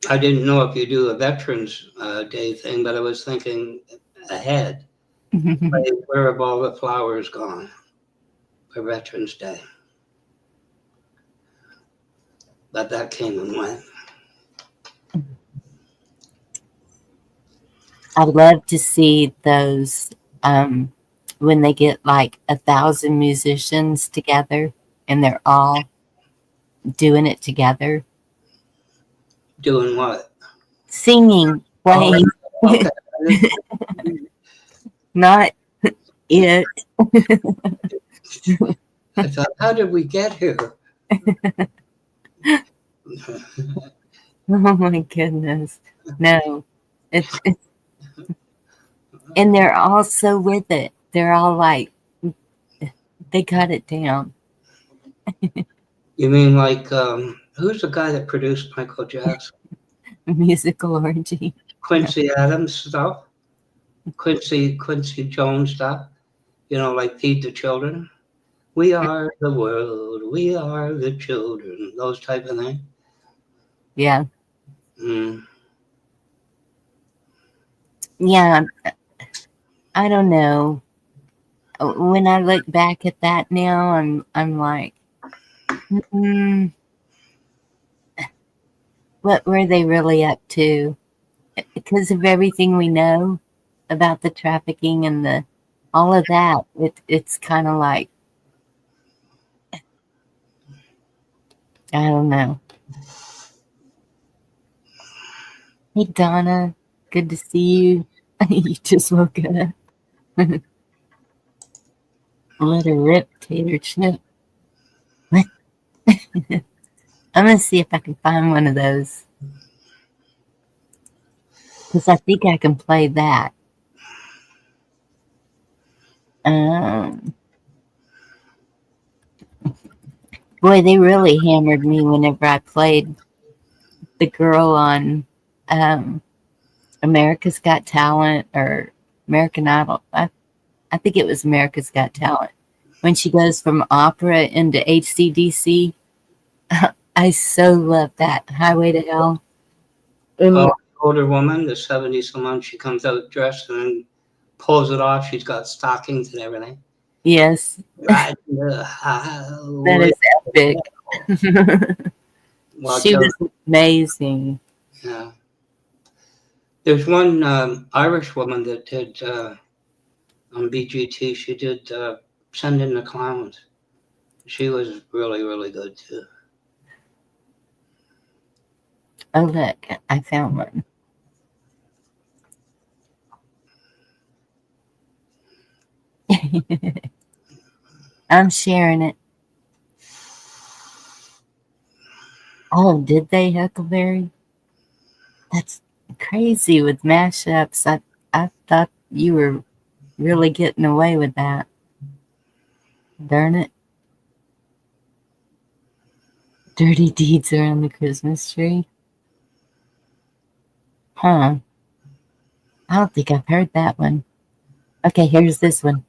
I didn't know if you do a Veterans Day thing, but I was thinking ahead. Like, where have all the flowers gone for Veterans Day? But that came and went. I love to see those when they get like 1,000 musicians together and they're all doing it together, Doing what? singing, playing, Okay. not it. I thought, how did we get here? Oh my goodness. No. It's and they're all so with it. They're all like they got it down. You mean like who's the guy that produced Michael Jackson? Musical orgy. Quincy Adams stuff? Quincy Jones stuff? You know, like Feed the Children? We are the world, we are the children, those type of things. Yeah. Mm. Yeah. I don't know. When I look back at that now, I'm like, what were they really up to? Because of everything we know about the trafficking and the all of that, it's kind of like I don't know. Hey Donna, good to see you. You just woke up. Let her rip, tater chip. What? I'm gonna see if I can find one of those. Because I think I can play that. Boy, they really hammered me whenever I played the girl on America's Got Talent or American Idol. I think it was America's Got Talent. When she goes from opera into HCDC, I so love that. Highway to Hell. Oh, older woman, the 70-some, she comes out dressed and then pulls it off. She's got stockings and everything. Yes. Right. That is epic. She was amazing. Yeah. There's one Irish woman that did on BGT. She did Send in the Clowns. She was really, really good too. Oh, look, I found one. I'm sharing it. Oh, did they, Huckleberry? That's crazy with mashups. I thought you were really getting away with that. Darn it. Dirty Deeds Around the Christmas Tree. Huh. I don't think I've heard that one. Okay, here's this one.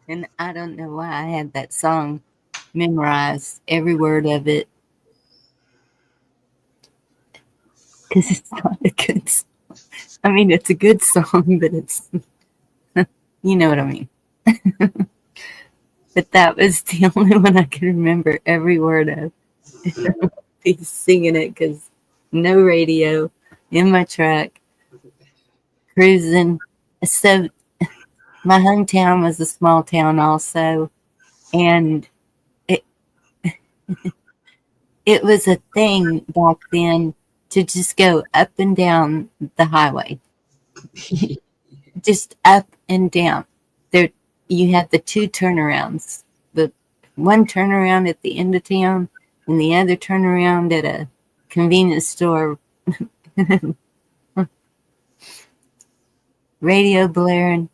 And I don't know why I had that song memorized, every word of it, because it's not a good song. I mean, it's a good song, but it's, you know what I mean. But that was the only one I could remember every word of. He's singing it because no radio in my truck, cruising. So my hometown was a small town also, and it it was a thing back then to just go up and down the highway, just up and down. There, you had the two turnarounds, the one turnaround at the end of town, and the other turnaround at a convenience store. Radio blaring,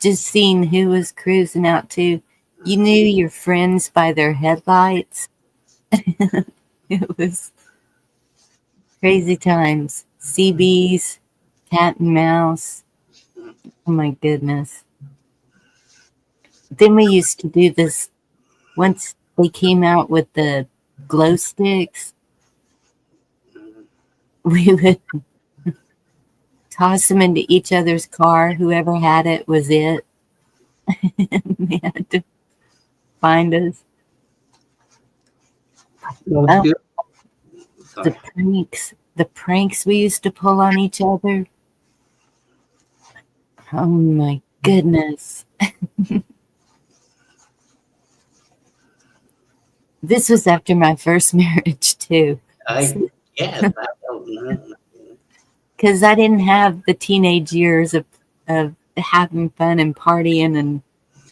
just seeing who was cruising out to. You knew your friends by their headlights. It was crazy times. CBs, cat and mouse. Oh my goodness. Then we used to do this once they came out with the glow sticks. We would toss them into each other's car. Whoever had it was it. They had to find us. Oh, the pranks we used to pull on each other. Oh my goodness. This was after my first marriage too. Yes, I don't know. Because I didn't have the teenage years of having fun and partying and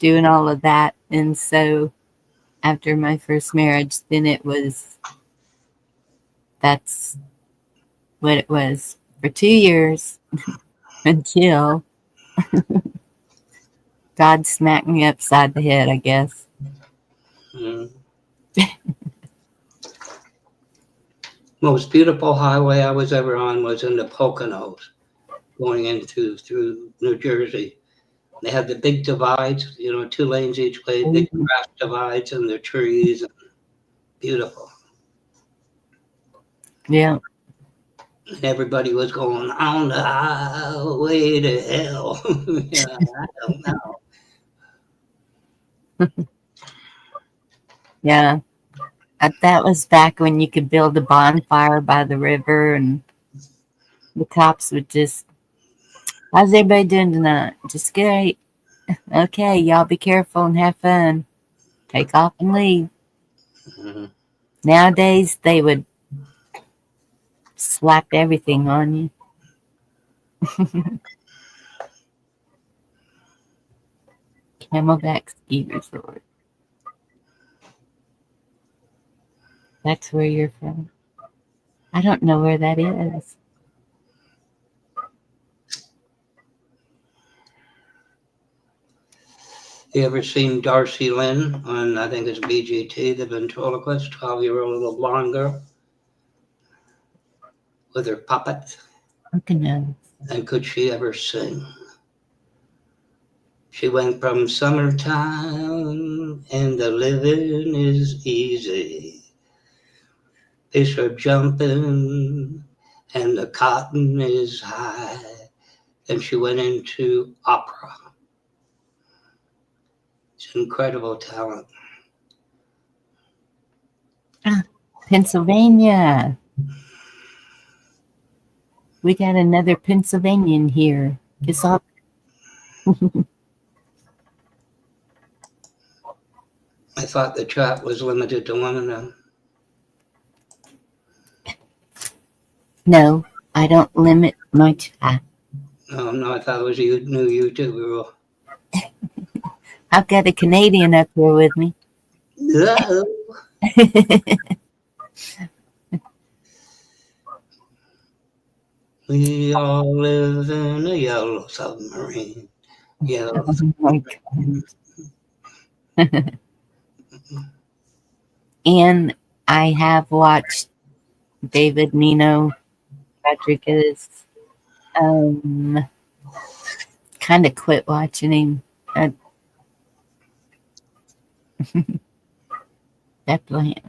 doing all of that. And so after my first marriage, then that's what it was for 2 years until God smacked me upside the head, I guess. Most beautiful highway I was ever on was in the Poconos, going into through New Jersey. They had the big divides, 2 lanes each way, big grass divides and the trees. And beautiful. Yeah. And everybody was going on the highway to hell. I don't know. Yeah. That was back when you could build a bonfire by the river and the cops would just, how's everybody doing tonight? Just great. Okay, y'all be careful and have fun. Take off and leave. Nowadays, they would slap everything on you. Camelback Ski Resort. That's where you're from. I don't know where that is. You ever seen Darcy Lynn on, I think it's BGT, the ventriloquist, 12-year-old little blonde girl with her puppet? Okay, no. And could she ever sing? She went from summertime and the living is easy. Fish are jumping and the cotton is high. And she went into opera. It's incredible talent. Pennsylvania. We got another Pennsylvanian here. Guess I'll... I thought the chat was limited to one of them. No, I don't limit my chat. Oh, no, I thought it was a new YouTube rule. I've got a Canadian up here with me. No. We all live in a yellow submarine. Yellow submarine. And I have watched David Nino Rodriguez kind of quit watching him. Definitely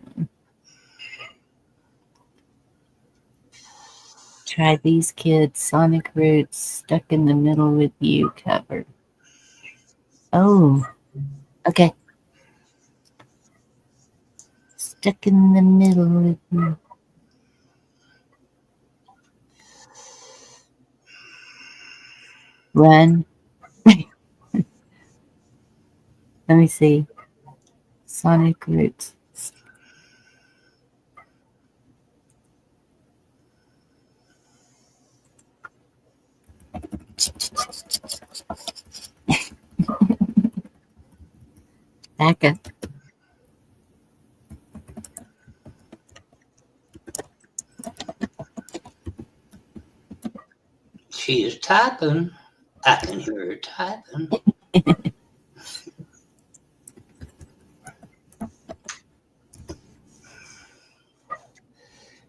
try These Kids, Sonic Roots, Stuck in the Middle with You cover. Oh, okay. Stuck in the middle with you. Run. Let me see. Sonic Roots. Back up. She is typing. I can hear her typing.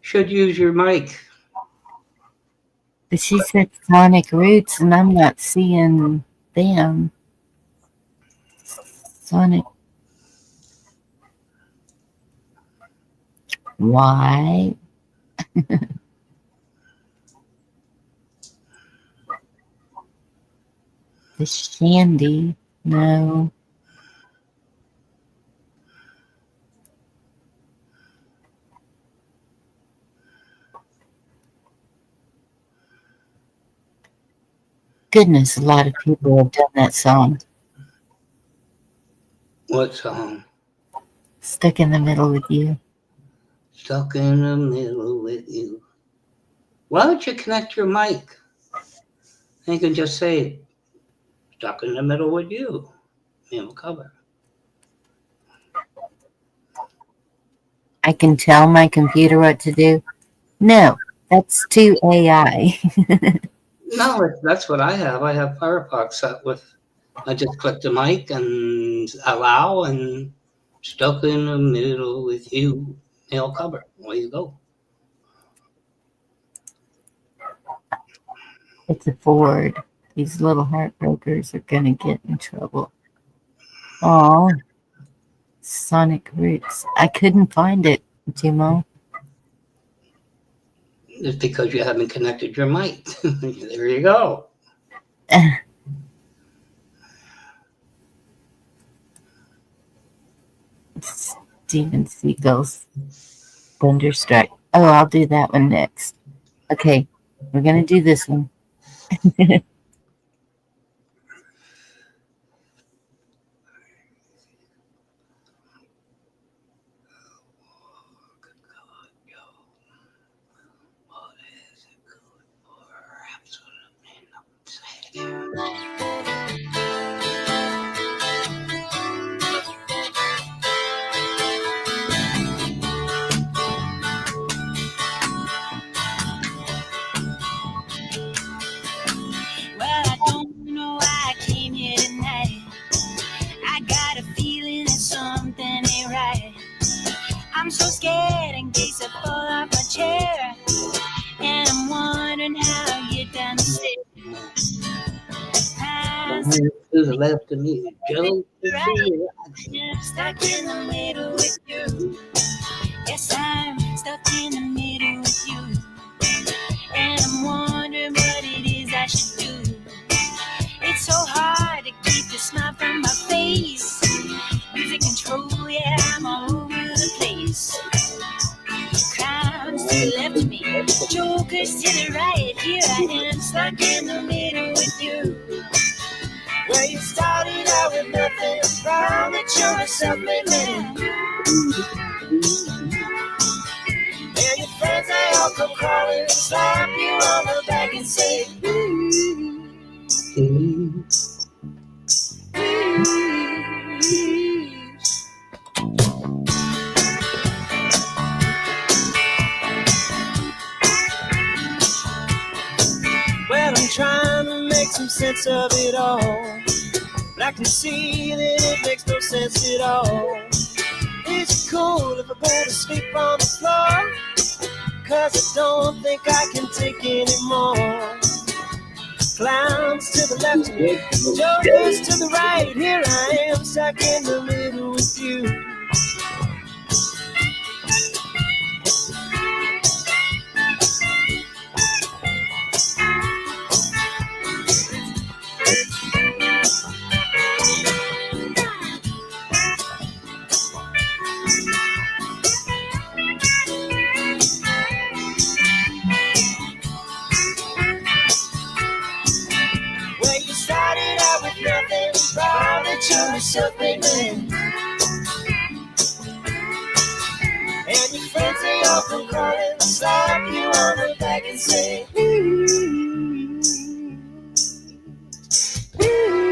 Should use your mic. But she said Sonic Roots, and I'm not seeing them. Sonic. Why? The Shandy. No. Goodness, a lot of people have done that song. What song? Stuck in the Middle with You. Stuck in the middle with you. Why don't you connect your mic? You can just say, stuck in the middle with you. It'll cover. I can tell my computer what to do. No, that's too AI. No, that's what I have. I have Firefox set with, I just click the mic and allow and stuck in the middle with you. It'll cover. Away you go. It's a Ford. These little heartbreakers are gonna get in trouble. Oh, Sonic Roots. I couldn't find it, Timo. It's because you haven't connected your mic. There you go. Steven Seagal's Thunderstruck. Oh, I'll do that one next. Okay, we're gonna do this one. Well, I don't know why I came here tonight. I got a feeling that something ain't right. I'm so scared in case I fall off my chair. And I'm wondering how I get down the stairs. To the left of me, Joe. I'm stuck in the middle with you. Yes, I'm stuck in the middle with you. And I'm wondering what it is I should do. It's so hard to keep the smile from my face. Music control, yeah, I'm all over the place. Clowns to the left of me, jokers to the right. Here I am, stuck in the middle with you. Where you started out with nothing, proud that you're a self-made man. And your friends, they all come crawling and slap you on the back and say, well, I'm trying to make some sense of it all, but I can see that it makes no sense at all. Is it cool if I go to sleep on the floor? 'Cause I don't think I can take anymore. Clowns to the left of me, jokers to the right. Here I am, stuck in the middle with you. Well, you started out with nothing, proud that you're a self-made man. And your friends, they all come calling, slap you on the back and say, ooh, ooh.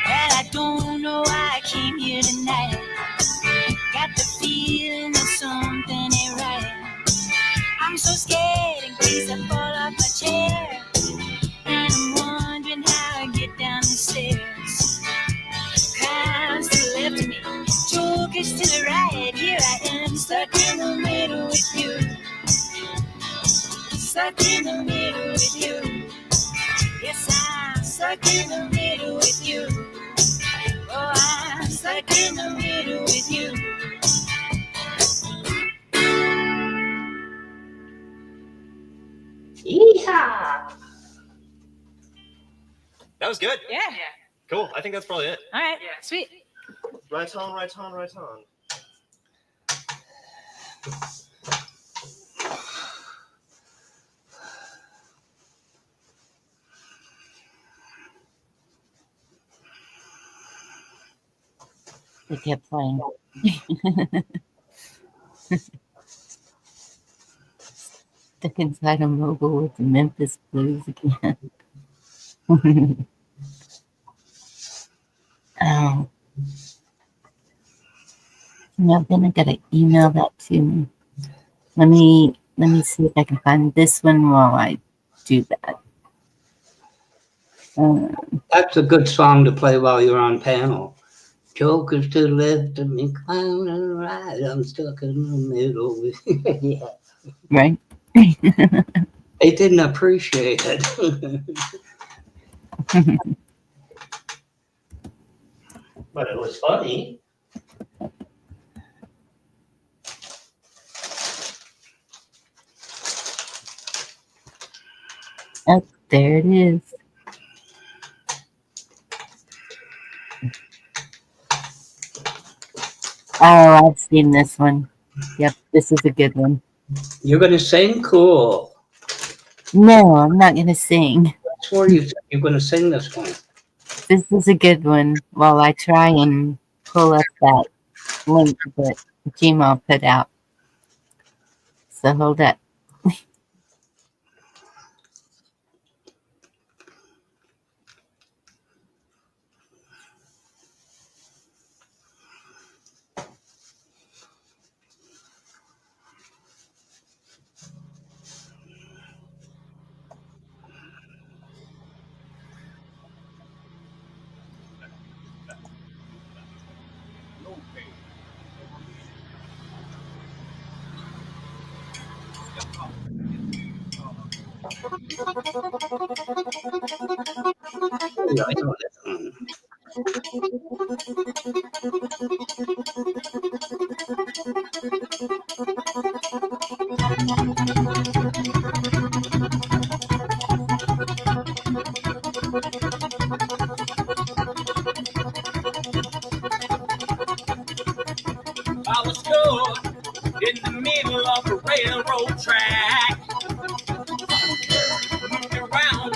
Well, I don't know why I came here tonight. Got the feeling that something ain't right. I'm so scared in case I fall off my chair. And I'm wondering how I get down the stairs. Clowns to the left of me, jokers to the right. Here I am, stuck in the middle with you. Stuck in the middle with you. Yes, I'm stuck in the middle with you. Oh, I'm stuck in the middle with you. Yeehaw! That was good. Yeah. Cool. I think that's probably it. All right. Sweet. Right on, right on, right on. They kept playing. Stuck inside a mobile with the Memphis Blues again. Oh. Now then I gotta email that to me. Let me see if I can find this one while I do that. That's a good song to play while you're on panel. Jokers to the left of me, clown to the right. I'm stuck in the middle with yeah. Right? They didn't appreciate it. But it was funny. Oh, there it is. Oh, I've seen this one. Yep, this is a good one. You're going to sing? Cool. No, I'm not going to sing. I swore you said you're going to sing this one. This is a good one while I try and pull up that link that Gmail put out. So hold up. Yeah, I know that one. I was stuck in the middle of a railroad track. Moved around,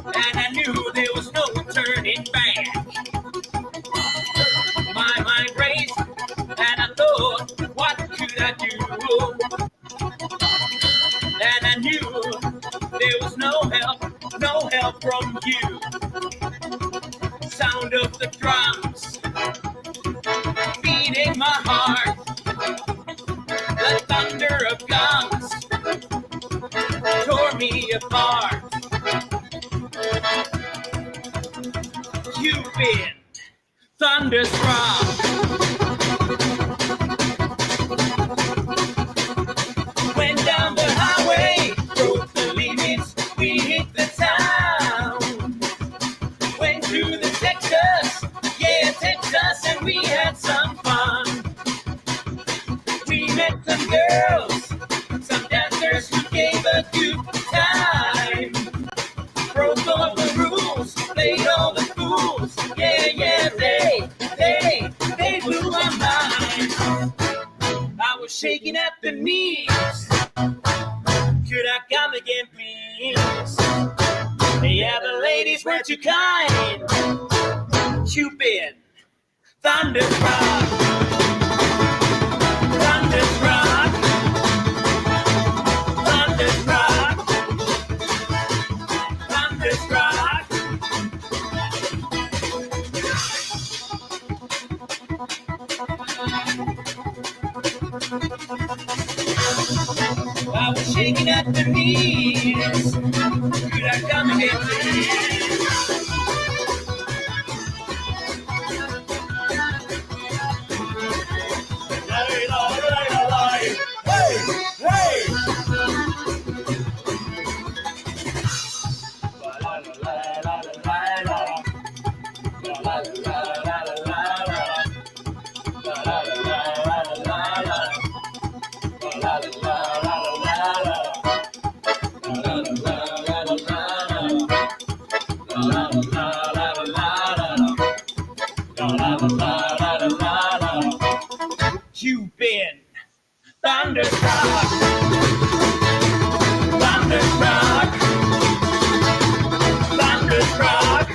and I knew there was no turning back. My mind raced, and I thought, what could I do? And I knew there was no help from you. Sound of the drums beating my heart, the thunder of guns tore me apart. You've been thunderstruck. met some girls, some dancers who gave a good time. Broke all the rules, played all the fools. Yeah, yeah, they blew my mind. I was shaking at the knees. Could I come again, please? Yeah, the ladies were too kind. Cupid, thunderstruck, thunderstruck, thunderstruck, thunderstruck. I was shaking at the knees. Could I come again, please? Hey, hey. You've been thunderstruck, thunderstruck, thunderstruck,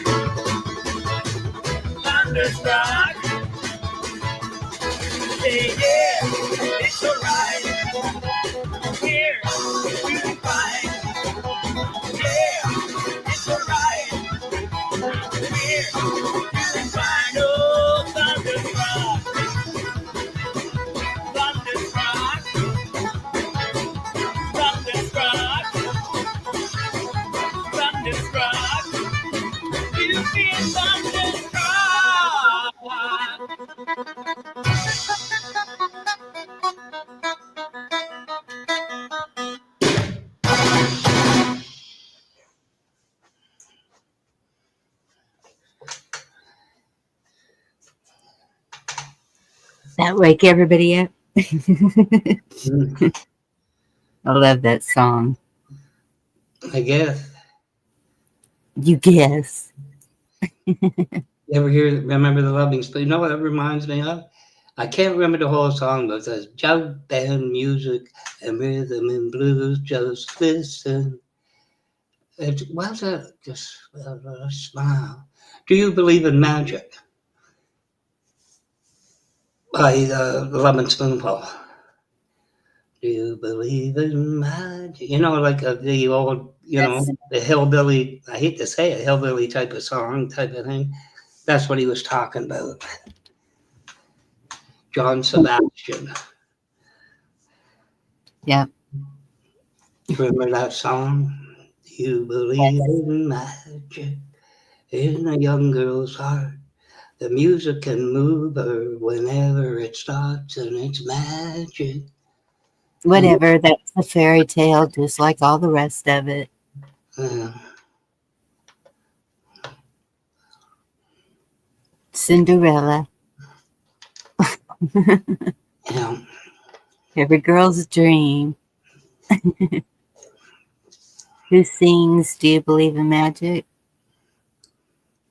thunderstruck. Yeah, it's alright. Here, we'll be fine. Yeah, it's alright. Here, we'll be fine. Oh, thunderstruck, thunderstruck, thunderstruck, thunderstruck. You've been thunderstruck. That wake everybody up. Mm, I love that song. I guess. You guess. You ever remember the Loving Spoon? You know what it reminds me of? I can't remember the whole song, but it says jug band music and rhythm and blues. Just listen. Why's that? Just a smile. Do you believe in magic? By the Lemon Spoonful. Do you believe in magic? You know, like the old, the hillbilly. I hate to say it, hillbilly type of song, type of thing. That's what he was talking about. John Sebastian. Yep. Remember that song? Do you believe in magic in a young girl's heart? The music can move her whenever it starts, and it's magic. Whatever. That's a fairy tale, just like all the rest of it. Cinderella. Yeah. Every girl's dream. Who sings Do You Believe in Magic?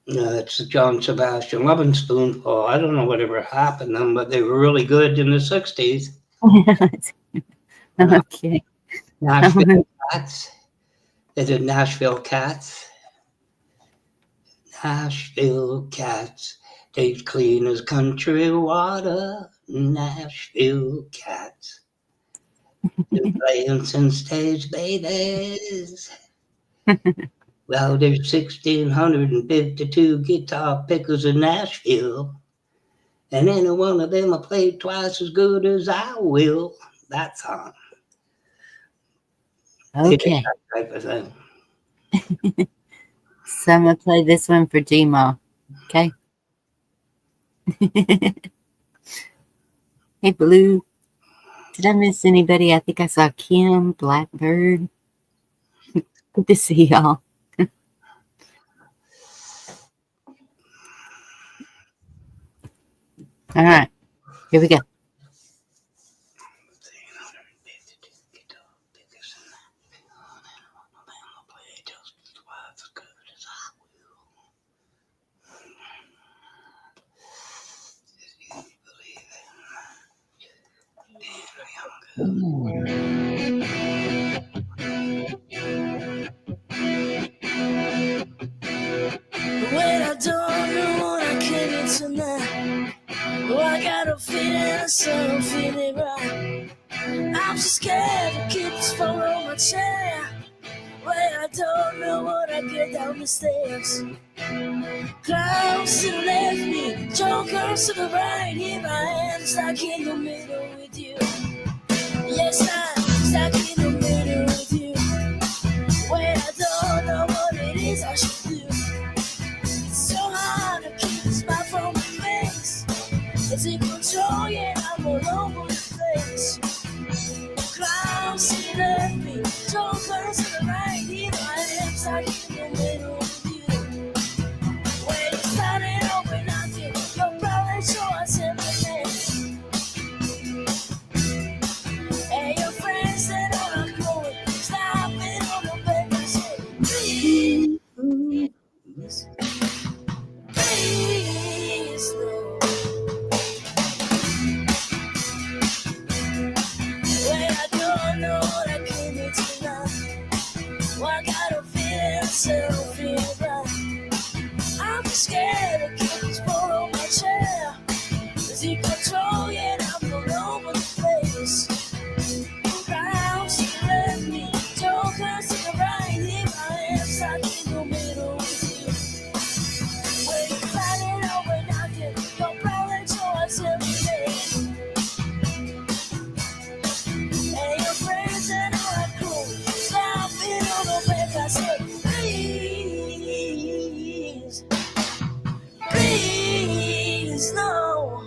It's John Sebastian. Loving Spoonful. I don't know whatever happened to them, but they were really good in the 60s. Okay. Nashville Cats. They did Nashville Cats. Nashville Cats. They clean as country water. Nashville Cats. Been playing since stage babies. Well, there's 1,652 guitar pickers in Nashville, and any one of them will play twice as good as I will. That song. Okay. That type of thing. So I'm going to play this one for Gma. Okay. Hey, Blue. Did I miss anybody? I think I saw Kim, Blackbird. Good to see y'all. All right. Here we go. When I don't know what I can do tonight, oh, I got a feeling I don't feel it right. I'm so scared to keep this phone on my chair. When I don't know what I get down the stairs. Clowns to the left, me, jokers to the right. Here I am, stuck in the middle with you. Yes, I'm stuck in the middle with you. When I don't know what it is I should do. It's so hard to keep the spot from my face. It's in control, yet I'm all over the place. Clowns to the left, me, jokers to the right. Here I am, stuck in the middle with you. When you started over nothing, you're probably sure I said my name. And your friends said I'm going, stop it on the bed. I said, please, please, Lord. When I don't know what I can do tonight, well, I got a feeling I don't feel right. I'm scared to keep this phone on my chair. Is he control, yet I'm all over the place. Clowns to the left, me, jokers to the right. Here I am, stuck in the middle with you. When you find it over nothing, you're probably choice every day. And your friends and all are cool. Stop it on the back, I said, please, please, no.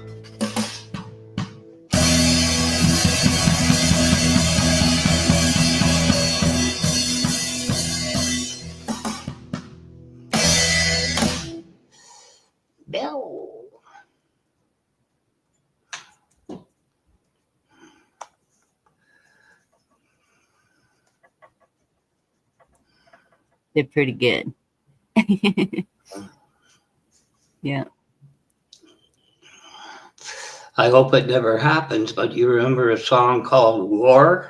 Bell. They're pretty good. Yeah. I hope it never happens, but you remember a song called War?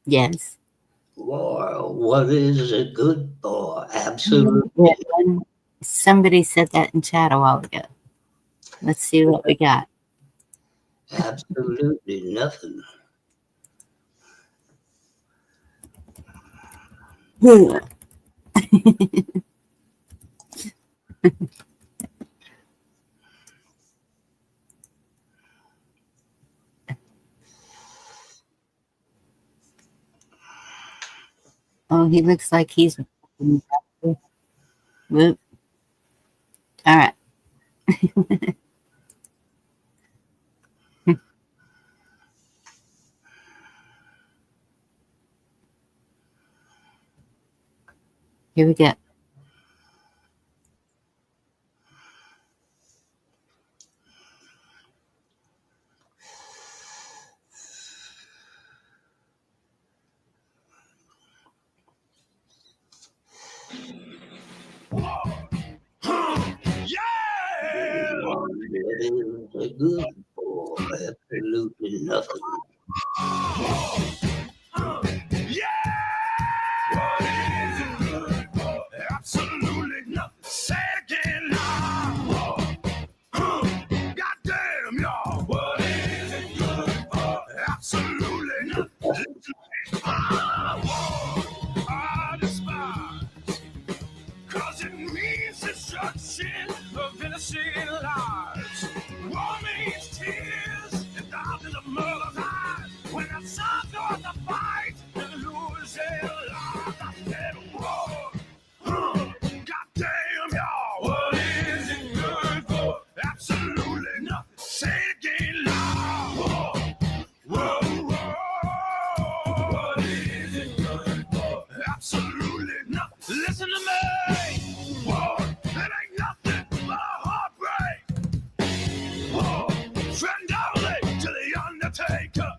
Yes. War, what is it good for? Absolutely. Yeah, somebody said that in chat a while ago. Let's see what we got. Absolutely nothing. Oh, he looks like he's. Whoop. All right. Here we go. What is it good for? Absolutely nothing. Absolutely nothing. Say it again now. Goddamn, y'all. What is it good for? Absolutely nothing. I despise, 'cause it means destruction of innocent lives. War means tears and thousands of mothers' eyes. When the sun goes to fight and lose their lives, I said war. Goddamn, y'all. What is it good for? Absolutely nothing. Say it again loud. Whoa, whoa. What is it good for? Absolutely nothing. Listen to me. Whoa, it ain't nothing but a heartbreak. Whoa, friend only to the undertaker.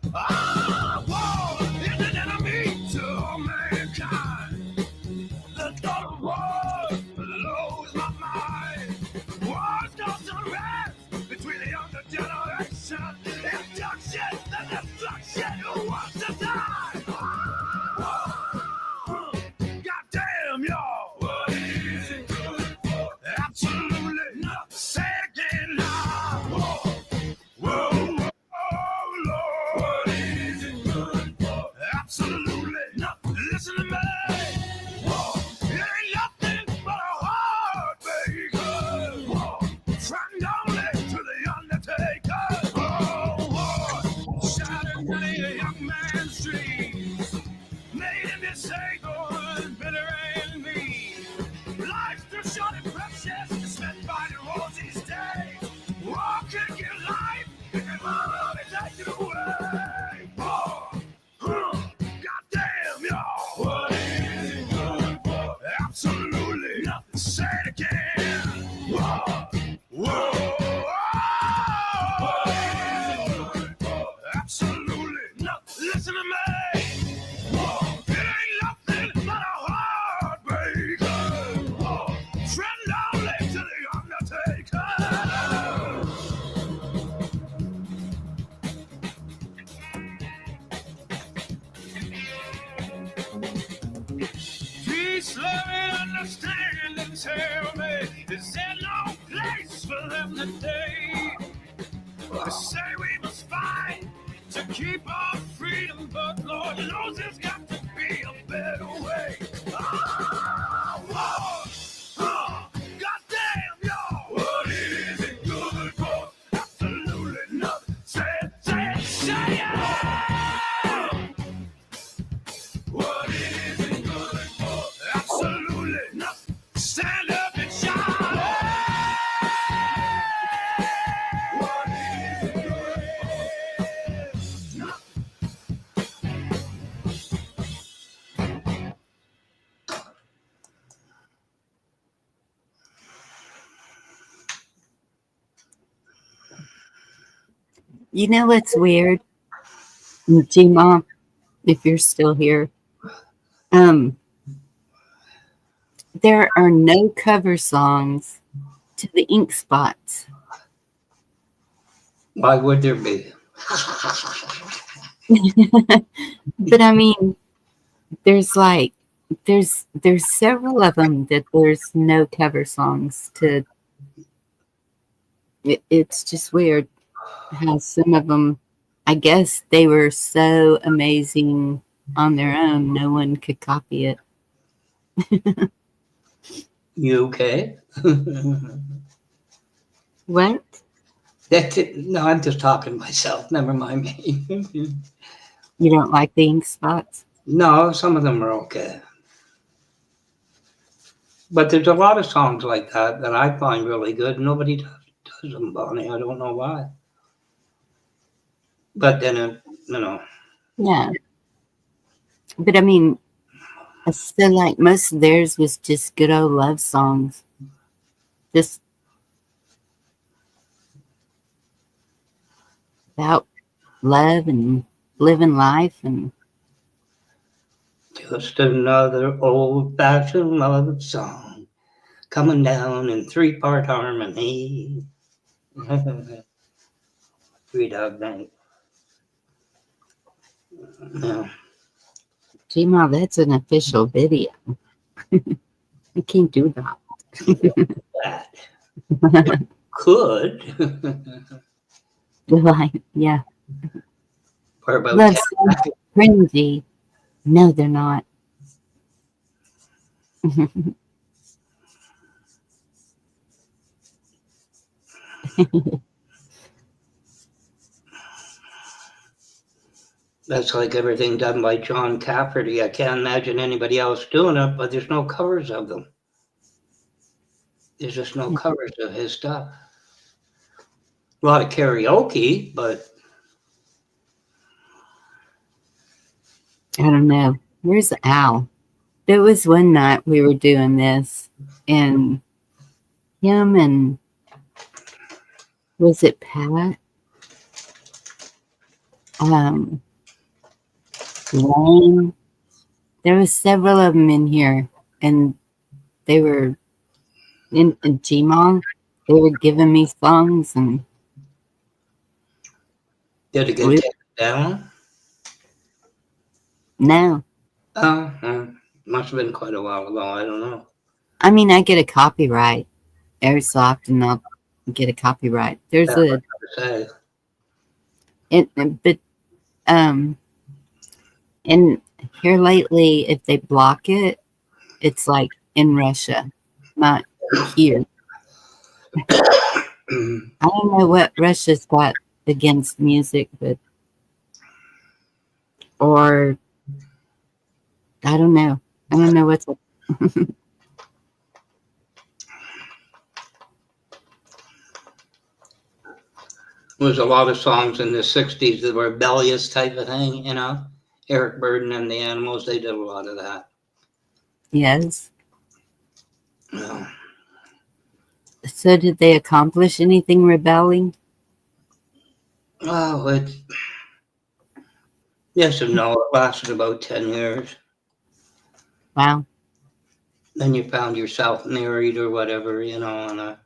Whoa, is an enemy to all mankind. The thought of war blows my mind. War's caused unrest between the younger generation. Induction, the the day. They say we must fight to keep our freedom, but Lord knows there's got to be a better way. Ah, war. Goddamn, y'all. What is it good for? Absolutely nothing. Say it, say it, say it. What is it good for? Absolutely nothing. Stand up and shout. What is it good for? Nothing. You know what's weird? G-Mom, if you're still here, there are no cover songs to the Ink Spots. Why would there be? But I mean, there's several of them that there's no cover songs to. It's just weird how some of them, I guess they were so amazing on their own, no one could copy it. You okay? What? No, I'm just talking to myself. Never mind me. You don't like the Ink Spots? No, some of them are okay. But there's a lot of songs like that that I find really good. Nobody does them, Bonnie. I don't know why. But then, Yeah. But I mean, I still like most of theirs was just good old love songs. Just about love and living life and just another old-fashioned love song coming down in 3-part harmony. 3-Dog Night. Yeah. Gee-ma, that's an official video. I can't do that. Could. Like, yeah. Or about Love songs are cringy. No, they're not. That's like everything done by John Cafferty. I can't imagine anybody else doing it, but there's no covers of them. There's just no covers of his stuff. A lot of karaoke, but I don't know. Where's Al? There was one night we were doing this, and him and was it Pat? Lane. There was several of them in here, and they were in Gmon. They were giving me songs, and did it get taken down? No. Must have been quite a while ago. I don't know. I mean, I get a copyright every so often. I'll get a copyright. There's and here lately, if they block it, it's like in Russia, not here. I don't know what Russia's got against music, but or I don't know. I don't know what's up. There's a lot of songs in the 60s, the rebellious type of thing, you know. Eric Burden and the Animals, they did a lot of that. Yes. Yeah. So did they accomplish anything rebelling? Oh, yes and no. It lasted about 10 years. Wow. Then you found yourself married or whatever, you know, and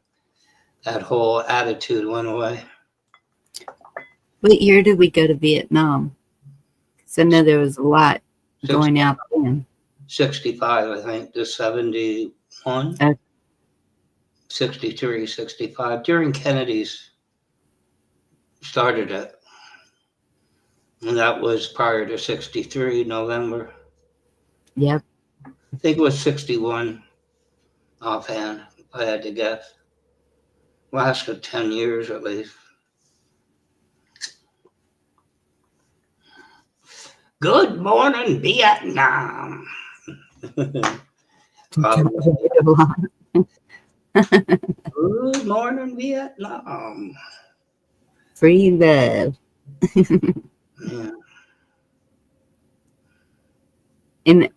that whole attitude went away. What year did we go to Vietnam? Because I know there was a lot going out then. 65, I think, to 71. 63, 65. During Kennedy's started it. And that was prior to 63, November. Yep. I think it was 61 offhand, if I had to guess. Lasted 10 years at least. Good morning, Vietnam. Good morning, Vietnam. Free love. Yeah. And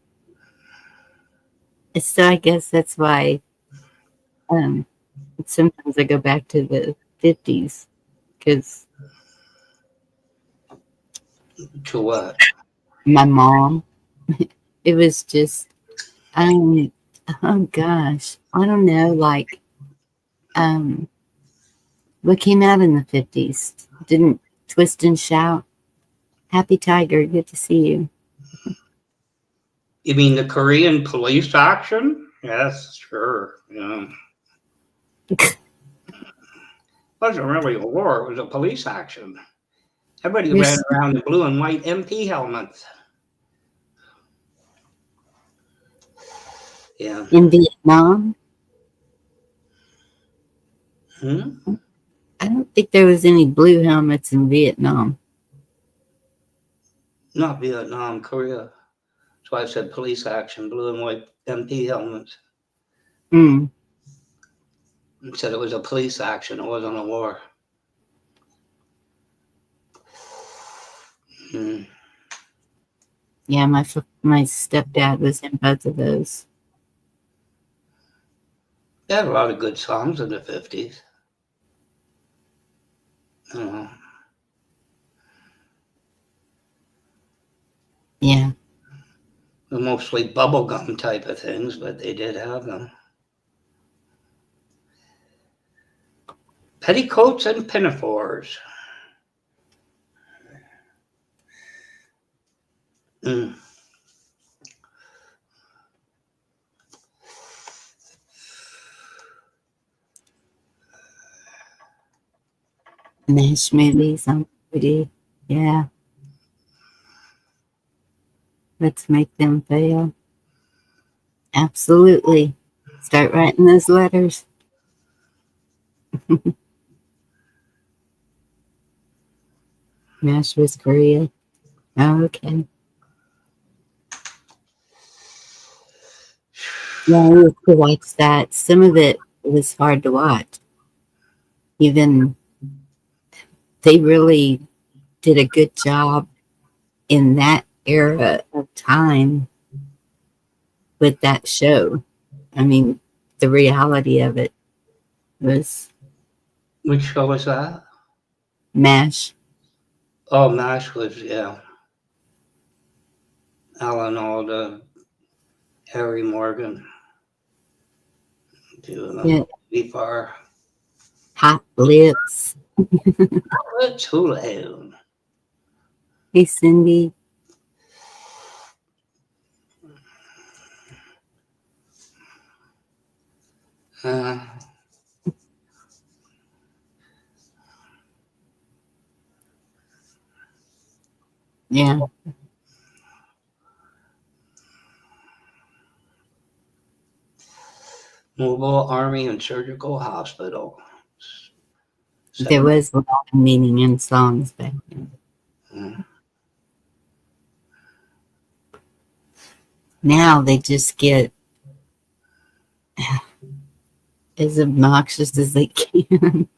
so I guess that's why sometimes I go back to the 50s because To what? my mom, it was just, oh gosh, I don't know, like, what came out in the 50s? Didn't Twist and Shout? Happy Tiger, good to see you. You mean the Korean police action? Yes, sure. Yeah. It wasn't really a war, it was a police action. Everybody ran around in blue and white MP helmets. Yeah. In Vietnam? Hmm? I don't think there was any blue helmets in Vietnam. Not Vietnam, Korea. That's why I said police action, blue and white MP helmets. Mm. I said it was a police action, it wasn't a war. Hmm. Yeah, my stepdad was in both of those. They had a lot of good songs in the 50s. Yeah. They're mostly bubblegum type of things, but they did have them. Petticoats and pinafores. Mm. Nash movies on DVD. Yeah. Let's make them fail. Absolutely. Start writing those letters. Nash was Korea. Oh, okay. Yeah, I used to watch that. Some of it was hard to watch. Even they really did a good job in that era of time with that show. I mean, the reality of it was Which show was that? MASH. Oh, MASH was, yeah. Alan Alda, Harry Morgan. Yeah. Before. Hot Lips. What's Hula? Hey, Cindy. Yeah. Mobile Army and Surgical Hospital. There was a lot of meaning in songs back then. Now they just get as obnoxious as they can.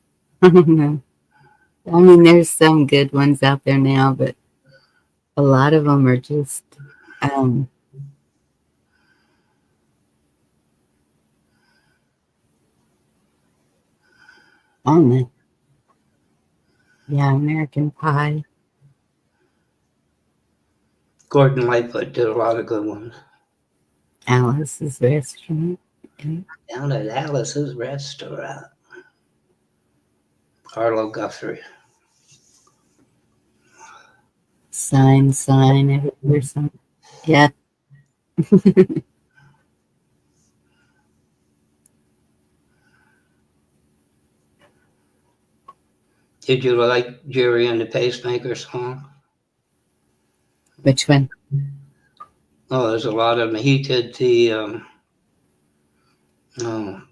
I don't know. I mean, there's some good ones out there now, but a lot of them are just, I don't know. Yeah, American Pie. Gordon Lightfoot did a lot of good ones. Alice's Restaurant. Okay. Down at Alice's Restaurant. Arlo Guthrie. Sign, everywhere. Sign. Yeah. Did you like Jerry and the Pacemaker song? Which one? Oh, there's a lot of them. He did the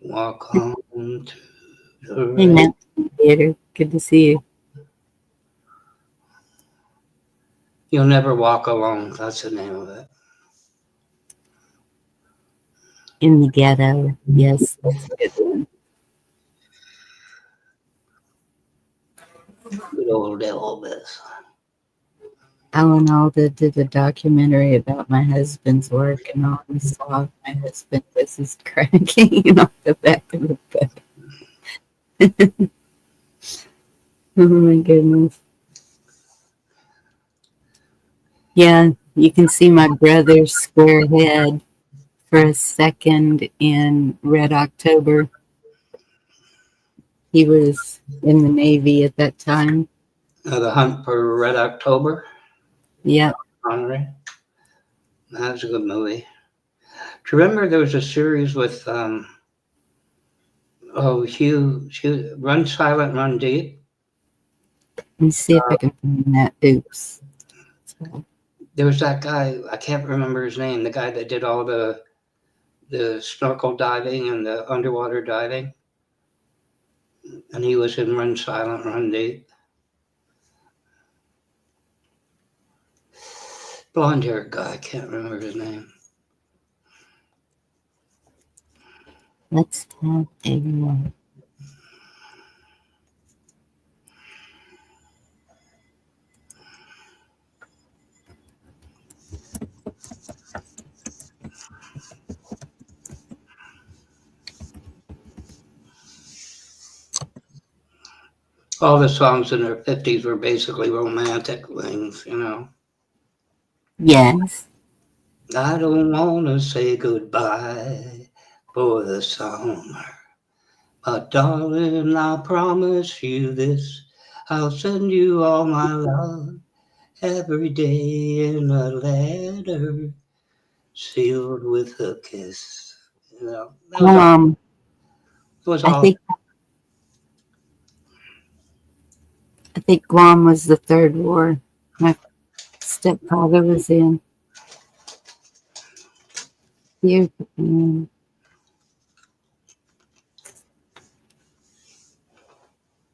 Walk Home to the Hey, Rain. Matt. Theater. Good to see you. You'll Never Walk Alone. That's the name of it. In the Ghetto. Yes, that's a good one. Good old Elvis. Alan Alda did a documentary about my husband's work, and all we saw of my husband was his cracking off the back of the book. Oh my goodness. Yeah, you can see my brother's square head for a second in Red October. He was in the Navy at that time. The Hunt for Red October. Yep. Connery. That's a good movie. Do you remember there was a series with Hugh Run Silent, Run Deep? Let me see if I can find that. Oops. There was that guy, I can't remember his name, the guy that did all the snorkel diving and the underwater diving. And he was in Run Silent, Run Deep. Blonde haired guy, I can't remember his name. Let's have a look. All the songs in their 50s were basically romantic things, you know. Yes. I don't want to say goodbye for the summer. But darling, I promise you this. I'll send you all my love every day in a letter sealed with a kiss. You know, that was all. It was I all. think Guam was the third war my stepfather was in. Here,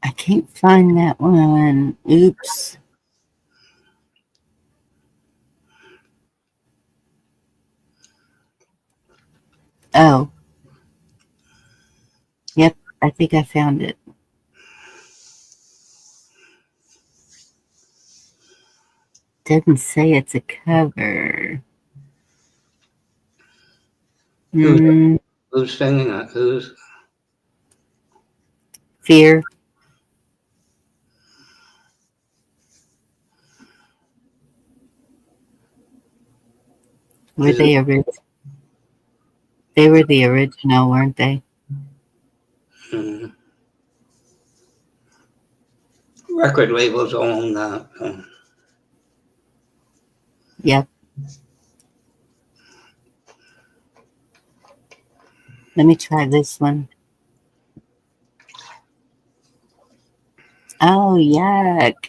I can't find that one. Oops. Oh. Yep, I think I found it. Doesn't say it's a cover. Who's singing it? Who's? Fear. Were they original? They were the original, weren't they? Record labels own that. Yep. Let me try this one. Oh, yuck.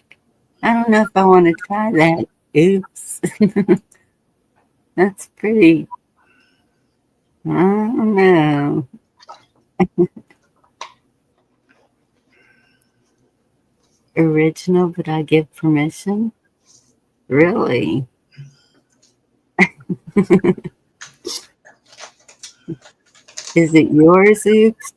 I don't know if I want to try that. Oops. That's pretty. I don't know. Original, but I give permission? Really? Is it yours, Oops?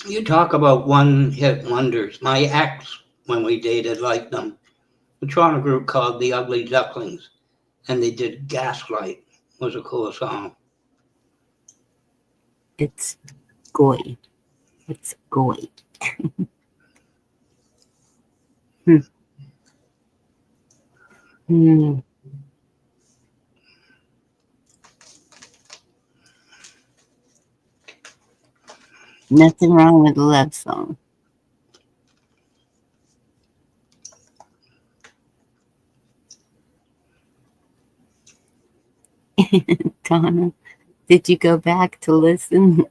You talk about one-hit wonders. My ex, when we dated, liked them. A Toronto group called the Ugly Ducklings, and they did Gaslight. Was a cool song. It's Goy. It's Goy. Nothing wrong with a love song. Donna, did you go back to listen?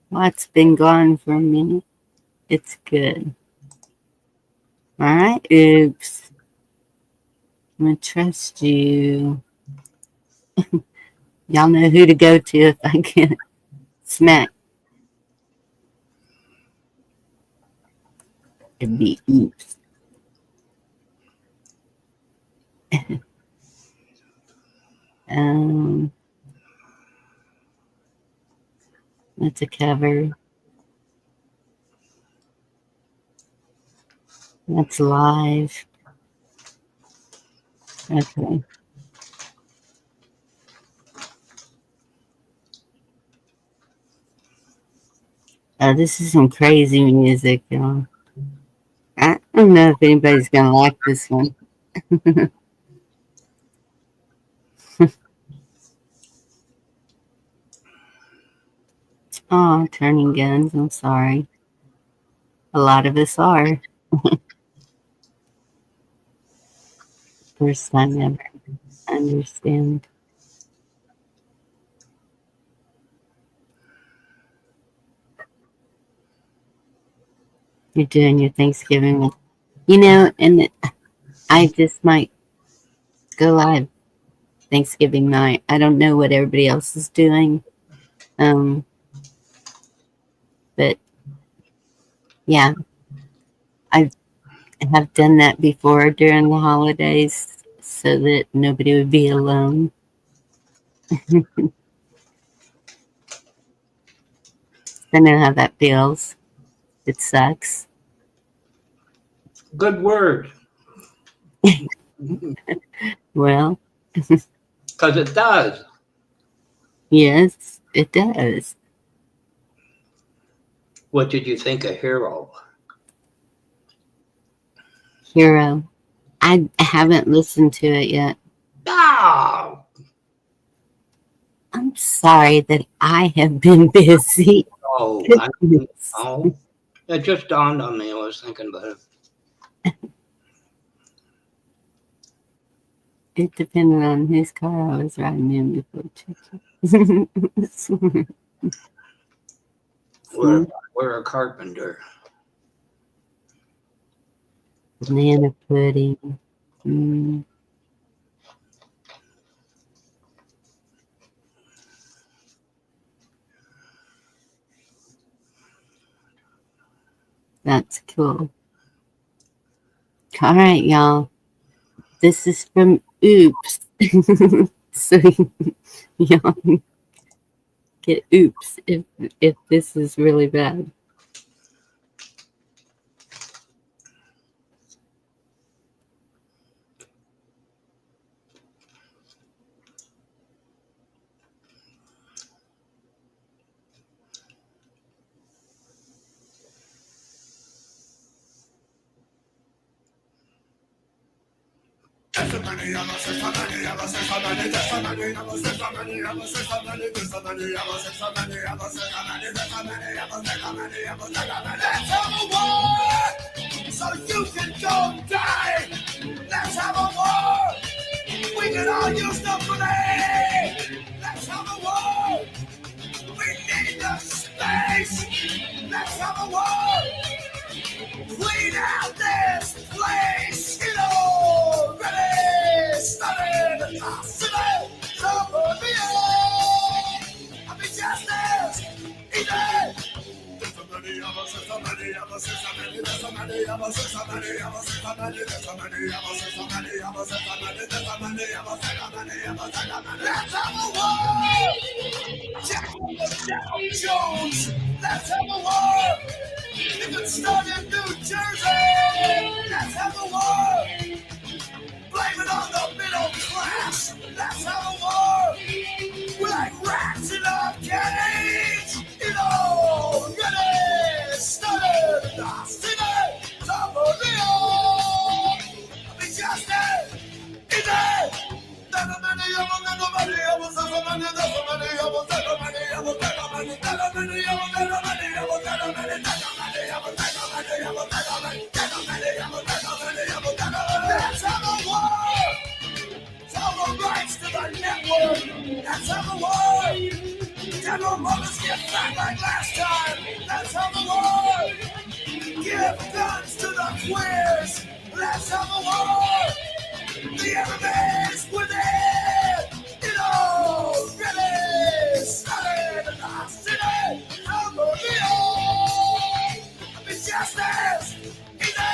What's been gone for a minute? It's good. All right, oops. I'm gonna trust you. Y'all know who to go to if I get smacked. It'd be oops. That's a cover. That's live. Okay. This is some crazy music, y'all. I don't know if anybody's gonna like this one. Oh, turning guns. I'm sorry. A lot of us are. First time ever. Understand. You're doing your Thanksgiving. You know, and I just might go live Thanksgiving night. I don't know what everybody else is doing. But yeah, I have done that before during the holidays so that nobody would be alone. I know how that feels. It sucks. Good word. Well, because it does. Yes, it does. What did you think of Hero? Hero. I haven't listened to it yet. Oh, I'm sorry that I have been busy. oh, it just dawned on me. I was thinking about it. It depended on whose car I was riding in before checking. We're a carpenter. Banana pudding. That's cool. All right, y'all. This is from Oops. So y'all get oops if this is really bad. So you can go die. Let's have a war. We can all use the money. Let's have a war. We need the space. Let's have a war. Clean out this place. You know, ready, started, arsenal, somebody else. I'll be justice, easy. Jones, let's have a war. You can start in New Jersey. Let's have a war. Blame it on the middle class. Let's have a war. We're like rats in a cage. You know, ready, started, city, top of the earth. I'll be justice, easy. Let's have a war. Tell the rights to the That's how the war. Devil mothers get back like last time. That's how the war. Give guns to the queers. That's how the war. The enemies within. It all really started in our city. I'm on the old. It's justice. Easy.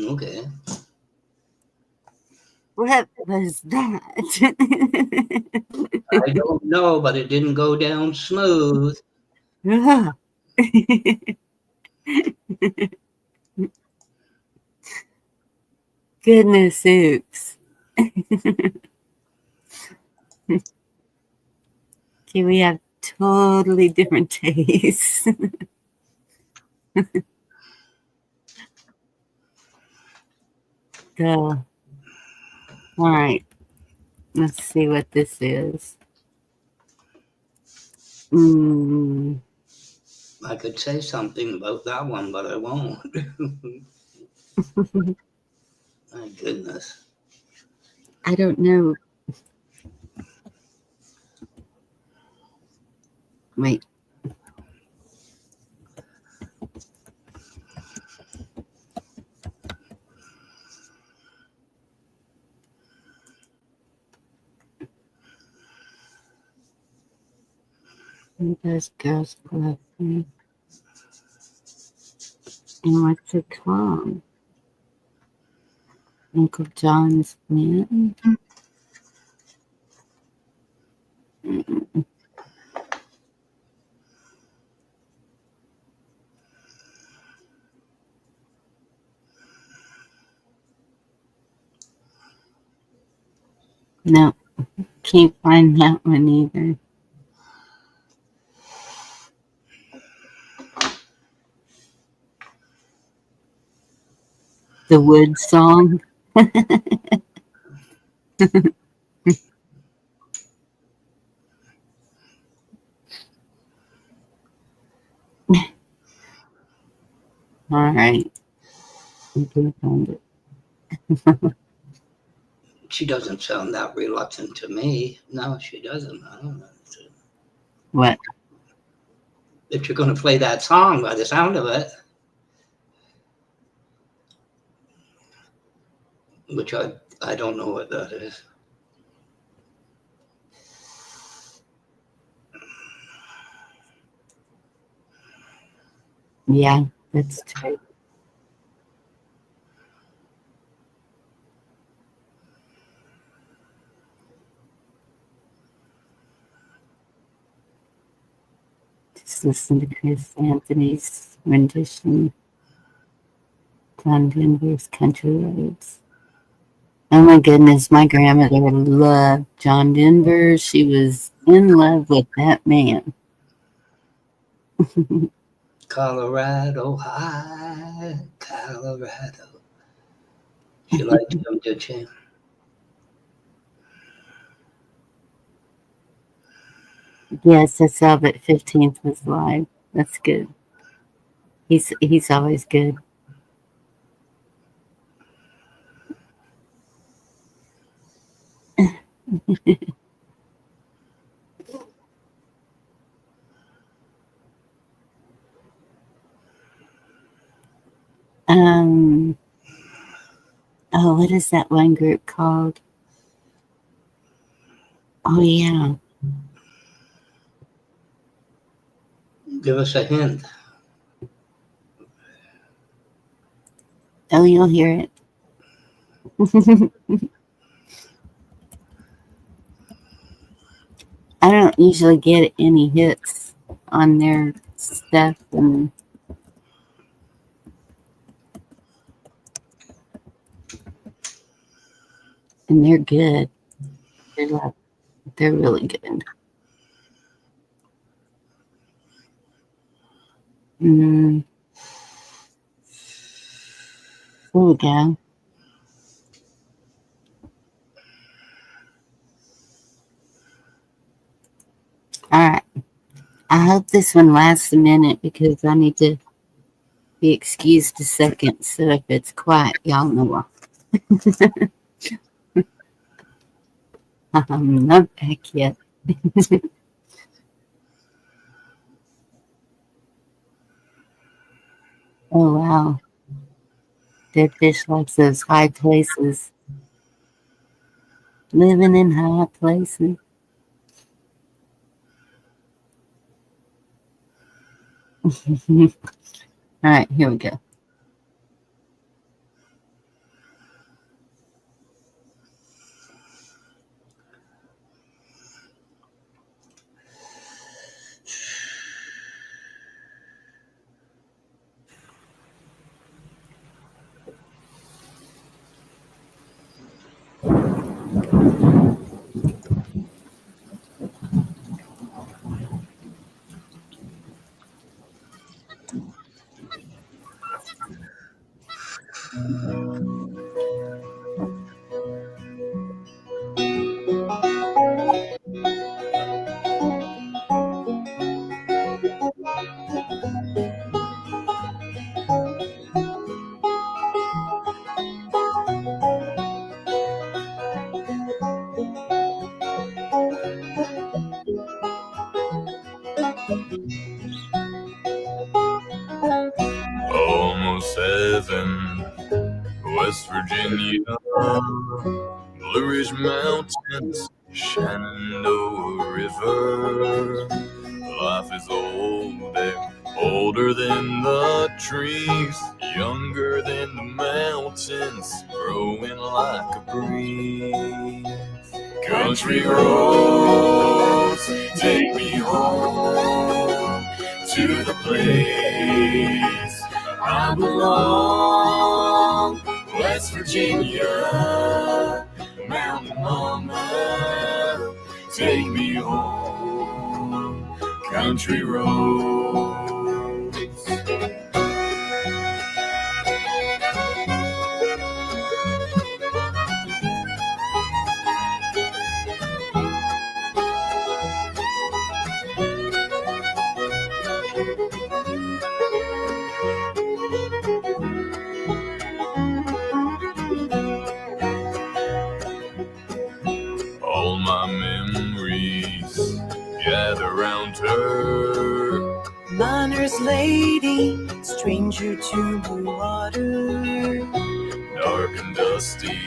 Okay. What was that? I don't know, but it didn't go down smooth. Ah. Goodness oops. Okay, we have totally different tastes. All right, let's see what this is. I could say something about that one, but I won't. My goodness. I don't know. Wait. Those girls love me. And what's it called? Uncle John's Man? No, can't find that one either. The Wood Song. All right. I can find it. She doesn't sound that reluctant to me. No, she doesn't. I don't know. What? If you're going to play that song by the sound of it, which I don't know what that is. Yeah, that's true. Just listen to Chris Anthony's rendition. John Denver's Country Roads. Oh my goodness, my grandmother loved John Denver. She was in love with that man. Colorado High, Colorado. She liked him, did she? Yes, I saw that 15th was live. That's good. He's always good. Oh, what is that one group called? Oh yeah. Give us a hint. Oh, you'll hear it. I don't usually get any hits on their stuff, and they're good. They're really good. Mm, here we go. All right. I hope this one lasts a minute because I need to be excused a second. So if it's quiet, y'all know why. I'm not back yet. Oh, wow. Dead fish likes those high places. Living in high places. All right, here we go. Almost heaven, West Virginia, Blue Ridge Mountains, Shenandoah River. Life is old there, older than the trees, younger than the mountains, growing like a breeze. Country roads, take me home to the place I belong. West Virginia, Mountain Mama, take me home. Country roads. All my memories gather round her. Miner's lady, stranger to blue water. Dark and dusty,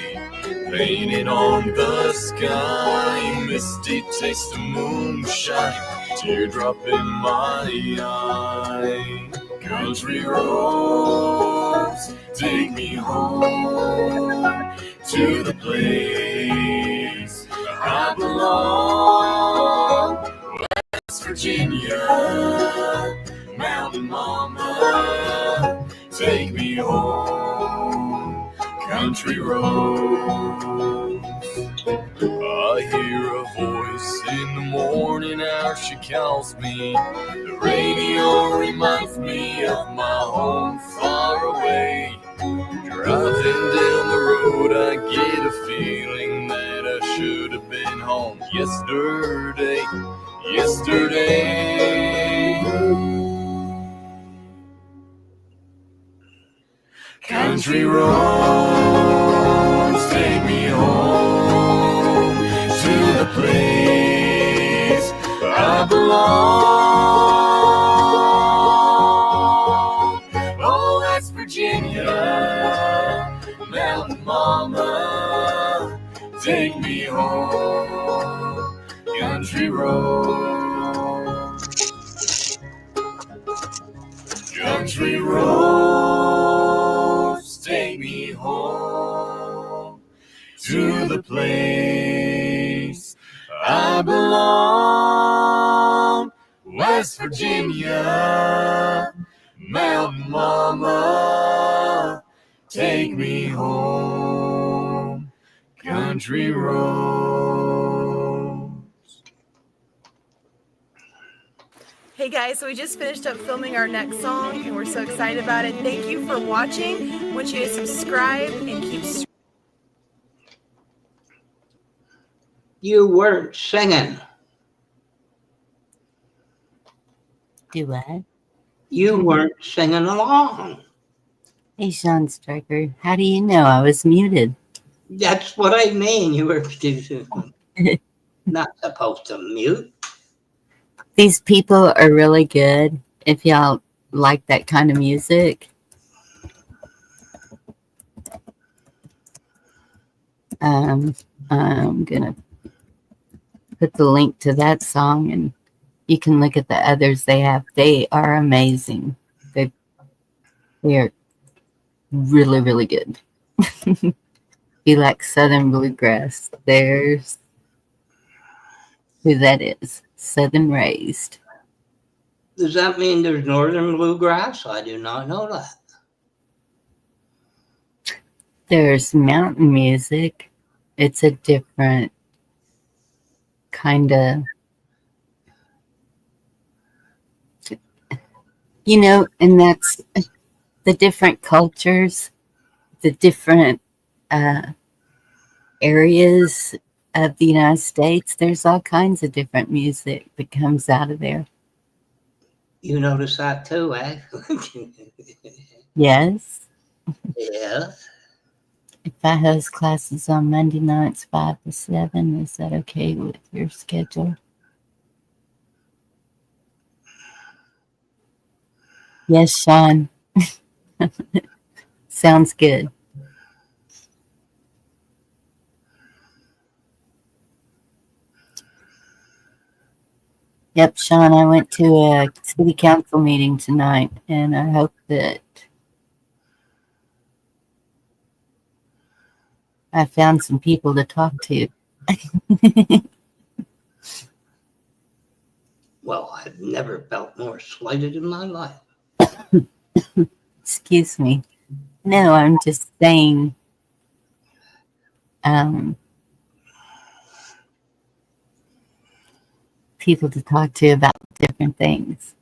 painted on the sky. Misty taste of moonshine, teardrop in my eye. Country roads, take me home to the place I belong. West Virginia, Mountain Mama, take me home. Country roads. I hear a voice in the morning hour, she calls me. The radio reminds me of my home far away. Driving down the road, I get a feeling that I should have been home yesterday. Country roads, take me home to the place I belong. Oh, West Virginia, Mountain Mama, take me home. Country roads. Country roads, take me home to the place I belong. West Virginia, Mountain Mama, take me home. Country roads. Hey guys, so we just finished up filming our next song and we're so excited about it. Thank you for watching. I want you to subscribe and keep. You weren't singing. Do what? You weren't singing along. Hey, Sean Striker, how do you know I was muted? That's what I mean. You were not supposed to mute. These people are really good. If y'all like that kind of music, I'm gonna put the link to that song, and you can look at the others they have. They are amazing. They are really, really good. You like Southern Bluegrass? There's who that is. Southern Raised. Does that mean there's Northern Bluegrass? I do not know that. There's mountain music. It's a different kind of, and that's the different cultures, the different areas of the United States. There's all kinds of different music that comes out of there. You notice that too, eh? Yes. Yes. If I host classes on Monday nights, 5 to 7, is that okay with your schedule? Yes, Sean. Sounds good. Yep, Sean, I went to a city council meeting tonight, and I hope that I found some people to talk to. Well, I've never felt more slighted in my life. Excuse me. No, I'm just saying, people to talk to about different things.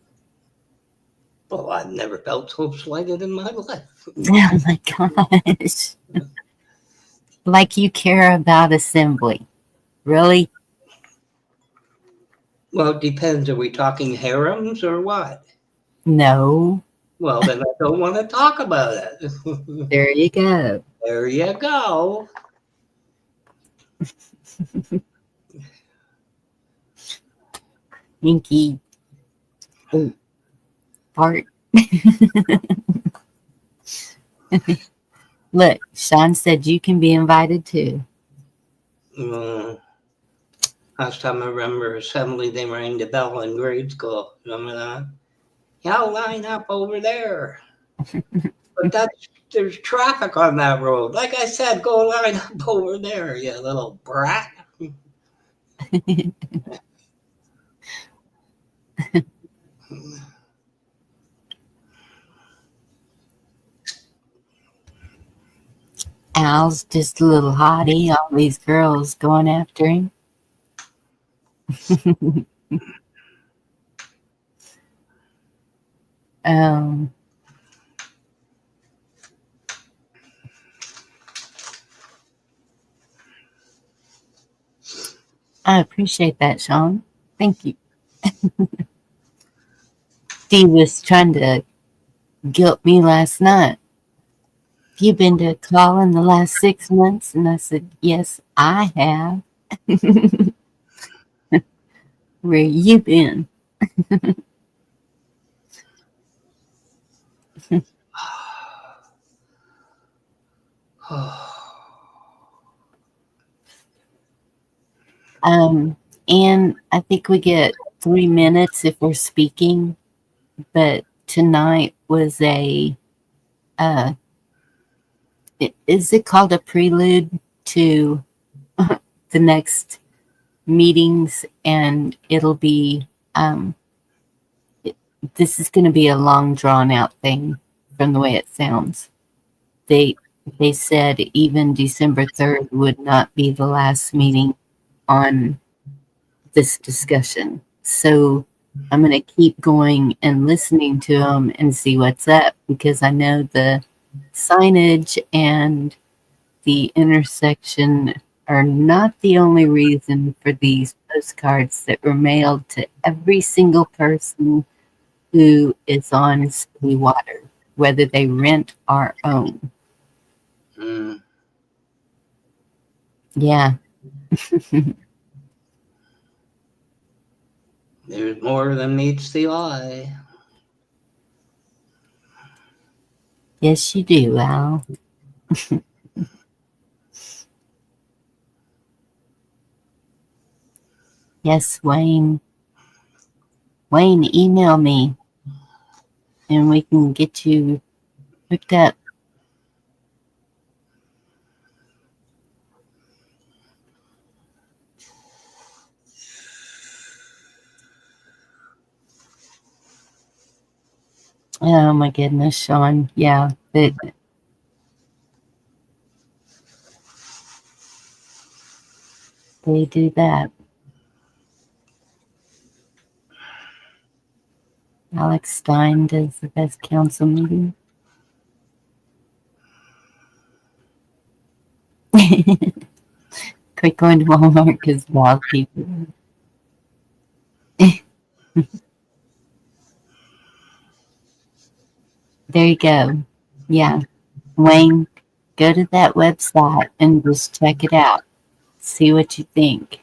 Well, I've never felt so slighted in my life. Oh my gosh. Like you care about assembly. Really? Well, it depends. Are we talking harems or what? No. Well, then I don't want to talk about it. There you go. There you go. Inky. Oh, fart. Look, Sean said you can be invited too. Last time I remember assembly, they rang the bell in grade school. Remember that? Y'all line up over there. But there's traffic on that road. Like I said, go line up over there, you little brat. Al's just a little hottie. All these girls going after him. I appreciate that, Sean. Thank you. Steve was trying to guilt me last night. You've been to a call in the last 6 months? And I said, yes, I have. Where you been? And I think we get 3 minutes if we're speaking, but tonight was is it called a prelude to the next meetings? And it'll be, this is going to be a long drawn out thing from the way it sounds. They said even December 3rd would not be the last meeting on this discussion. So I'm going to keep going and listening to them and see what's up, because I know the signage and the intersection are not the only reason for these postcards that were mailed to every single person who is on city water, whether they rent or own. Mm. Yeah. There's more than meets the eye. Yes, you do, Al. Yes, Wayne. Wayne, email me and we can get you hooked up. Oh my goodness, Sean. Yeah, they do that. Alex Stein does the best council meeting. Quit going to Walmart because wild people. There you go. Yeah. Wayne, go to that website and just check it out. See what you think.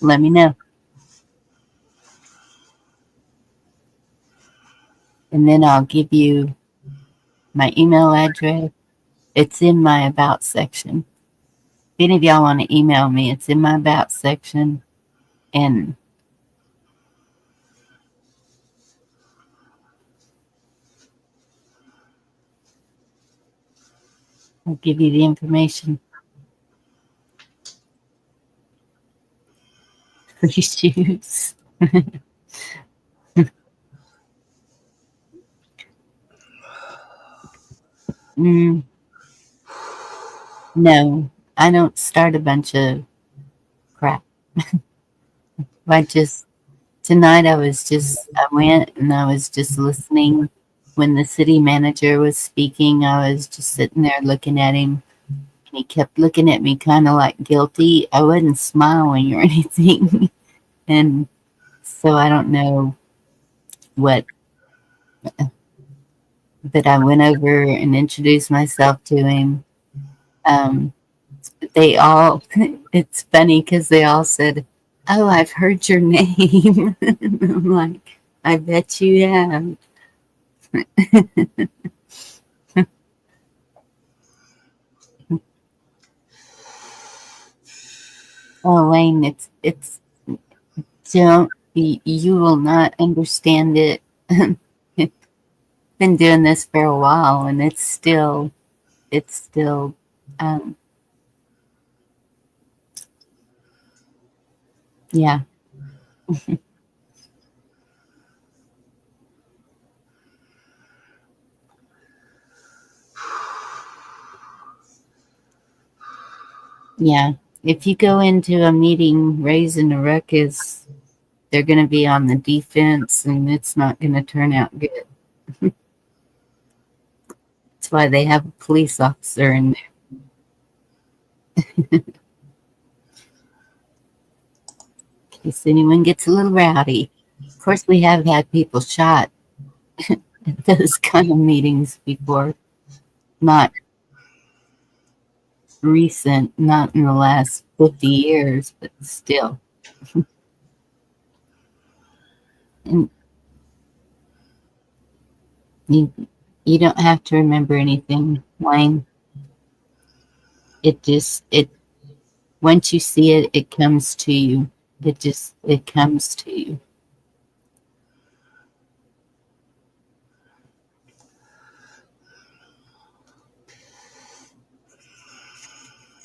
Let me know. And then I'll give you my email address. It's in my About section. If any of y'all want to email me, it's in my About section. And I'll give you the information. Free shoes. No, I don't start a bunch of crap. Tonight I went and I was just listening. When the city manager was speaking, I was just sitting there looking at him. And he kept looking at me kind of like guilty. I wasn't smiling or anything. And so I don't know what, but I went over and introduced myself to him. They all, it's funny because they all said, "Oh, I've heard your name." I'm like, "I bet you have." Oh, Wayne, it's don't you will not understand it. Been doing this for a while, and it's still, um, yeah, yeah. If you go into a meeting raising a ruckus, they're going to be on the defense, and it's not going to turn out good. That's why they have a police officer in there in case anyone gets a little rowdy. Of course, we have had people shot at those kind of meetings before. Not recent, not in the last 50 years, but still. And you, you don't have to remember anything, Wayne. It once you see it, it comes to you. It comes to you.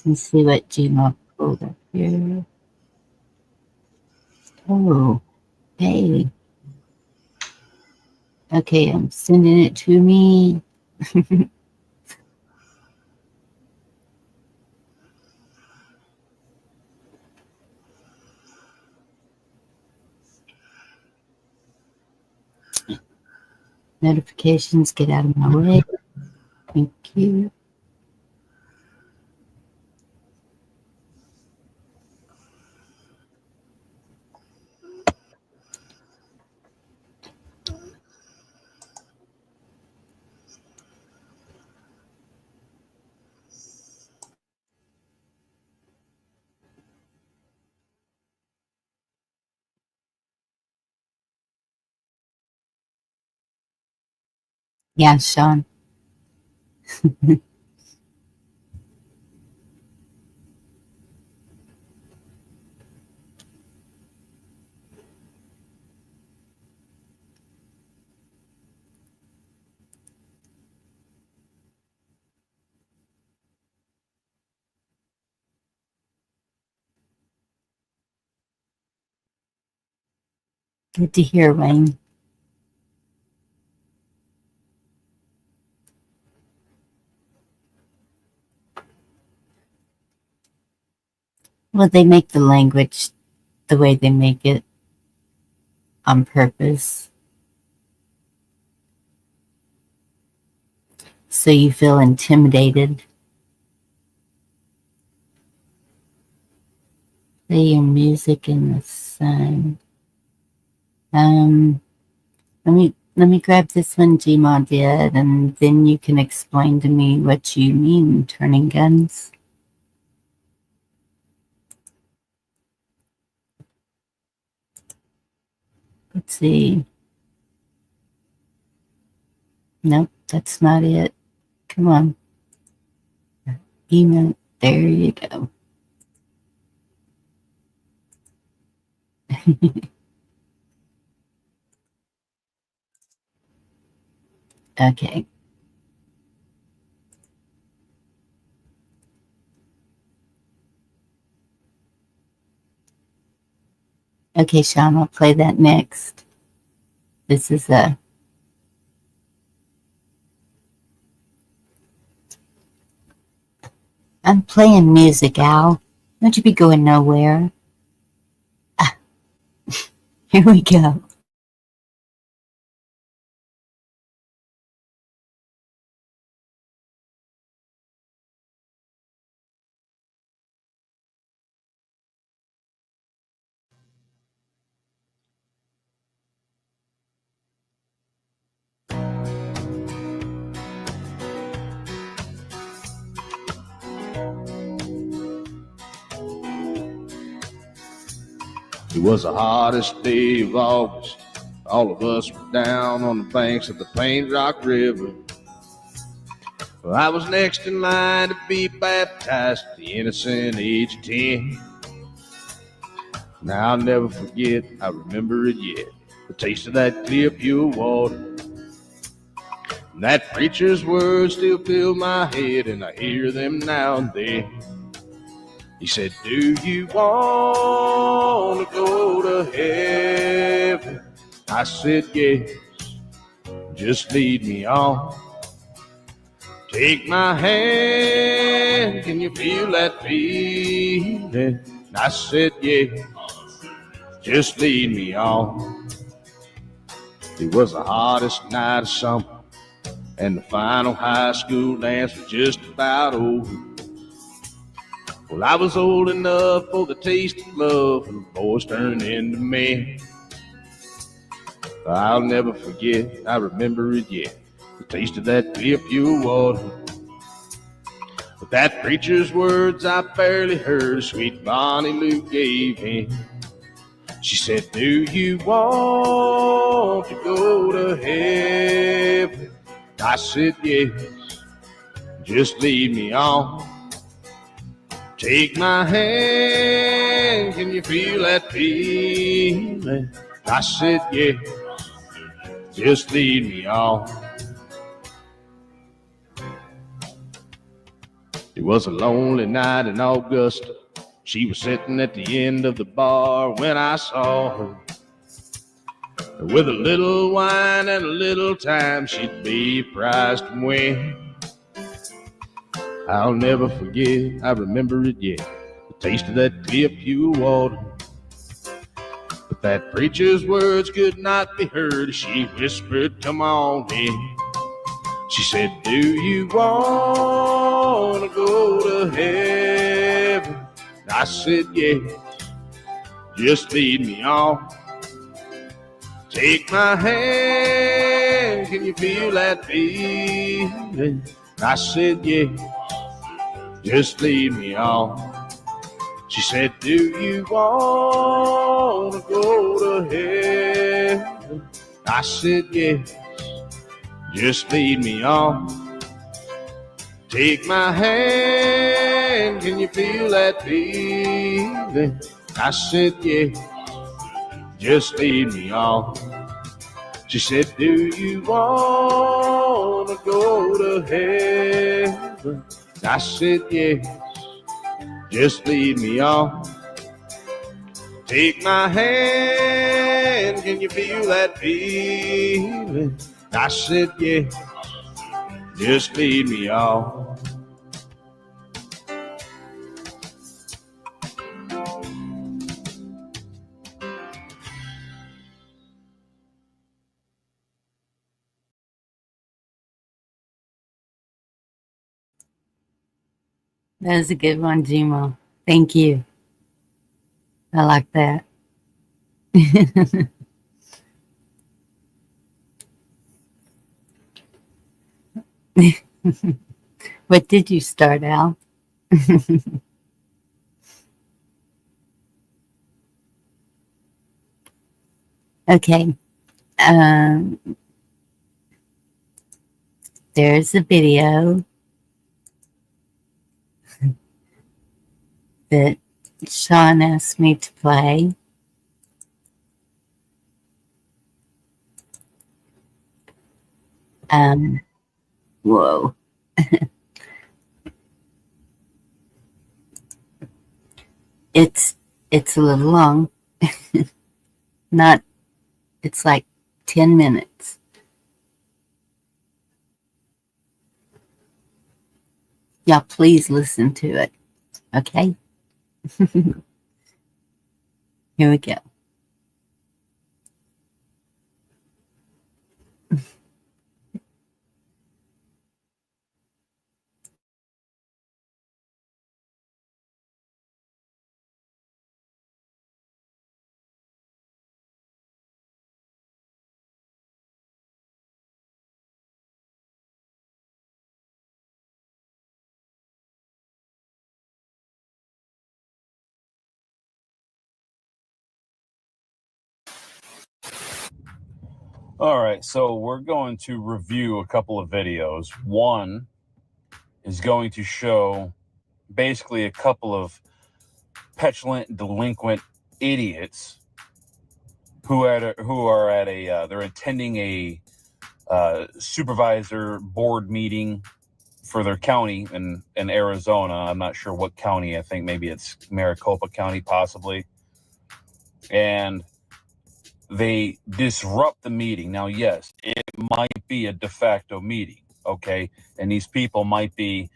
Let's see what Gmail pulled up here. Oh, hey. Okay, I'm sending it to me. Notifications, get out of my way. Thank you. Yeah, Sean. Good to hear, Wayne. Well, they make the language the way they make it on purpose. So you feel intimidated. Play your music in the sun. Let me grab this one Gmod did, and then you can explain to me what you mean, turning guns. Let's see. Nope, that's not it. Come on. Email. There you go. Okay. Okay, Sean, I'll play that next. This is I'm playing music, Al. Don't you be going nowhere. Here we go. It was the hottest day of August. All of us were down on the banks of the Plains Rock River. Well, I was next in line to be baptized at the innocent age of 10. Now I'll never forget, I remember it yet, the taste of that clear, pure water. And that preacher's words still fill my head, and I hear them now and then. He said, do you want to go to heaven? I said, yes, just lead me on. Take my hand, can you feel that feeling? I said, yes, just lead me on. It was the hottest night of summer, and the final high school dance was just about over. Well, I was old enough for the taste of love, and the boys turned into men. I'll never forget, I remember it yet, the taste of that clear, pure water. But that preacher's words I barely heard, sweet Bonnie Lou gave in. She said, do you want to go to heaven? I said, yes, just lead me on. Take my hand, can you feel that feeling? I said, yeah, just lead me on. It was a lonely night in Augusta. She was sitting at the end of the bar when I saw her. With a little wine and a little time, she'd be a prize to win. I'll never forget, I remember it yet, the taste of that clear, pure water. But But that preacher's words could not be heard. She whispered, come on in. She said, do you want to go to heaven? I said, yes, just lead me on. Take my hand, can you feel that feeling? I said, yes, just lead me on. She said, do you want to go to heaven? I said, yes, just lead me on. Take my hand, can you feel that feeling? I said, yes, just lead me on. She said, do you want to go to heaven? I said, yes, just lead me on. Take my hand, can you feel that feeling? I said, yes, just lead me on. That was a good one, Jimo. Thank you. I like that. What did you start, Al? Okay. There's a video that Sean asked me to play. Whoa. It's a little long. It's like 10 minutes. Y'all please listen to it. Okay? Here we go. All right, so we're going to review a couple of videos. One is going to show basically a couple of petulant, delinquent idiots who they're attending a supervisor board meeting for their county in Arizona. I'm not sure what county. I think maybe it's Maricopa County, possibly. And they disrupt the meeting. Now, yes, it might be a de facto meeting, okay? And these people might be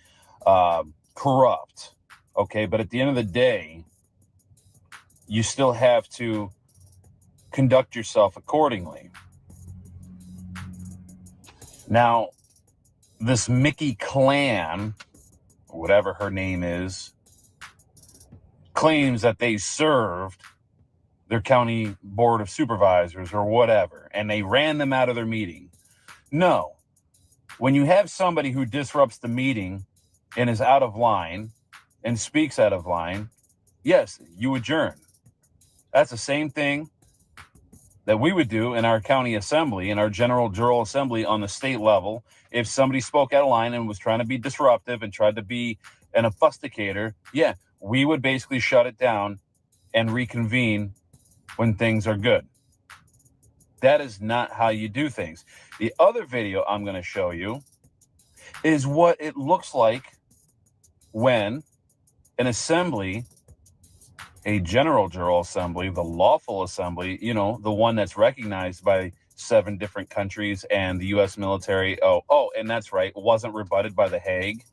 corrupt, okay? But at the end of the day, you still have to conduct yourself accordingly. Now, this Mickey Clan, whatever her name is, claims that they served their county board of supervisors or whatever, and they ran them out of their meeting. No. When you have somebody who disrupts the meeting and is out of line and speaks out of line, yes, you adjourn. That's the same thing that we would do in our county assembly, in our general assembly on the state level. If somebody spoke out of line and was trying to be disruptive and tried to be an obfuscator, yeah, we would basically shut it down and reconvene when things are good. That is not how you do things. The other video I'm going to show you is what it looks like when an assembly, a general assembly, the lawful assembly, you know, the one that's recognized by 7 different countries and the U.S. military. Oh, and that's right, wasn't rebutted by The Hague.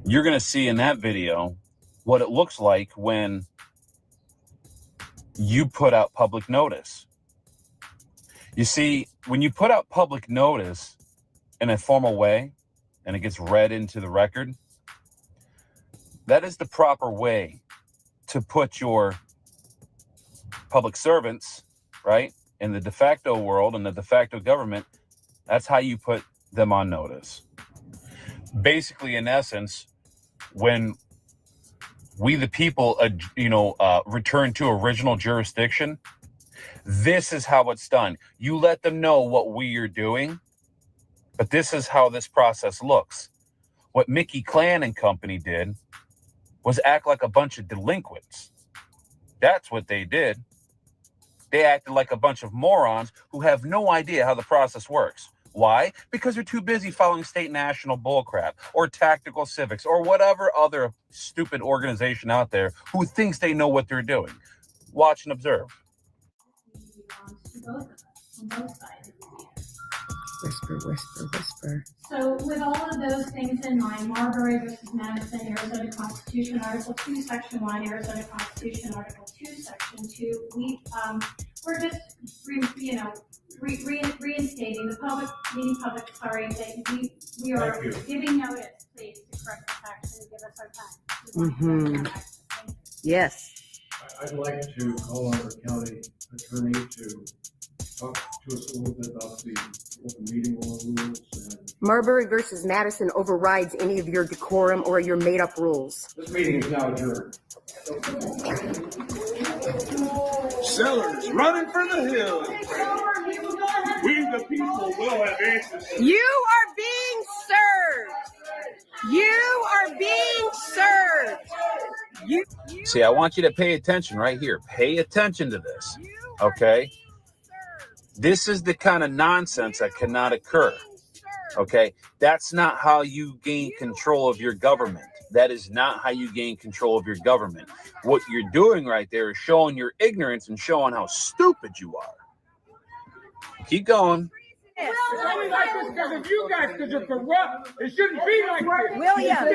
You're going to see in that video what it looks like when you put out public notice. You see, when you put out public notice in a formal way and it gets read into the record, that is the proper way to put your public servants, right, in the de facto world, in the de facto government. That's how you put them on notice. Basically, in essence, when we the people, return to original jurisdiction, this is how it's done. You let them know what we are doing, but this is how this process looks. What Mickey Clan and company did was act like a bunch of delinquents. That's what they did. They acted like a bunch of morons who have no idea how the process works. Why? Because they're too busy following state national bullcrap or tactical civics or whatever other stupid organization out there who thinks they know what they're doing. Watch and observe. Whisper, whisper, whisper. So with all of those things in mind, Marbury versus Madison, Arizona Constitution, Article 2, Section 1, Arizona Constitution, Article 2, Section 2, we're just, reinstating the public, that we are giving notice, please, to correct the facts and give us our time. Yes. I'd like to call on our county attorney to talk to us a little bit about the open meeting law rules. Marbury versus Madison overrides any of your decorum or your made-up rules. This meeting is now adjourned. Sellers running for the hills. We the people will have answers. You are being served. You are being served. See, I want you to pay attention right here. Pay attention to this, okay? This is the kind of nonsense that cannot occur, okay? That's not how you gain control of your government. That is not how you gain control of your government. What you're doing right there is showing your ignorance and showing how stupid you are. Keep going. It's only like this because of you guys, because you're corrupt. It shouldn't be like this. William, Do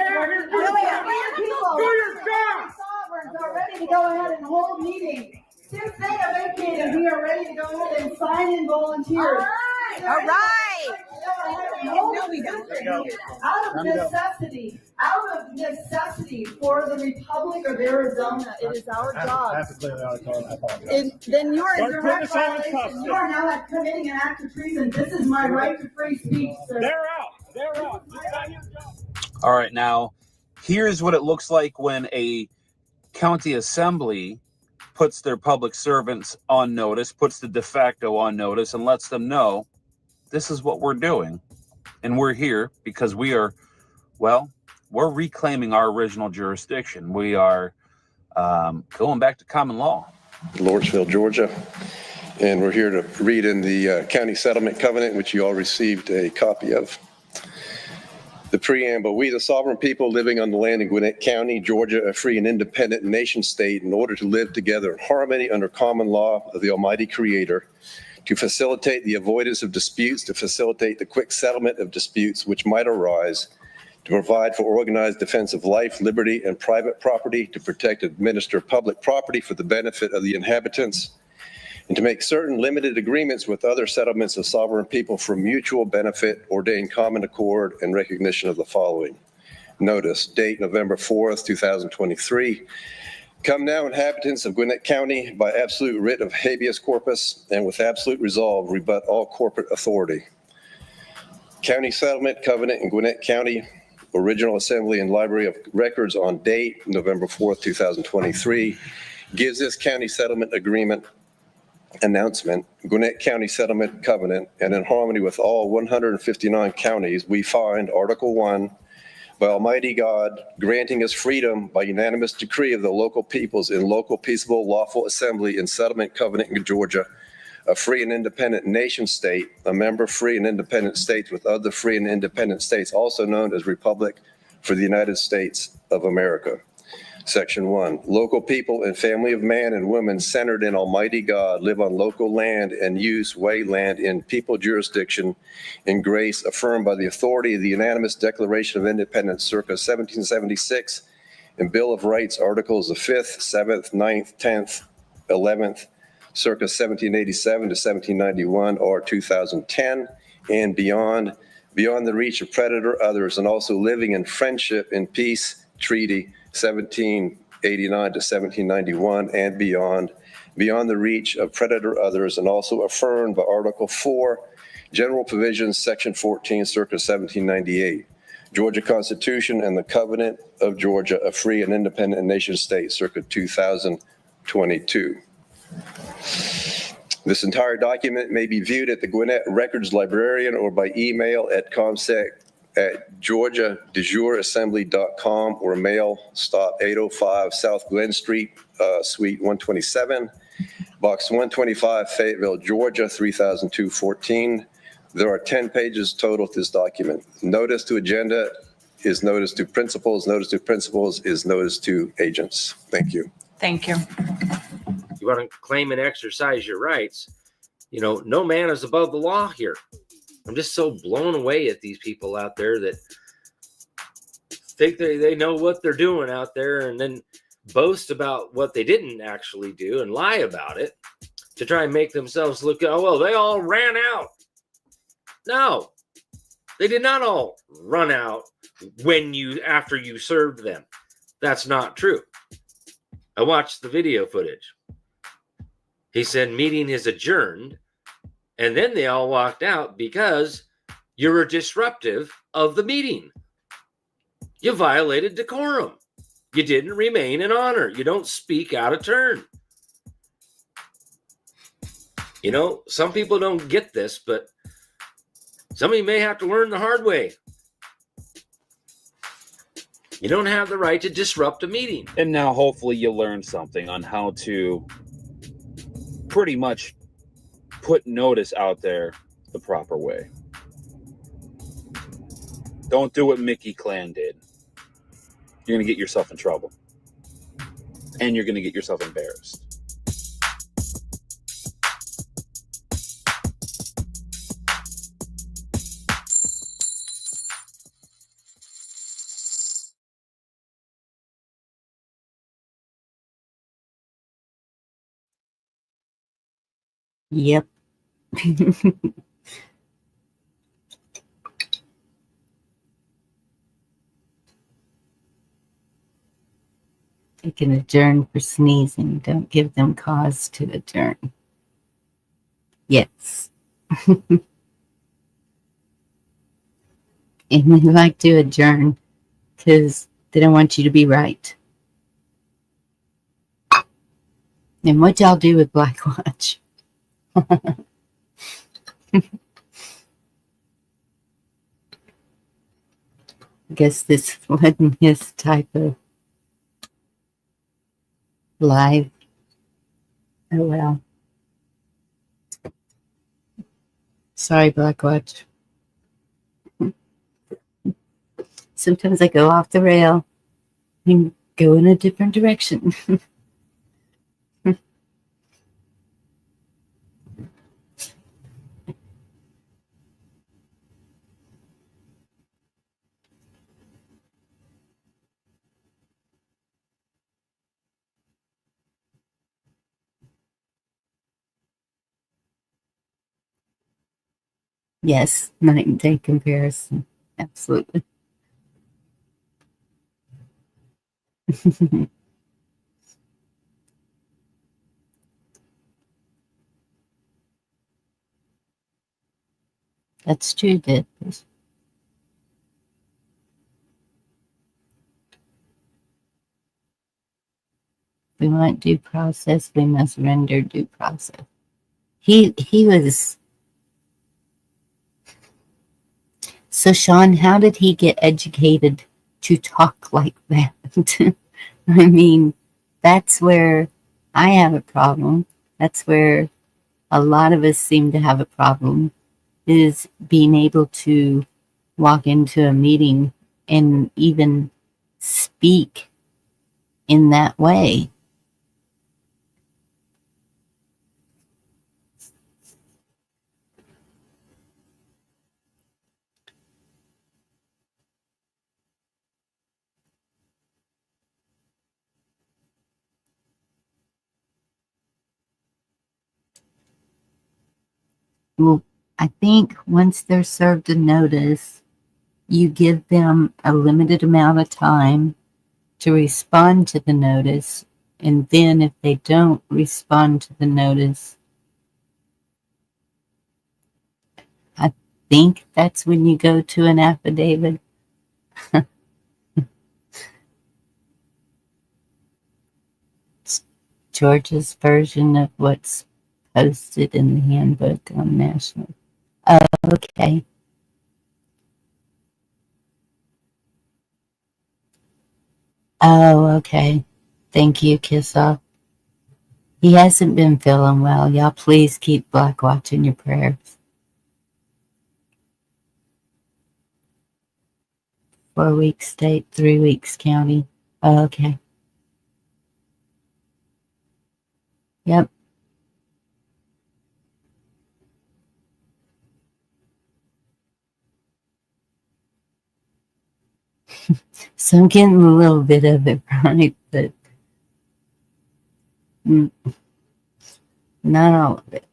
your job. Sovereigns are ready to go ahead and hold meetings. Since they are vacated, we are ready to go ahead and sign in volunteers. All right. No, we don't. Out of necessity for the Republic of Arizona, it is our job. Then you are in direct violation. You are now committing an act of treason. This is my right to free speech, sir. They're out. All right, now, here's what it looks like when a county assembly puts their public servants on notice, puts the de facto on notice, and lets them know this is what we're doing. And we're here because we are, we're reclaiming our original jurisdiction. We are going back to common law. Lawrenceville, Georgia. And we're here to read in the County Settlement Covenant, which you all received a copy of. The preamble: we, the sovereign people living on the land in Gwinnett County, Georgia, a free and independent nation state, in order to live together in harmony under common law of the Almighty Creator, to facilitate the avoidance of disputes, to facilitate the quick settlement of disputes which might arise, to provide for organized defense of life, liberty, and private property, to protect and administer public property for the benefit of the inhabitants, and to make certain limited agreements with other settlements of sovereign people for mutual benefit, ordain common accord and recognition of the following. Notice, date November 4th, 2023. Come now, inhabitants of Gwinnett County, by absolute writ of habeas corpus and with absolute resolve, rebut all corporate authority. County Settlement Covenant in Gwinnett County, Original Assembly and Library of Records on date November 4th, 2023, gives this county settlement agreement announcement, Gwinnett County Settlement Covenant, and in harmony with all 159 counties, we find Article 1, by Almighty God, granting us freedom by unanimous decree of the local peoples in local peaceable lawful assembly in settlement covenant in Georgia, a free and independent nation state, a member of free and independent states with other free and independent states, also known as Republic for the United States of America. Section 1, local people and family of man and woman centered in Almighty God live on local land and use way land in people jurisdiction in grace affirmed by the authority of the unanimous Declaration of Independence circa 1776 and Bill of Rights articles the 5th, 7th, 9th, 10th 11th, circa 1787 to 1791 or 2010, and beyond the reach of predator others, and also living in friendship and peace treaty 1789 to 1791 and beyond the reach of predator others, and also affirmed by Article 4, General Provisions, Section 14, circa 1798, Georgia Constitution and the Covenant of Georgia, a free and independent nation state, circa 2022. This entire document may be viewed at the Gwinnett Records Librarian or by email at comsec@georgiadejurassembly.com or mail stop 805 South Glen Street, Suite 127, Box 125, Fayetteville, Georgia 30214. There are 10 pages total to this document. Notice to agenda is notice to principals. Notice to principals is notice to agents. Thank you. Thank you. You want to claim and exercise your rights. You know, no man is above the law here. I'm just so blown away at these people out there that think they know what they're doing out there and then boast about what they didn't actually do and lie about it to try and make themselves look, oh, well, they all ran out. No, they did not all run out after you served them. That's not true. I watched the video footage. He said meeting is adjourned, and then they all walked out because you're disruptive of the meeting. You violated decorum. You didn't remain in honor. You don't speak out of turn. You know, some people don't get this, but somebody may have to learn the hard way. You don't have the right to disrupt a meeting. And now hopefully you learn something on how to pretty much put notice out there the proper way. Don't do what Mickey Clan did. You're going to get yourself in trouble. And you're going to get yourself embarrassed. Yep. They can adjourn for sneezing. Don't give them cause to adjourn. Yes. And they like to adjourn because they don't want you to be right. And what y'all do with Black Watch? I guess this wasn't his type of live. Oh well. Sorry, Black Watch. Sometimes I go off the rail and go in a different direction. Yes, night and day comparison. Absolutely. That's true, Did. We want due process, we must render due process. He was. So, Sean, how did he get educated to talk like that? I mean, that's where I have a problem. That's where a lot of us seem to have a problem, is being able to walk into a meeting and even speak in that way. Well, I think once they're served a notice, you give them a limited amount of time to respond to the notice. And then if they don't respond to the notice, I think that's when you go to an affidavit. It's Georgia's version of what's posted in the handbook on national. Oh, okay. Oh, okay. Thank you, Kiss Off. He hasn't been feeling well. Y'all please keep Black Watch in your prayers. 4 weeks state, 3 weeks county. Oh, okay. Yep. So I'm getting a little bit of it right, but not all of it.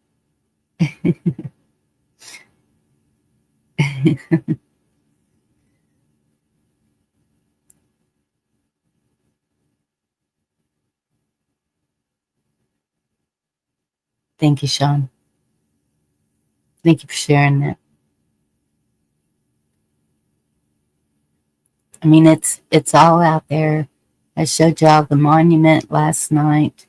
Thank you, Sean. Thank you for sharing that. I mean, it's all out there. I showed y'all the monument last night.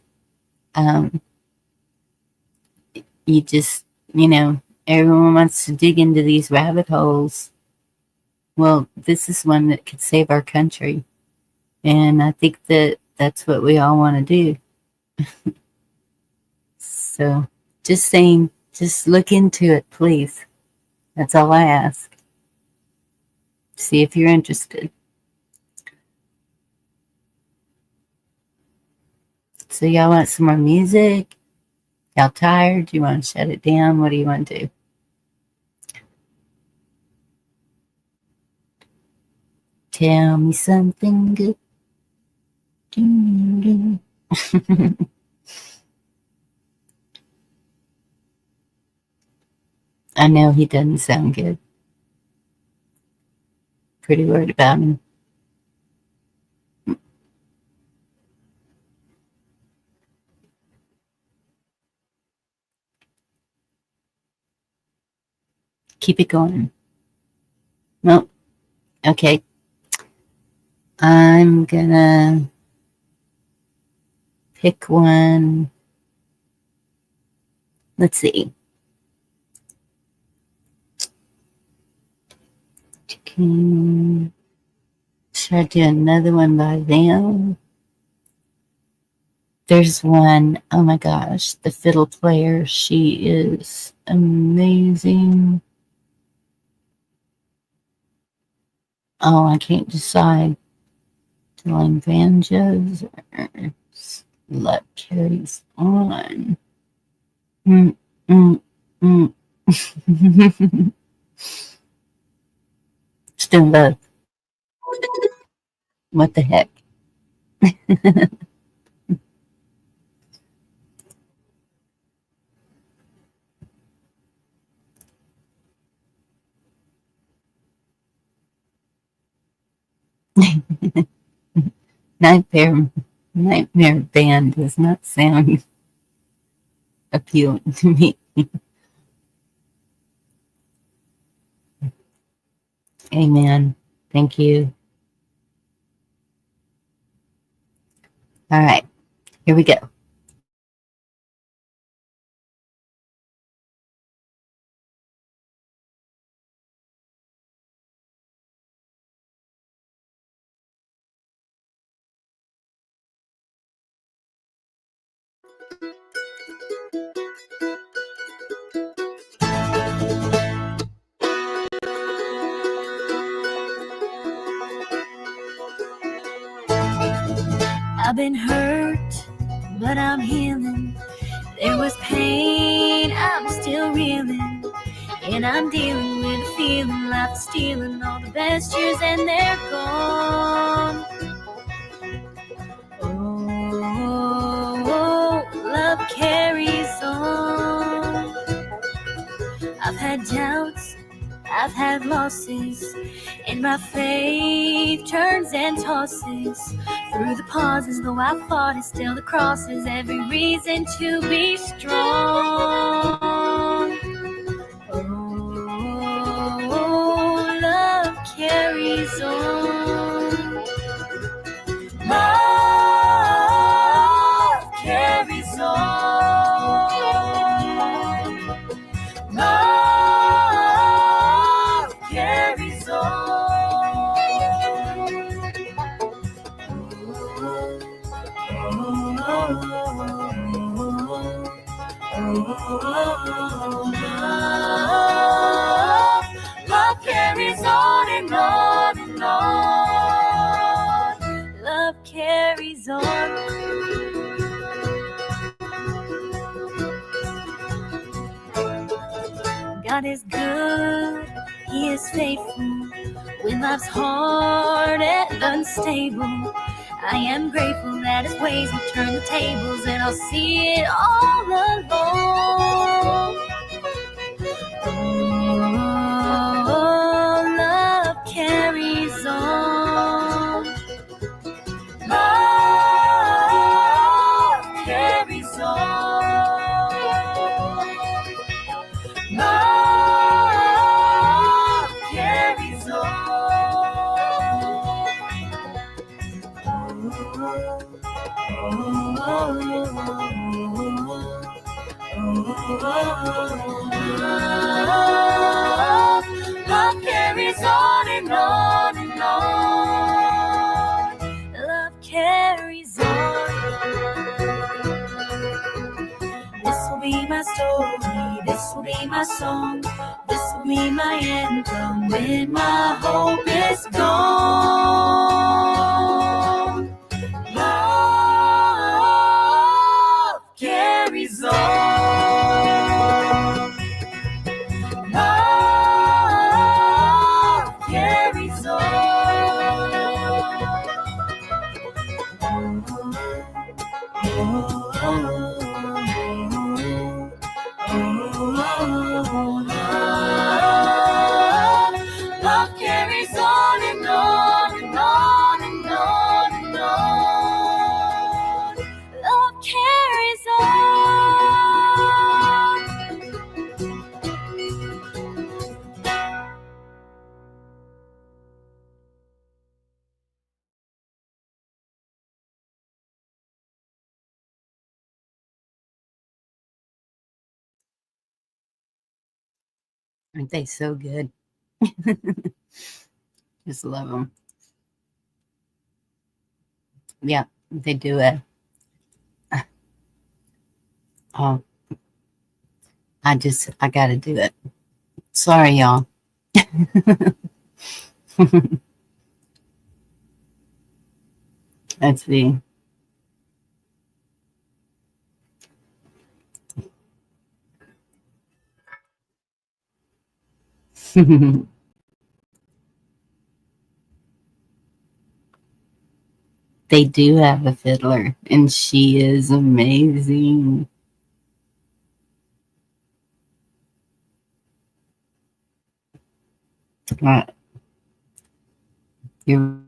You just, everyone wants to dig into these rabbit holes. Well, this is one that could save our country. And I think that that's what we all want to do. So just saying, just look into it, please. That's all I ask. See if you're interested. So y'all want some more music? Y'all tired? Do you want to shut it down? What do you want to do? Tell me something good. I know he doesn't sound good. Pretty worried about him. Keep it going. Nope. Okay. I'm gonna pick one. Let's see. Should I do another one by them? There's one, oh my gosh, the fiddle player. She is amazing. Oh, I can't decide. Dylan banjos or Slut Carries On. Still both. What the heck? Nightmare Band does not sound appealing to me. Amen. Thank you. All right, here we go. I've been hurt, but I'm healing. There was pain, I'm still reeling. And I'm dealing with a feeling like stealing all the best years and they're gone. Oh, love carries on. doubts, I've had losses, and my faith turns and tosses. Through the pauses, though I fought, it still the crosses. Every reason to be strong. Oh, love carries on. Love carries on. Love carries on. Love carries on and on and on. Love carries on. God is good, He is faithful. When life's hard and unstable, I am grateful that His ways will turn the tables, and I'll see it all alone. Oh, love carries on. Love carries on. Love carries Love carries on and on and on. Love carries on. This will be my story, this will be my song, this will be my anthem when my hope is gone. Love carries on. Love carries Love carries on and on and on and on and on. Love carries on. Aren't they so good? Just love them. Yeah, they do it. Oh, I gotta do it. Sorry, y'all. Let's see. They do have a fiddler, and she is amazing. You're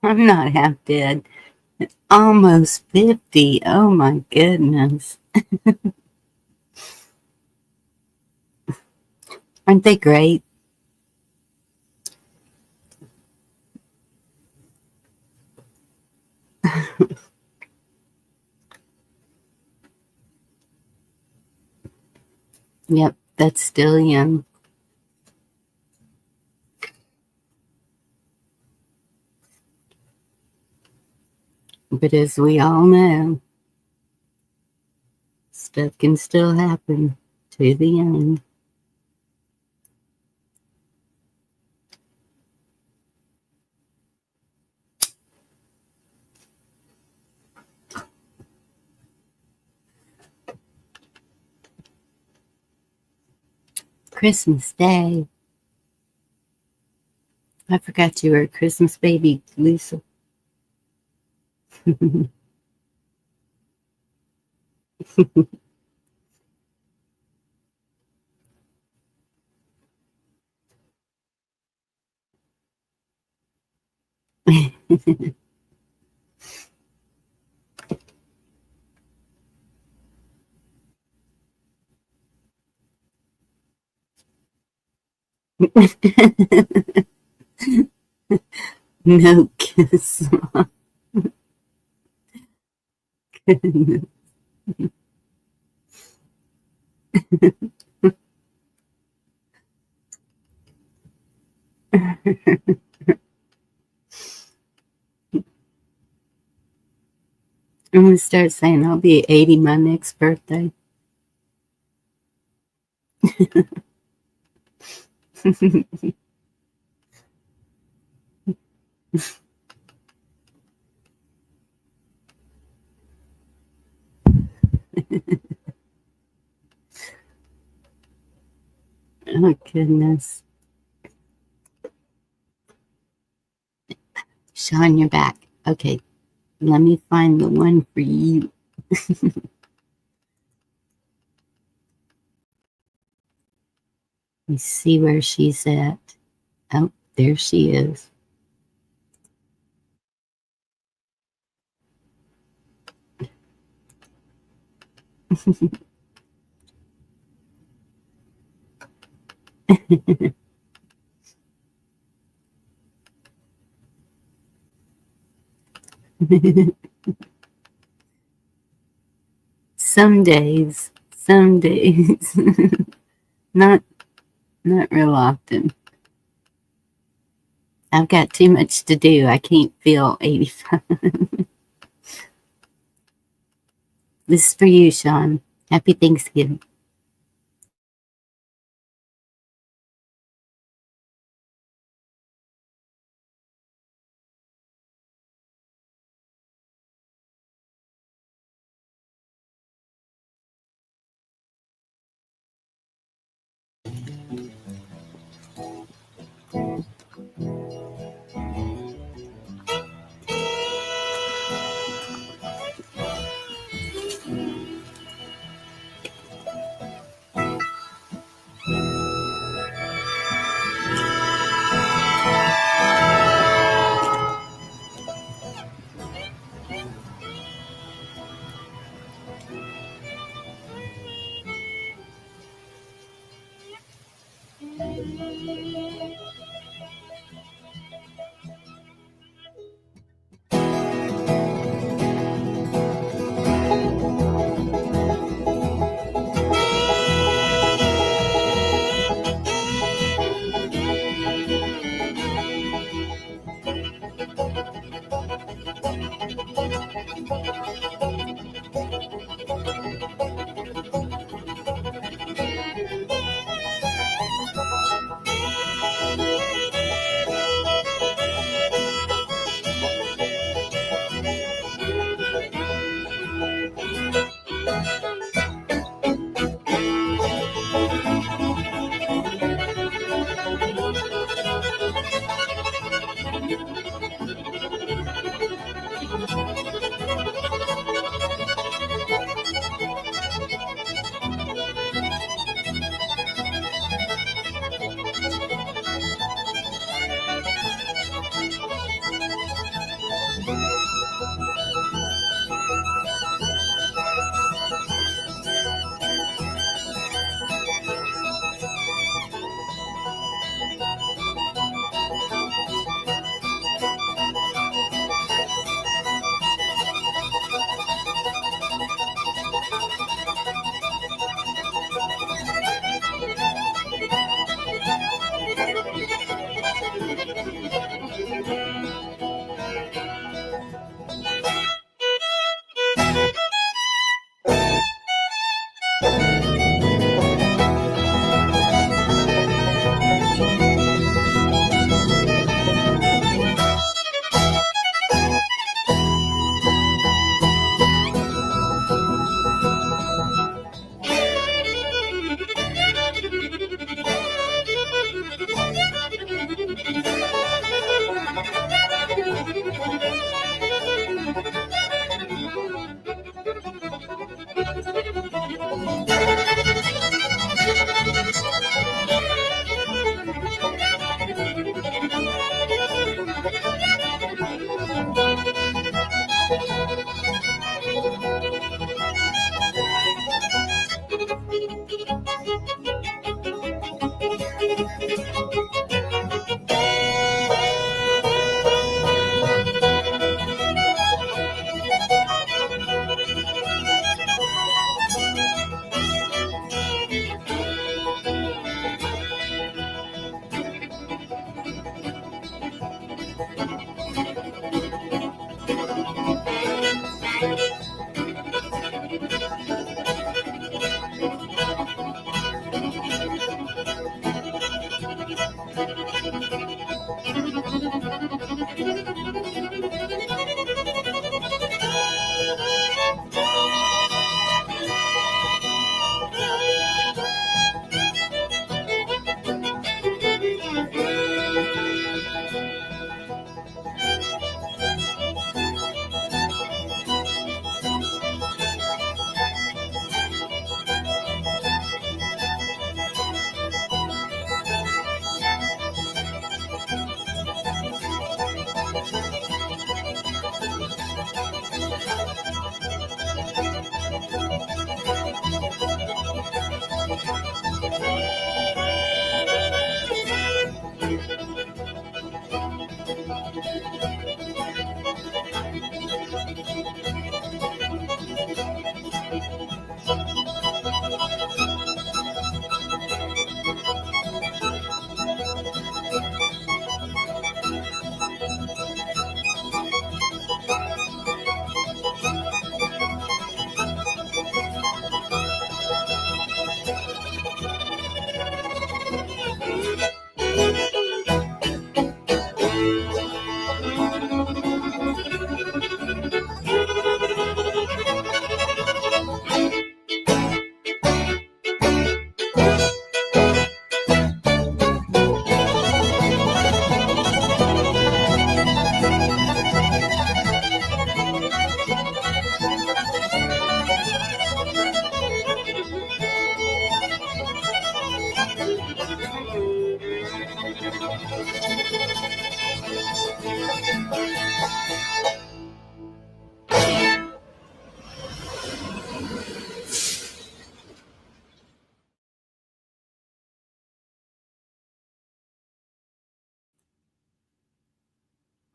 I'm not half dead. Almost 50. Oh my goodness. Aren't they great? Yep, that's still young. But as we all know, stuff can still happen to the young. Christmas Day. I forgot you were a Christmas baby, Lisa. No kiss. Goodness. I'm going to start saying I'll be 80 my next birthday. Oh, goodness. Sean, you're back. Okay, let me find the one for you. Let's see where she's at. Oh, there she is. Some days Some days. not real often. I've got too much to do. I can't feel 85. This is for you, Sean. Happy Thanksgiving.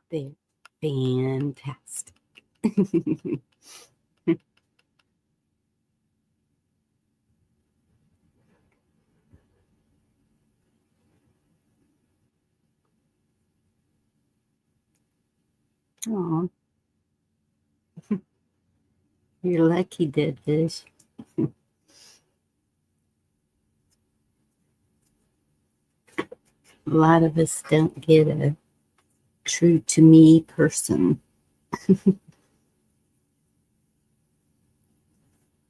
They're fantastic. Oh, you're lucky, dead fish. A lot of us don't get a true to me person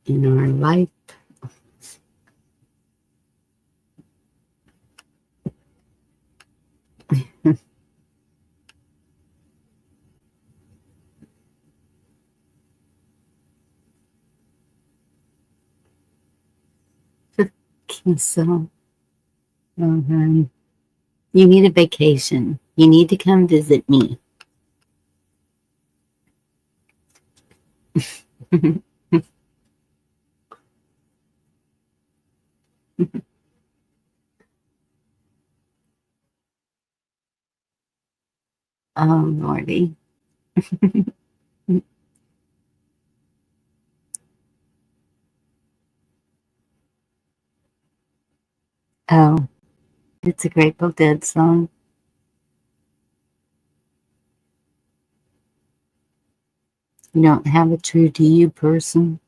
in our life. So, you need a vacation. You need to come visit me. Oh, Lordy. Oh, it's a Grateful Dead song. You don't have a true to you person?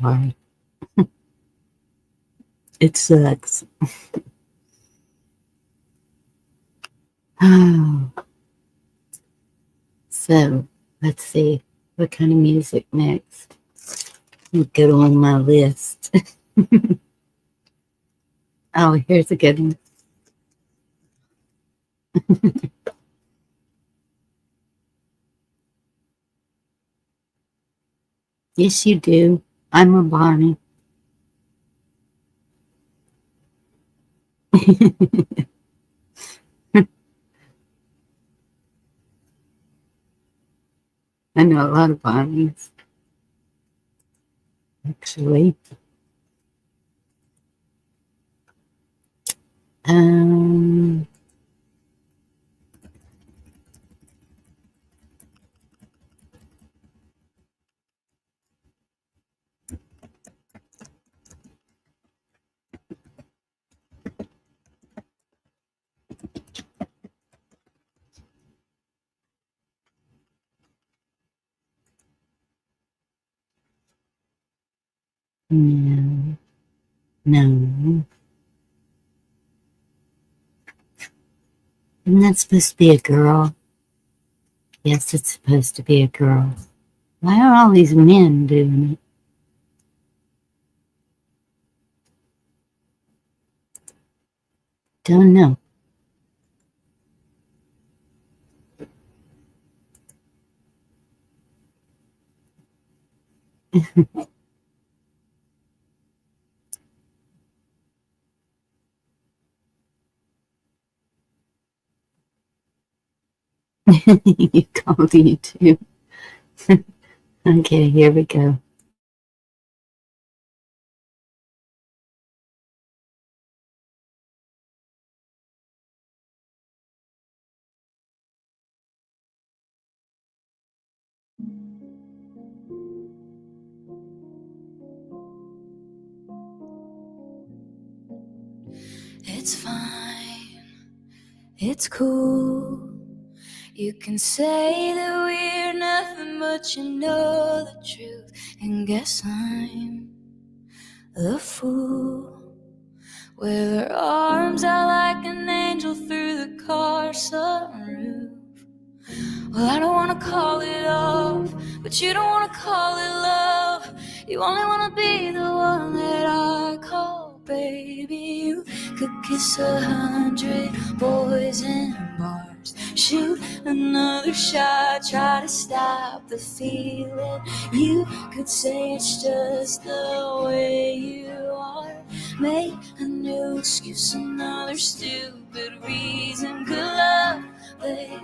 Sorry. It sucks. Oh. So, let's see. What kind of music next? Go on my list. Oh, here's a good one. Yes, you do. I'm a Bonnie. I know a lot of Bonnies, actually. Um, no. No. Isn't that supposed to be a girl? Yes, it's supposed to be a girl. Why are all these men doing it? Don't know. You called YouTube. Okay, here we go. It's fine, it's cool. You can say that we're nothing, but you know the truth. And guess I'm the fool. With her arms out like an angel through the car sunroof. Well, I don't wanna call it off, but you don't wanna call it love. You only wanna be the one that baby. You could kiss 100 boys in bars, shoot another shot, try to stop the feeling. You could say it's just the way you are, make a new excuse, another stupid reason. Good luck, babe,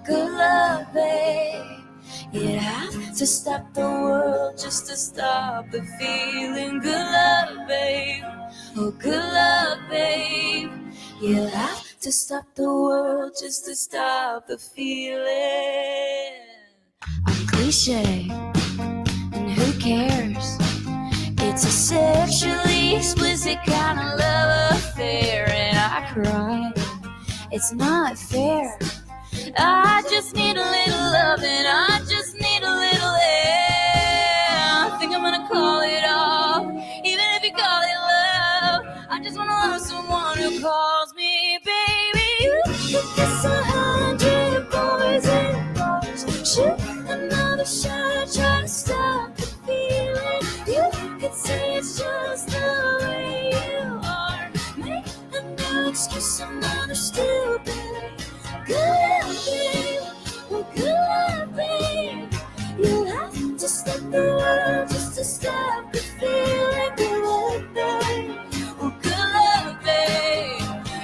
good luck, babe. You'd have to stop the world just to stop the feeling. Good luck, babe, oh good luck, babe. You'll have to stop the world just to stop the feeling. I'm cliche, and who cares? It's a sexually explicit kind of love affair, and I cry. It's not fair. I just need a little loving. I just need a little air. I think I'm gonna call it off, even if you call it love. I just wanna love someone who calls me baby. You could kiss 100 boys in bars, shoot another shot, try to stop the feeling. You could say it's just the way you are, make a new excuse, another stupid. Good luck, babe, oh good luck, babe. You'll have to stop the world just to stop the feeling. Good luck, babe, oh good luck, babe.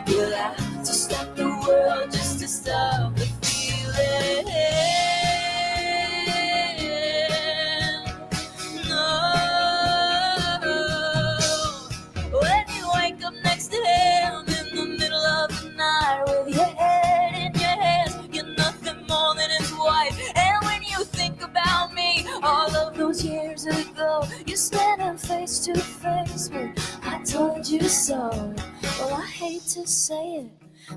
You'll have to stop the world just to stop the feeling. No, when you wake up next to him in the middle of the night with your head in your hands, you're nothing more than his wife. And when you think about me, all of those years ago, you standing face to face with I told you so. Well, I hate to say it,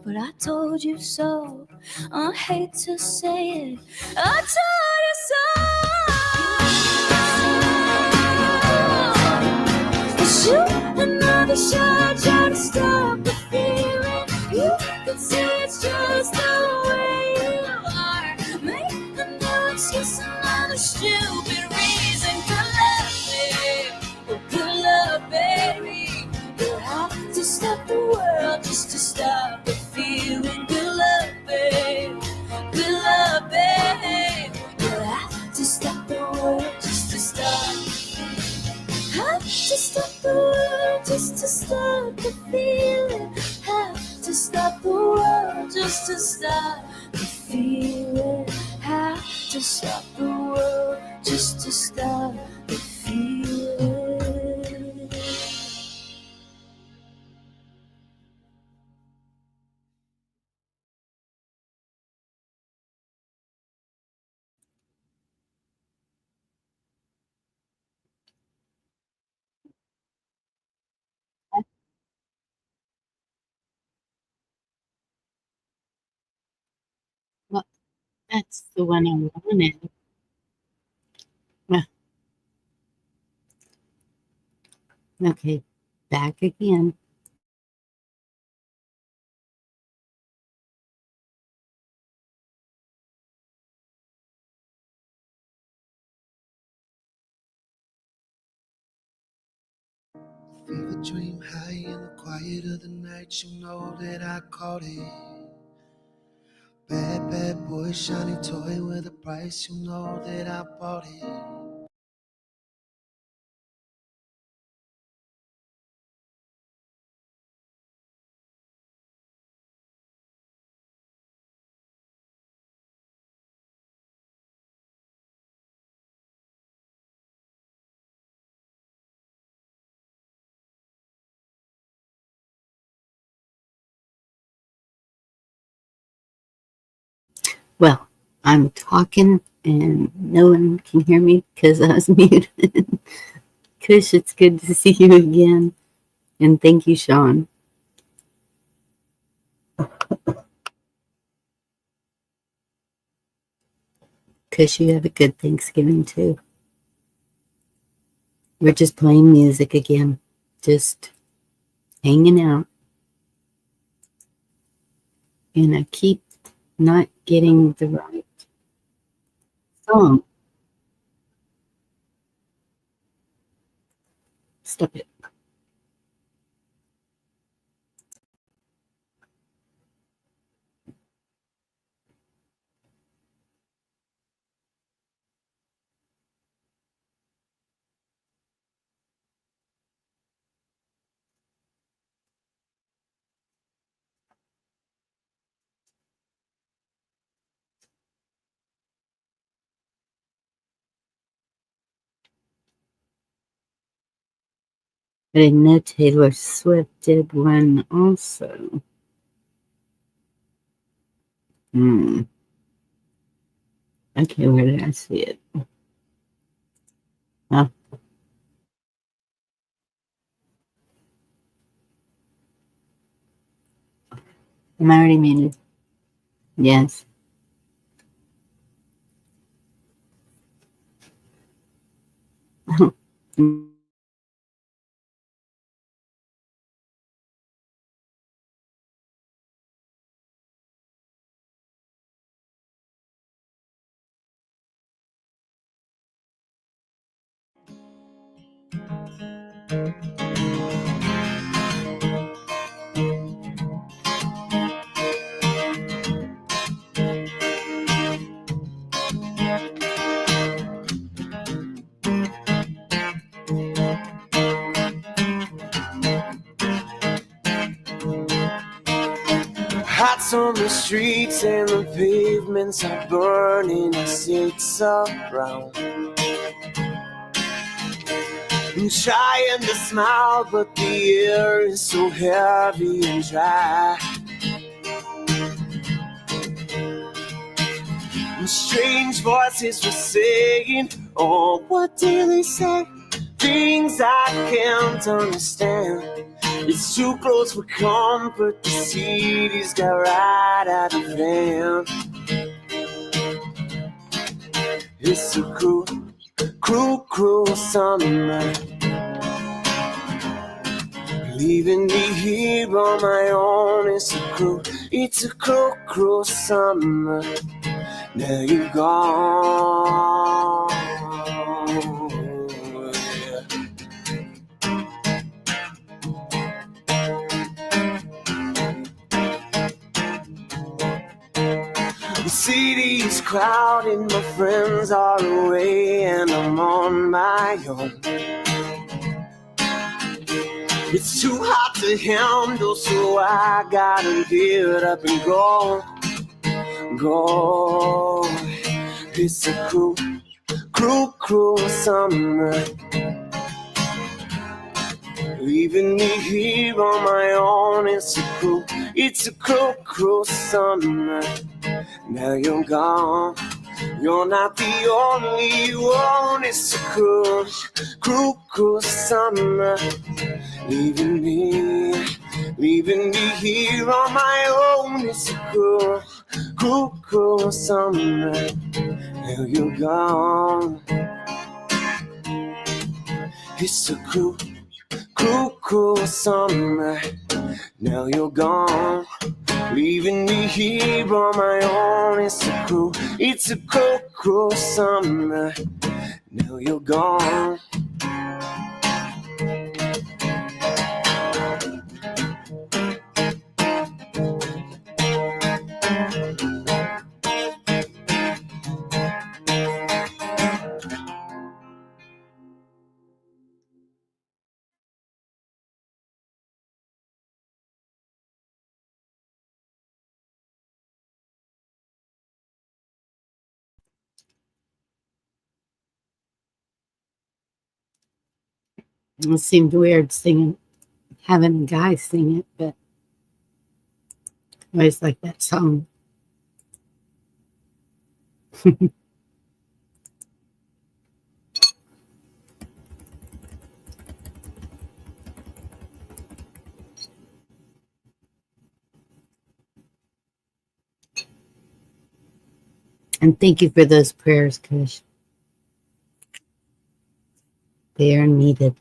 but I told you so. I hate to say it, I told you so. Shoot another shot, try to stop the feeling. You could say it's just the way you are, make a new excuse, another stupid reason. Good luck, babe, oh good luck, baby. You'll have to stop the world just to stop the feeling. Good luck, babe, good luck, babe. You'll have to stop the world just to stop. Have to stop the world just to stop the feeling. Have to stop the world just to stop the feeling. Have to stop the world just to stop the feeling. Well, that's the one I wanted. Well, okay, back again. Fever dream high in the quiet of the night, you know that I caught it. Bad, bad boy, shiny toy with a price, you know that I bought it. Well, I'm talking and no one can hear me because I was muted. Kush, it's good to see you again. And thank you, Sean. Kush, you have a good Thanksgiving too. We're just playing music again. Just hanging out. And I keep not getting the right song. Stop it. But I know Taylor Swift did one also. Okay, where did I see it? Oh. Am I already muted? Yes. Hot summer streets and the pavements are burning as it's around. I'm trying to smile, but the air is so heavy and dry. And strange voices were saying, oh, what do they say? Things I can't understand. It's too close for comfort, the city's got right out of hand. It's a cruel, cruel, cruel summer, leaving me here on my own. It's a cruel, cruel summer. Now you're gone. The city's crowded, my friends are away, and I'm on my own. It's too hot to handle, so I gotta get up and go. It's a cruel, cruel, cruel summer, leaving me here on my own. It's a cruel, cruel summer. Now you're gone. You're not the only one. It's a cruel, cruel, cruel summer, leaving me here on my own. It's a cruel, cruel, cruel summer. Now you're gone. It's a cruel, cruel, cruel summer. Now you're gone, leaving me here on my own. It's a cruel, cruel summer. Now you're gone. It seemed weird having a guy sing it, but I always like that song. And thank you for those prayers, Kush. They are needed.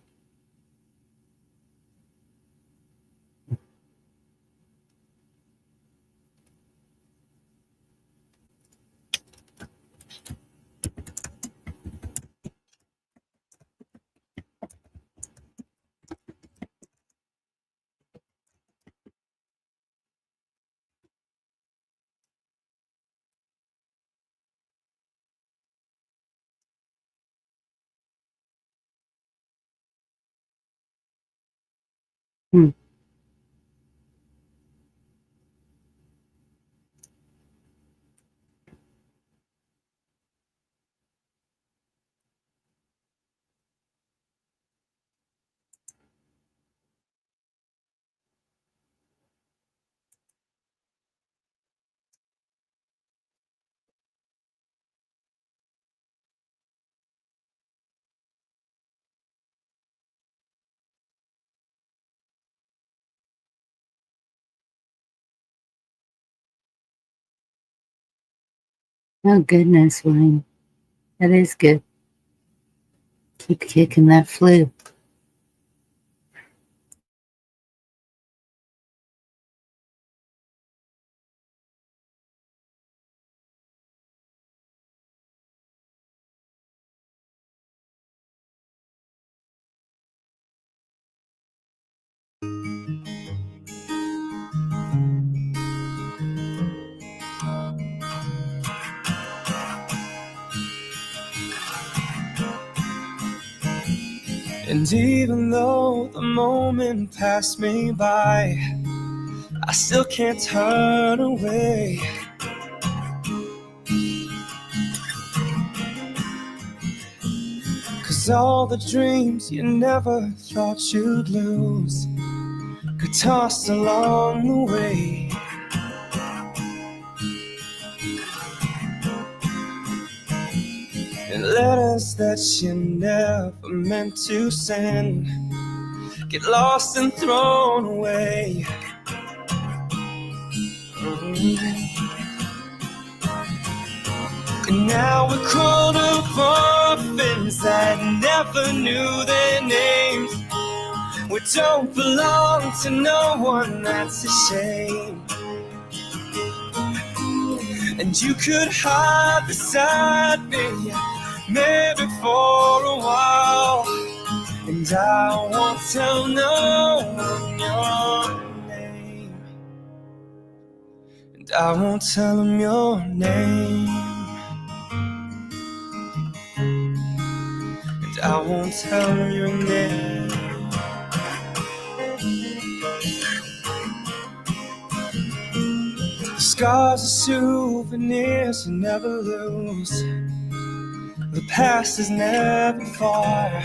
Oh, goodness, Wayne. That is good. Keep kicking that flu. And even though the moment passed me by, I still can't turn away. Cause all the dreams you never thought you'd lose got tossed along the way. And letters that you never meant to send get lost and thrown away. And now we're caught up on things that never knew their names. We don't belong to no one, that's a shame. And you could hide beside me, maybe for a while. And I won't tell no one your name. And I won't tell them your name. And I won't tell them your name. Scars are souvenirs you never lose. The past is never far.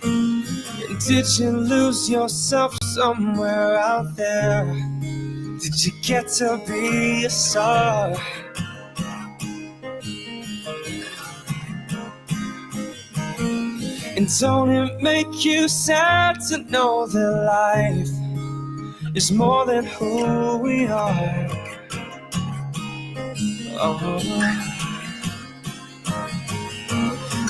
And did you lose yourself somewhere out there? Did you get to be a star? And don't it make you sad to know that life is more than who we are? Oh.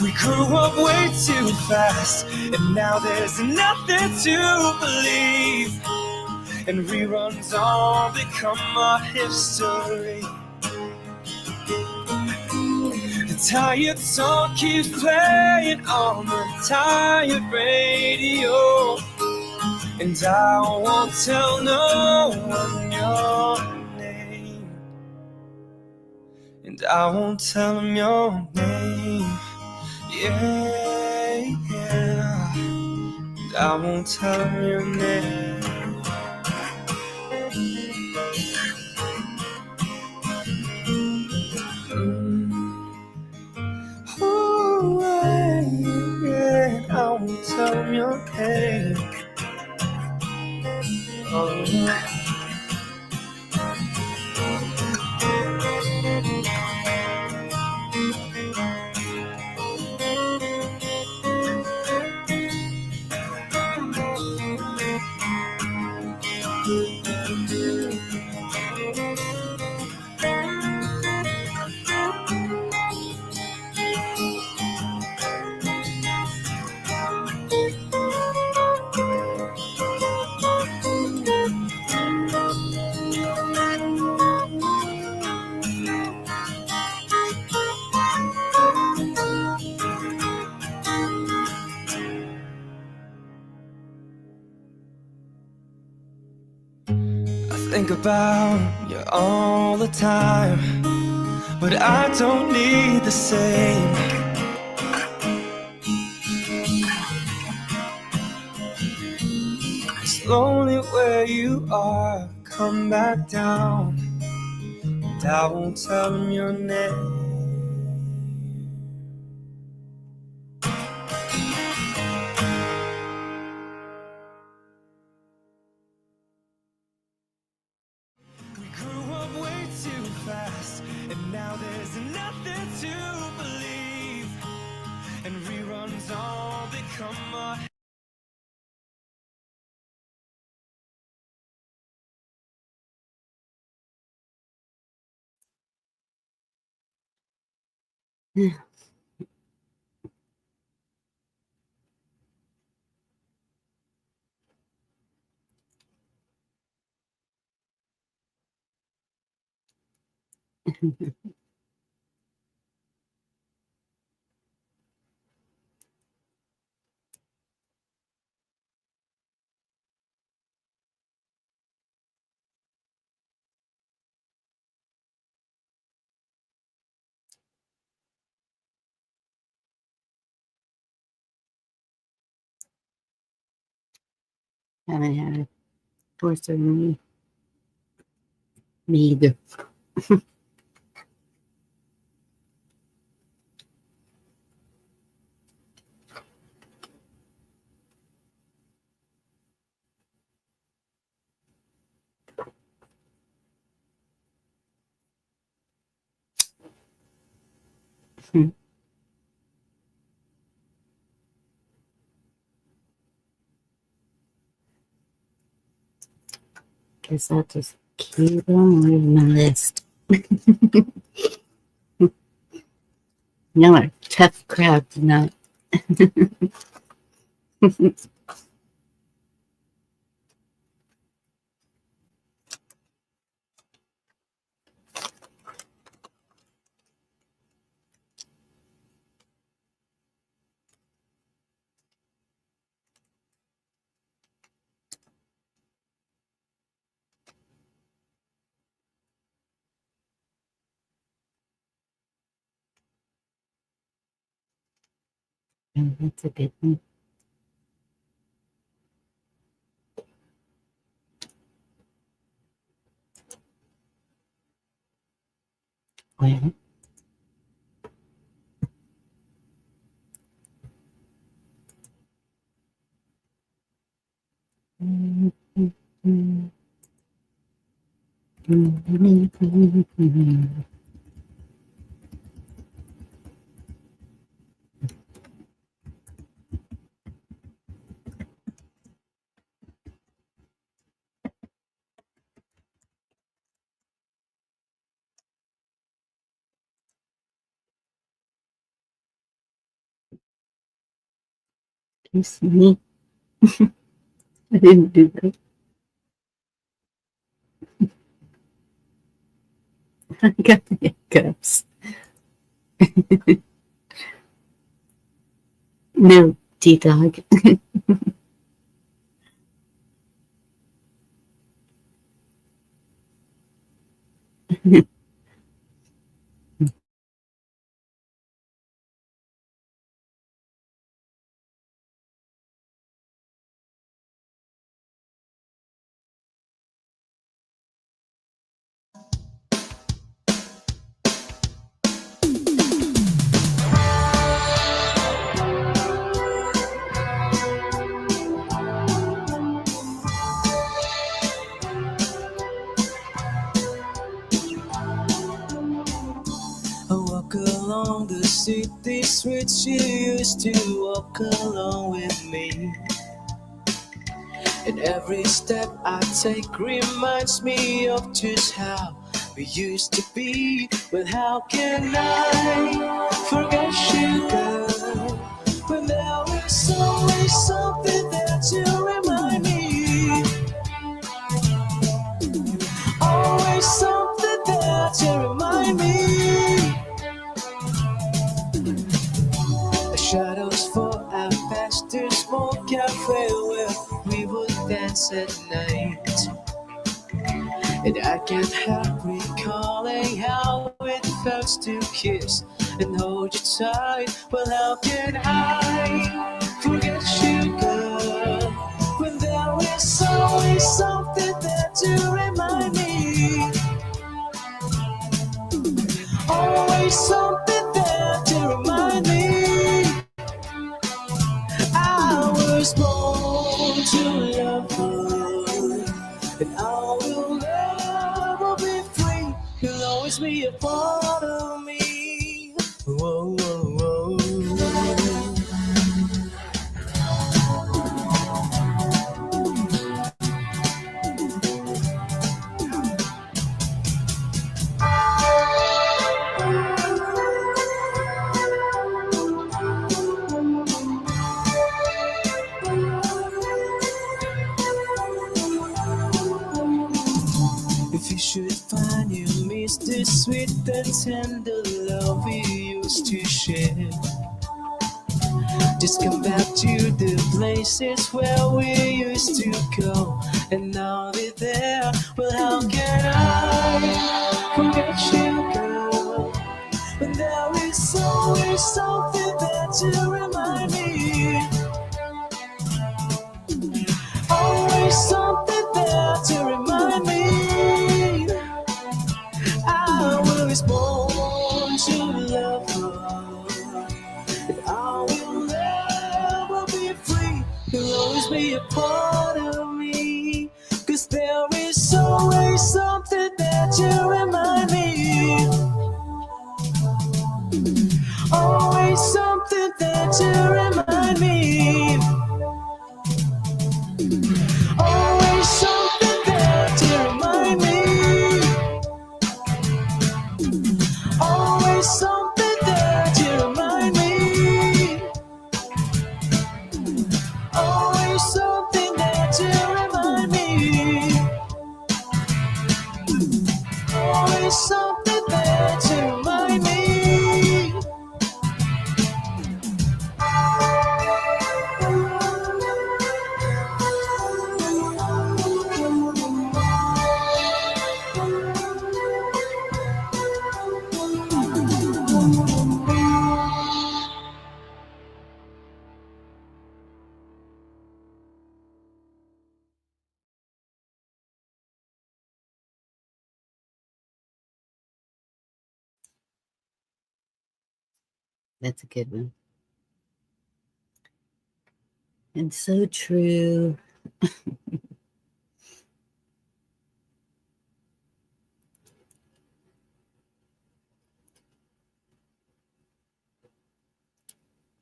We grew up way too fast, and now there's nothing to believe. And reruns all become our history. The tired song keeps playing on the tired radio. And I won't tell no one your name. And I won't tell them your name. Yeah, yeah. And I won't tell them your name. Oh, yeah, I won't tell them your name. Oh. Think about you all the time, but I don't need the same. It's lonely where you are, come back down, and I won't tell them your name. Fast, and now there's nothing to believe, and reruns all become our Haven't had a torso me either. Guess I'll just keep on with my list. Y'all are a tough crowd tonight. Oh, that's a good one. Well, excuse me. I didn't do that. I got the hiccups. No, T-Dog. I walk along the city streets you used to walk along with me. And every step I take reminds me of just how we used to be. But how can I forget you, girl, when there is always something there to remind me? Always something there to remind me. The shadows fall out past the small cafe where we would dance at night. And I can't help recalling how it felt to kiss and hold you tight. Well, how can I forget you, girl, when there is always something there to remind me? Always something there to remind me. I was born to love her, and I will never be free. You'll always be a part of me. Whoa, whoa, whoa. sweet and tender love we used to share. Just come back to the places where we used to go, and now they're there. Well, how can I forget you, girl? When there is always something there to remind me. Always something there to remind me. I was born to love her, and I will never be free. You'll always be a part of me, 'cause there is always something there to remind me. Always something there to remind me. Always something there to remind me. Always something there to remind me. Always something there to remind me. Always something there to remind me. That's a good one. And so true.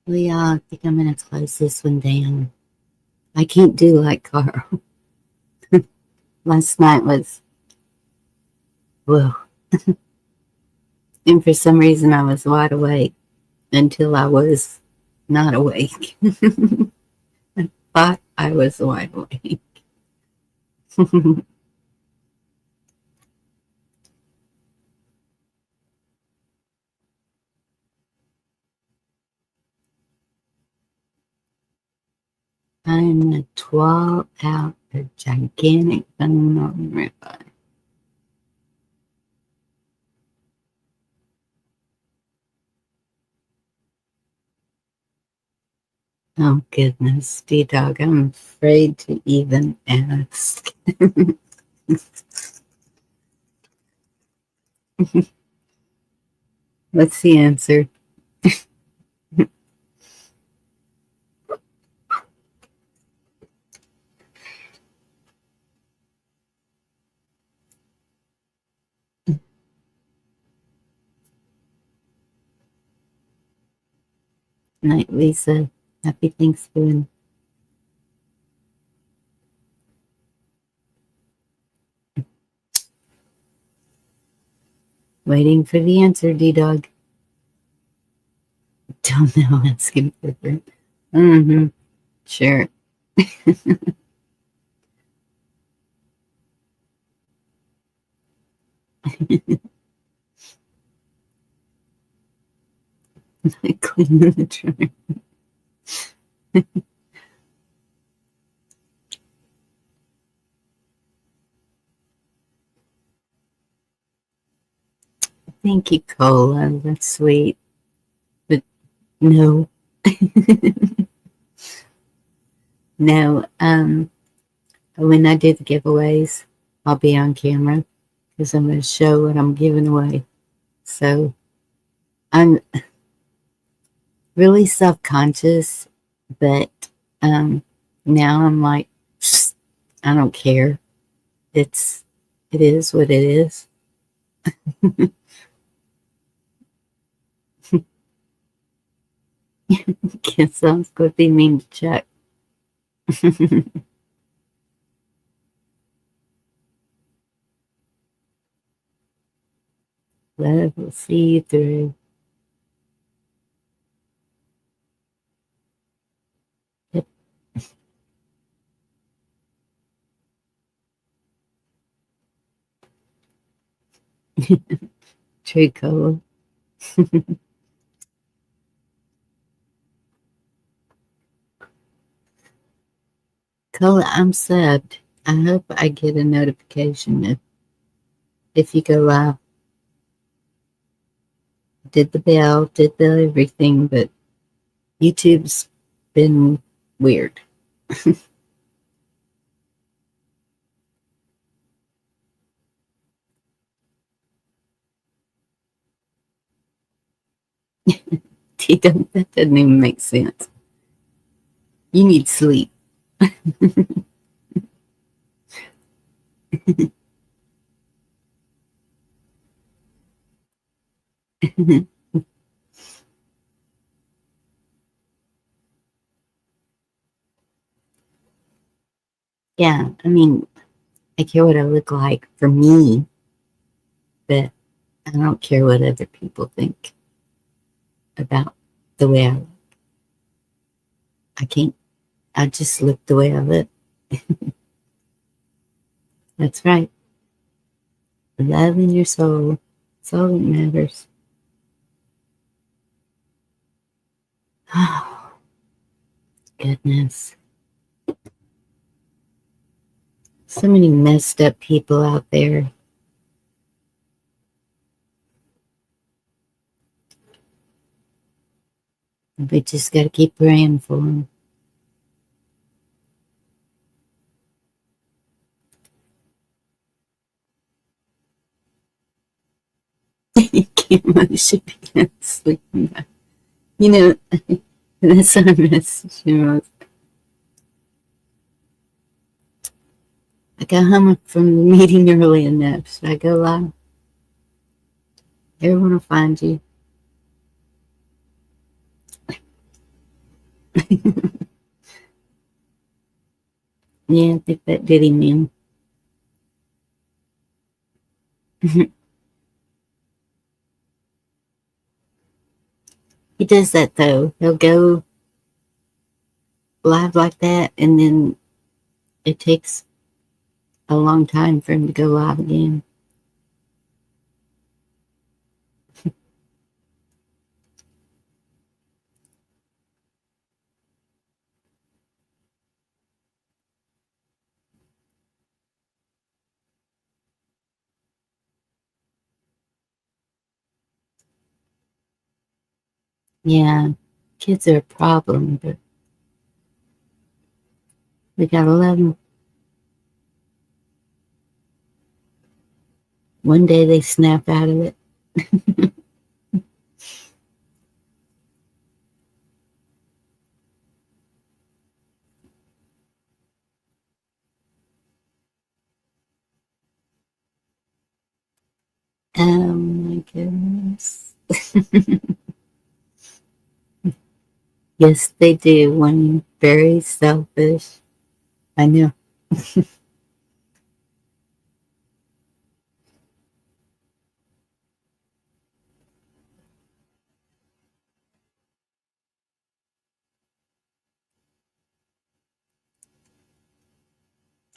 Well, yeah, I think I'm going to close this one down. I can't do like Carl. Last night was, whoa. And for some reason, I was wide awake until I was not awake. I thought I was wide awake. I'm a 12 out a gigantic bone on ribeye. Oh goodness, D-Dog, I'm afraid to even ask. What's the answer? Night, Lisa. Happy Thanksgiving. Waiting for the answer, D-Dog. Don't know. Asking for it. Mm-hmm. Sure. Cleaning the dryer. Thank you, Cola. That's sweet. But no. No. When I do the giveaways, I'll be on camera because I'm going to show what I'm giving away. So I'm really self-conscious, but now I'm like, I don't care. It is what it is. Guess I'm supposed to be mean to Chuck. Love will see you through. Yep. True color. Color, I'm subbed. I hope I get a notification if you go live. Did the bell, did the everything, but YouTube's been weird. That doesn't even make sense. You need sleep. Yeah, I mean, I care what I look like for me, but I don't care what other people think about the way I look. I can't, I just look the way I look. That's right. Love in your soul. That's all that matters. Oh, goodness. So many messed up people out there. We just got to keep praying for them. You can't much be sleeping. You know, that's our message. You know. I got home from the meeting early enough. Should I go live? Everyone will find you. Yeah, I think that did him in. He does that though. He'll go live like that, and then it takes a long time for him to go live again. Yeah, kids are a problem, but we gotta love them. One day they snap out of it. Oh my goodness. Yes, they do. One very selfish. I know. I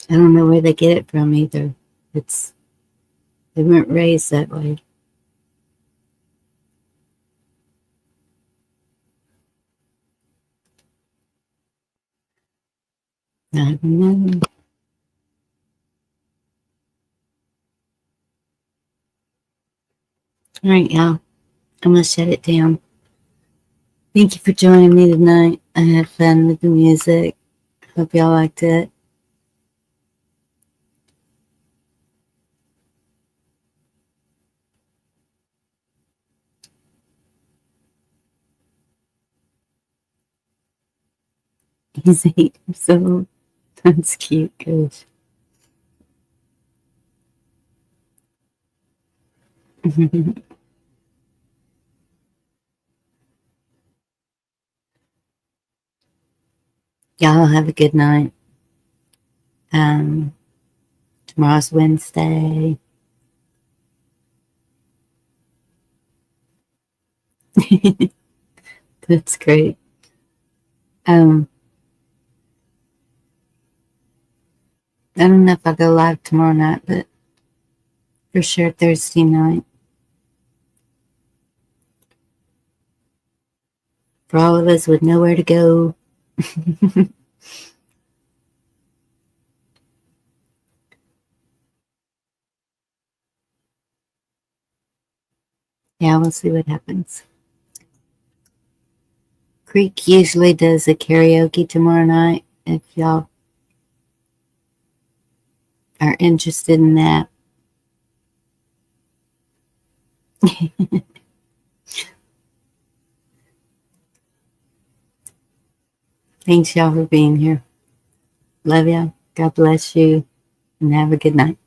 don't know where they get it from either. They weren't raised that way. I don't know. All right, y'all. I'm gonna shut it down. Thank you for joining me tonight. I had fun with the music. Hope y'all liked it. He's 8 years old. That's cute, gosh. Y'all have a good night. Tomorrow's Wednesday. That's great. I don't know if I'll go live tomorrow night, but for sure Thursday night. for all of us with nowhere to go. Yeah, we'll see what happens. Creek usually does a karaoke tomorrow night. If y'all are interested in that. Thanks y'all for being here. Love y'all. God bless you. And have a good night.